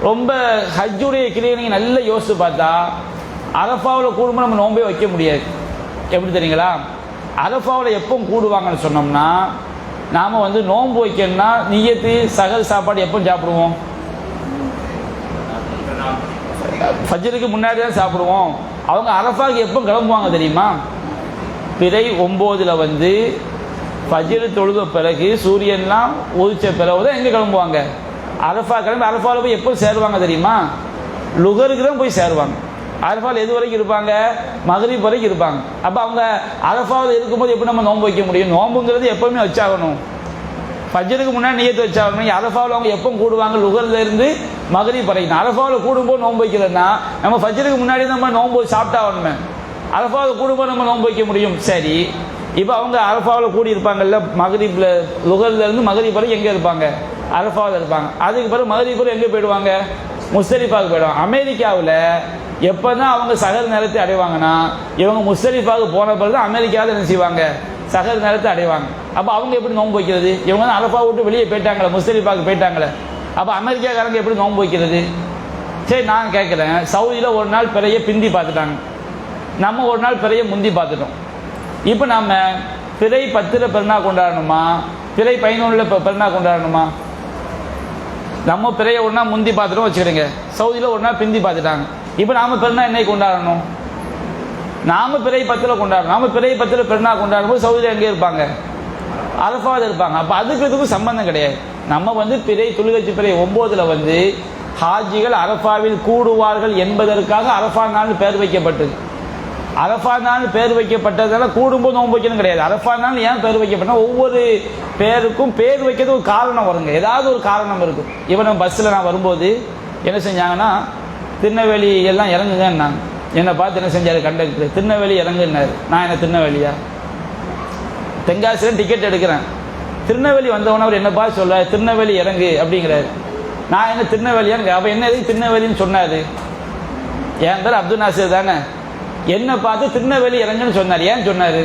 Speaker 1: ரொம்ப ஹஜ்ஜுடைய கிரியை நீங்கள் நல்லா யோசித்து பார்த்தா அரஃபாவில் கூடும்போது நம்ம நோன்பே வைக்க முடியாது. எப்படி தெரியுங்களா, அரஃபாவில் எப்போ கூடுவாங்கன்னு சொன்னோம்னா நாம் நோன்பு வைக்கணும்னா நியத்து சகல் சாப்பாடு எப்போ சாப்பிடுவோம், ஃபஜ்ருக்கு முன்னாடி தான் சாப்பிடுவோம். அவங்க அரஃபாவுக்கு எப்போ கிளம்புவாங்க தெரியுமா, பிறை 9 ஃபஜ்ர் தொழுத பிறகு சூரியன்லாம் உதிச்ச பிறகு தான் எங்கே கிளம்புவாங்க, அரஃபா கிளம்பி அரஃபாவில் போய் எப்போ சேருவாங்க தெரியுமா, லுகருக்கு தான் போய் சேருவாங்க. அரஃபாவில் எது வரைக்கும் இருப்பாங்க, மக்ரிப் வரைக்கும் இருப்பாங்க. அப்போ அவங்க அரஃபாவில் இருக்கும்போது எப்படி நம்ம நோன்பு வைக்க முடியும், நோன்புங்கிறது எப்போவுமே வச்சாகணும். ஃபஜ்ருக்கு முன்னாடி நியத்து வச்சாகணும். அரஃபாவில் அவங்க எப்போ கூடுவாங்க, லுகர்லேருந்து மக்ரிப் வரைக்கும். அரஃபாவில் கூடும்போது நோன்பு வைக்கிறதுனா நம்ம ஃபஜ்ருக்கு முன்னாடி நம்ம நோன்பு சாப்பிட்டாகணுமே. அரஃபாவில் கூடும்போது நம்ம நோன்பு வைக்க முடியும். சரி, இப்போ அவங்க அரஃபாவில் கூடி இருப்பாங்கல்ல, மக்ரிப்பில் லுகர்லேருந்து மக்ரிப் வரைக்கும் எங்கே இருப்பாங்க, அரஃபாவில் இருப்பாங்க. அதுக்கு பிறகு மக்ரிப் வரை எங்கே போயிடுவாங்க, முஸ்தலிஃபாவுக்கு போயிடுவாங்க. அமெரிக்காவில் எப்போ தான் அவங்க சகர் நேரத்தை அடைவாங்கன்னா இவங்க முஸ்தலிஃபாவுக்கு போன பிறகு தான் அமெரிக்காவில் என்ன செய்வாங்க, சகர் நேரத்தை அடைவாங்க. அப்போ அவங்க எப்படி நோன்பு வைக்கிறது, இவங்க தான் அரஃபா விட்டு வெளியே போயிட்டாங்களே, முஸ்தலிஃபாவுக்கு போயிட்டாங்களே. அப்போ அமெரிக்காக்காரங்க எப்படி நோன்பு வைக்கிறது? சரி, நான் கேட்குறேன், சவுதியில் ஒரு நாள் பிறைய பிந்தி பார்த்துட்டாங்க, நம்ம ஒரு நாள் பிறைய முந்தி பார்த்துட்டோம். இப்போ நம்ம பிறை 10 பெருநாள் கொண்டாடணுமா
Speaker 2: பிறை 11 பெருநாள் கொண்டாடணுமா? நம்ம பிறையை ஒன்றா முந்தி பார்த்துட்டோம் வச்சுக்கிடுங்க, சவுதியில் ஒன்றா பிந்தி பார்த்துட்டாங்க. இப்போ நாம் பெருநாள் என்னைக்கு கொண்டாடணும்? நாம் பிறை 10 கொண்டாடணும். நாம் பிறை 10 பெருநாள் கொண்டாடும்போது சவுதியில் எங்கே இருப்பாங்க? அரஃபாவில் இருப்பாங்க. அப்போ அதுக்கு இதுக்கும் சம்பந்தம் கிடையாது. நம்ம வந்து பிறை துல்ஹஜ் பிறை 9 ஹாஜிகள் அரஃபாவில் கூடுவார்கள் என்பதற்காக அரஃபா நாள் பேர் வைக்கப்பட்டது. அரஃபா நாள் பேர் வைக்கப்பட்டதால கூடும்போது நோன்பு வைக்கணும் கிடையாது. அரஃபா நாள் ஏன் பேர் வைக்கப்பட்டா, ஒவ்வொரு பேருக்கும் பேர் வைக்கிறது ஒரு காரணம் வருங்க, ஏதாவது ஒரு காரணம் இருக்கும். இவன் நம்ம பஸ்ஸில் நான் வரும்போது என்ன செஞ்சாங்கன்னா, திருநெல்வேலி எல்லாம் இறங்குங்கன்னாங்க. என்னை பார்த்து என்ன செஞ்சார் கண்டக்டர், திருநெல்வேலி இறங்குன்னாரு. நான் என்ன திருநெல்வேலியா? தென்காசியில் டிக்கெட் எடுக்கிறேன். திருநெல்வேலி வந்தவன அவர் என்ன பார்த்து சொல்றாரு, திருநெல்வேலி இறங்கு அப்படிங்கிறாரு. நான் என்ன திருநெல்வேலியான்னு, அப்போ என்ன எதுக்கு திருநெல்வேலின்னு சொன்னார்? என் பேர் அப்துல் நாசிர் தானே, என்னை பார்த்து திருநெல்வேலி இறங்குன்னு சொன்னார். ஏன் சொன்னார்?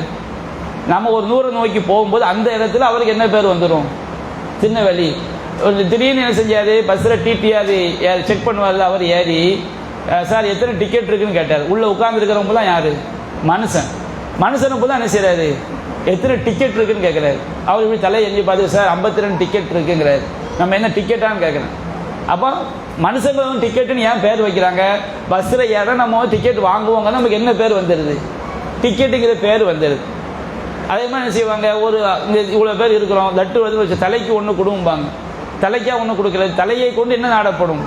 Speaker 2: நம்ம ஒரு தூரம் நோக்கி போகும்போது அந்த இடத்துல அவருக்கு என்ன பேர் வந்துடும், திருநெல்வேலி. திடீர்னு என்ன செஞ்சார், பஸ்ஸில் டிடிஆர் செக் பண்ணுவார். அவர் ஏறி, சார் எத்தனை டிக்கெட் இருக்குன்னு கேட்டார். உள்ளே உட்கார்ந்துருக்கிறவங்க தான் யார்? மனுஷன். மனுஷனுக்கு தான் என்ன செய்கிறாரு, எத்தனை டிக்கெட் இருக்குன்னு கேட்குறாரு. அவர் இப்படி தலையை எஞ்சி பார்த்து, சார் 52 டிக்கெட் இருக்குங்கிறாரு. நம்ம என்ன டிக்கெட்டான்னு கேட்குறேன். அப்போ மனுஷங்களும் டிக்கெட்டுன்னு ஏன் பேர் வைக்கிறாங்க? பஸ்ஸில் ஏற நம்ம டிக்கெட் வாங்குவோங்க, நமக்கு என்ன பேர் வந்துடுது, டிக்கெட்டுங்கிற பேர் வந்துடுது. அதே மாதிரி என்ன செய்வாங்க, ஒரு இங்கே இவ்வளோ பேர் இருக்கிறோம், லட்டு வந்து வச்சு தலைக்கு ஒன்று கொடும்பாங்க, தலைக்கா ஒன்று கொடுக்கறது, தலையை கொண்டு என்ன நாடப்படும்.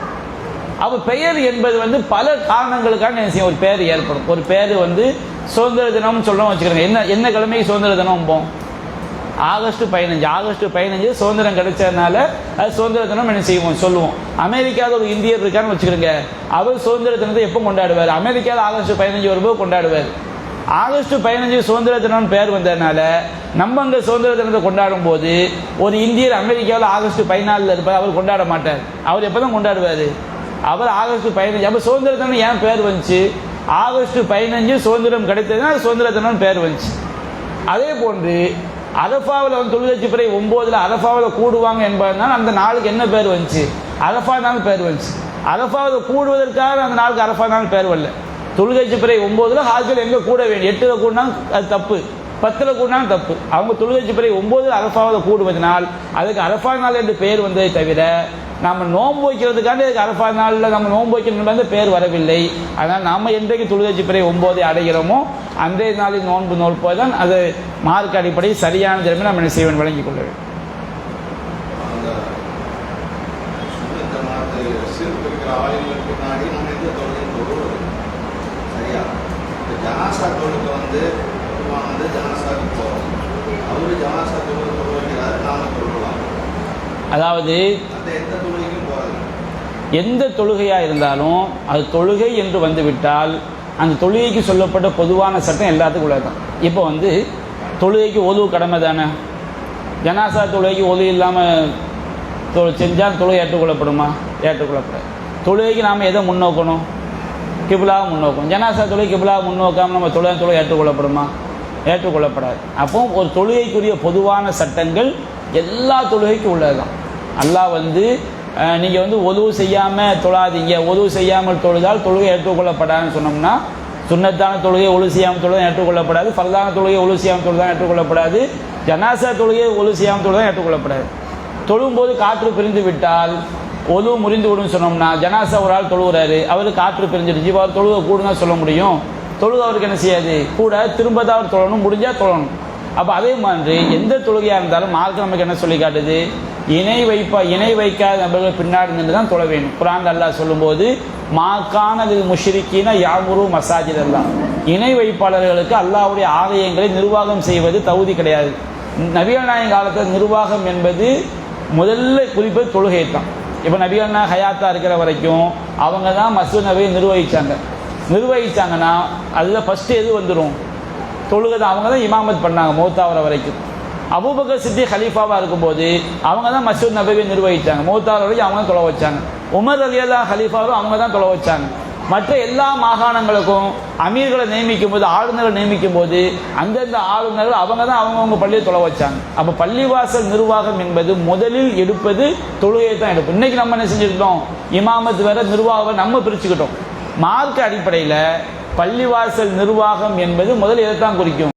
Speaker 2: அப்போ பெயர் என்பது வந்து பல காரணங்களுக்காக என்ன செய்யும், ஒரு பேர் ஏற்படும். ஒரு பேர் வந்து சுதந்திர தினம்னு சொல்கிறோம் வச்சுக்கிறோங்க. என்ன கிழமைக்கு சுதந்திர தினம் போம்? ஆகஸ்ட் 15. ஆகஸ்ட் 15 சுதந்திரம் கிடைச்சதுனால அது சுதந்திர தினம் என்ன செய்வோம் சொல்லுவோம். அமெரிக்காவில் ஒரு இந்தியர் இருக்கான்னு வச்சுக்கிறோங்க, அவர் சுதந்திர தினத்தை எப்போ கொண்டாடுவார்? அமெரிக்காவில் ஆகஸ்ட் 15 வரும்போது கொண்டாடுவார். ஆகஸ்ட் 15 சுதந்திர தினம் பேர் வந்ததுனால நம்ம அங்கே சுதந்திர தினத்தை கொண்டாடும் போது ஒரு இந்தியர் அமெரிக்காவில் ஆகஸ்ட் 14 இருப்பார், அவர் கொண்டாட மாட்டார். அவர் எப்போ தான் கொண்டாடுவார்? அவர் ஆகஸ்ட் 15. அப்போ சுதந்திர தினம் ஏன் பேர் வந்துச்சு? ஆகஸ்ட் 15 சுதந்திரம் கிடைத்ததுன்னா சுதந்திர தினம் பேர் வந்துச்சு. அதே போன்று அரஃபாவில் வந்து துல்ஹஜ் பிறை 9 அரஃபாவில் கூடுவாங்க என்பதனால் அந்த நாளுக்கு என்ன பேர் வந்துச்சு? அரஃபா நாள் பேர் வந்துச்சு. அரஃபாவில் கூடுவதற்காக அந்த நாளுக்கு அரஃபா நாள் பேர் வரல. துல்ஹஜ் பிறை 9 ஹாஜிகள் எங்கே கூட வேண்டும்? 8 கூடினாலும் அது தப்பு, 10 கூடினாலும் தப்பு. அவங்க துல்ஹஜ் பிறை 9 அரஃபாவில் கூடுவதனால் அதுக்கு அரஃபா நாள் என்று பெயர் வந்ததை தவிர நம்ம நோன்பு வைக்கிறதுக்காண்டி அதுக்கு அரஃபா நாளில் நம்ம நோன்பு வைக்கணும் பேர் வரவில்லை. அதனால் நாம் என்றைக்கு துல்ஹஜ் பிறை 9 அடைகிறோமோ அன்றைய நாளில் நோன்பு நோற்பதுதான் அது மார்க் அடிப்படை சரியானது என்று நம்ம என்ன செய்வன் வழங்கிக் கொள்ள வேண்டும். அதாவது எந்த தொழுகையாக இருந்தாலும் அது தொழுகை என்று வந்துவிட்டால் அந்த தொழுகைக்கு சொல்லப்பட்ட பொதுவான சட்டம் எல்லாத்துக்கும் உள்ளதான். இப்போ வந்து தொழுகைக்கு ஒது கடமை தானே. ஜனாசா தொழுகைக்கு ஒது இல்லாமல் செஞ்சால் தொழுகை ஏற்றுக்கொள்ளப்படுமா? ஏற்றுக்கொள்ளப்படாது. தொழுகைக்கு நாம் எதை முன்னோக்கணும்? கிபிலாவை முன்னோக்கணும். ஜனாசா தொழுகை கிபிலாவை முன்னோக்காமல் நம்ம தொழுகை ஏற்றுக்கொள்ளப்படுமா? ஏற்றுக்கொள்ளப்படாது. அப்போ ஒரு தொழுகைக்குரிய பொதுவான சட்டங்கள் எல்லா தொழுகைக்கும் உள்ளது தான். அல்லாஹ் வந்து நீங்கள் வந்து ஒது செய்யாமல் தொழாதீங்க, ஒது செய்யாமல் தொழுதால் தொழுகை ஏற்றுக்கொள்ளப்படாதுன்னு சொன்னோம்னா, சுன்னத்தான தொழுகை ஒழு செய்யாமல் தொழுதான் ஏற்றுக்கொள்ளப்படாது, ஃபர்தான தொழுகை ஒழு செய்யாமல் தொழுதான் ஏற்றுக்கொள்ளப்படாது, ஜனாசா தொழுகை ஒழு செய்யாமல் தொழுதான் ஏற்றுக்கொள்ளப்படாது. தொழும்போது காற்று பிரிந்து விட்டால் ஒது முறிந்து விடுன்னு சொன்னோம்னா, ஜனாசா ஒரு ஆள் தொழுகிறாரு, அவருக்கு காற்று பிரிஞ்சிடுச்சு, அவர் தொழுகை கூடுனா சொல்ல முடியும்? தொழுகை அவருக்கு என்ன செய்யாது, கூட திரும்ப தான் அவர் தொழணும், முடிஞ்சால் தொழணும். அப்போ அதே மாதிரி எந்த தொழுகையாக இருந்தாலும் மார்க்கம் நமக்கு என்ன சொல்லி காட்டுது? இணை வைக்காத நபர்கள் பின்னாடி நின்று தான் தொழ வேண்டும். குர்ஆன் அல்லாஹ் சொல்லும்போது மாக்கானதில் முஷ்ரிக்கீன யாமுரு மசாஜித் அல்லாஹ், இணை வைப்பாளர்களுக்கு அல்லாஹ்வுடைய ஆலயங்களை நிர்வாகம் செய்வது தகுதி கிடையாது. நபிகள் நாயகம் காலத்தில் நிர்வாகம் என்பது முதல்ல குறிப்பது தொழுகை தான். இப்போ நபிகள் நாயகம் ஹயாத்தா இருக்கிற வரைக்கும் அவங்க தான் மஸ்ஜித் நபியை நிர்வகிச்சாங்கன்னா அதில் ஃபஸ்ட்டு எது வந்துடும்? தொழுகை தான். அவங்க தான் இமாமத் பண்ணாங்க மௌத்தாவர வரைக்கும். அபூபக்கர் சித்திக் ஹலீஃபாவாக இருக்கும்போது அவங்க தான் மஸ்ஜித் நபவியை நிர்வகித்தாங்க. மௌத்தாவர வரைக்கும் அவங்க தான் தொலை வச்சாங்க. உமர் ரலியல்லாஹு ஹலீஃபாவும் அவங்க தான் தொலை வச்சாங்க. மற்ற எல்லா மாகாணங்களுக்கும் அமீர்களை நியமிக்கும் போது, ஆளுநர்களை நியமிக்கும் போது அந்தந்த ஆளுநர்கள் அவங்க தான் அவங்கவுங்க பள்ளியை தொலை வச்சாங்க. அப்போ பள்ளிவாசல் நிர்வாகம் என்பது முதலில் எடுப்பது தொழுகையை தான் எடுப்போம். இன்னைக்கு நம்ம என்ன செஞ்சுக்கிட்டோம்? இமாமத் வேற நிர்வாகம் நம்ம பிரிச்சுக்கிட்டோம். மார்க்க அடிப்படையில் பள்ளிவாசல் நிர்வாகம் என்பது முதல் இதைத்தான் குறிக்கும்.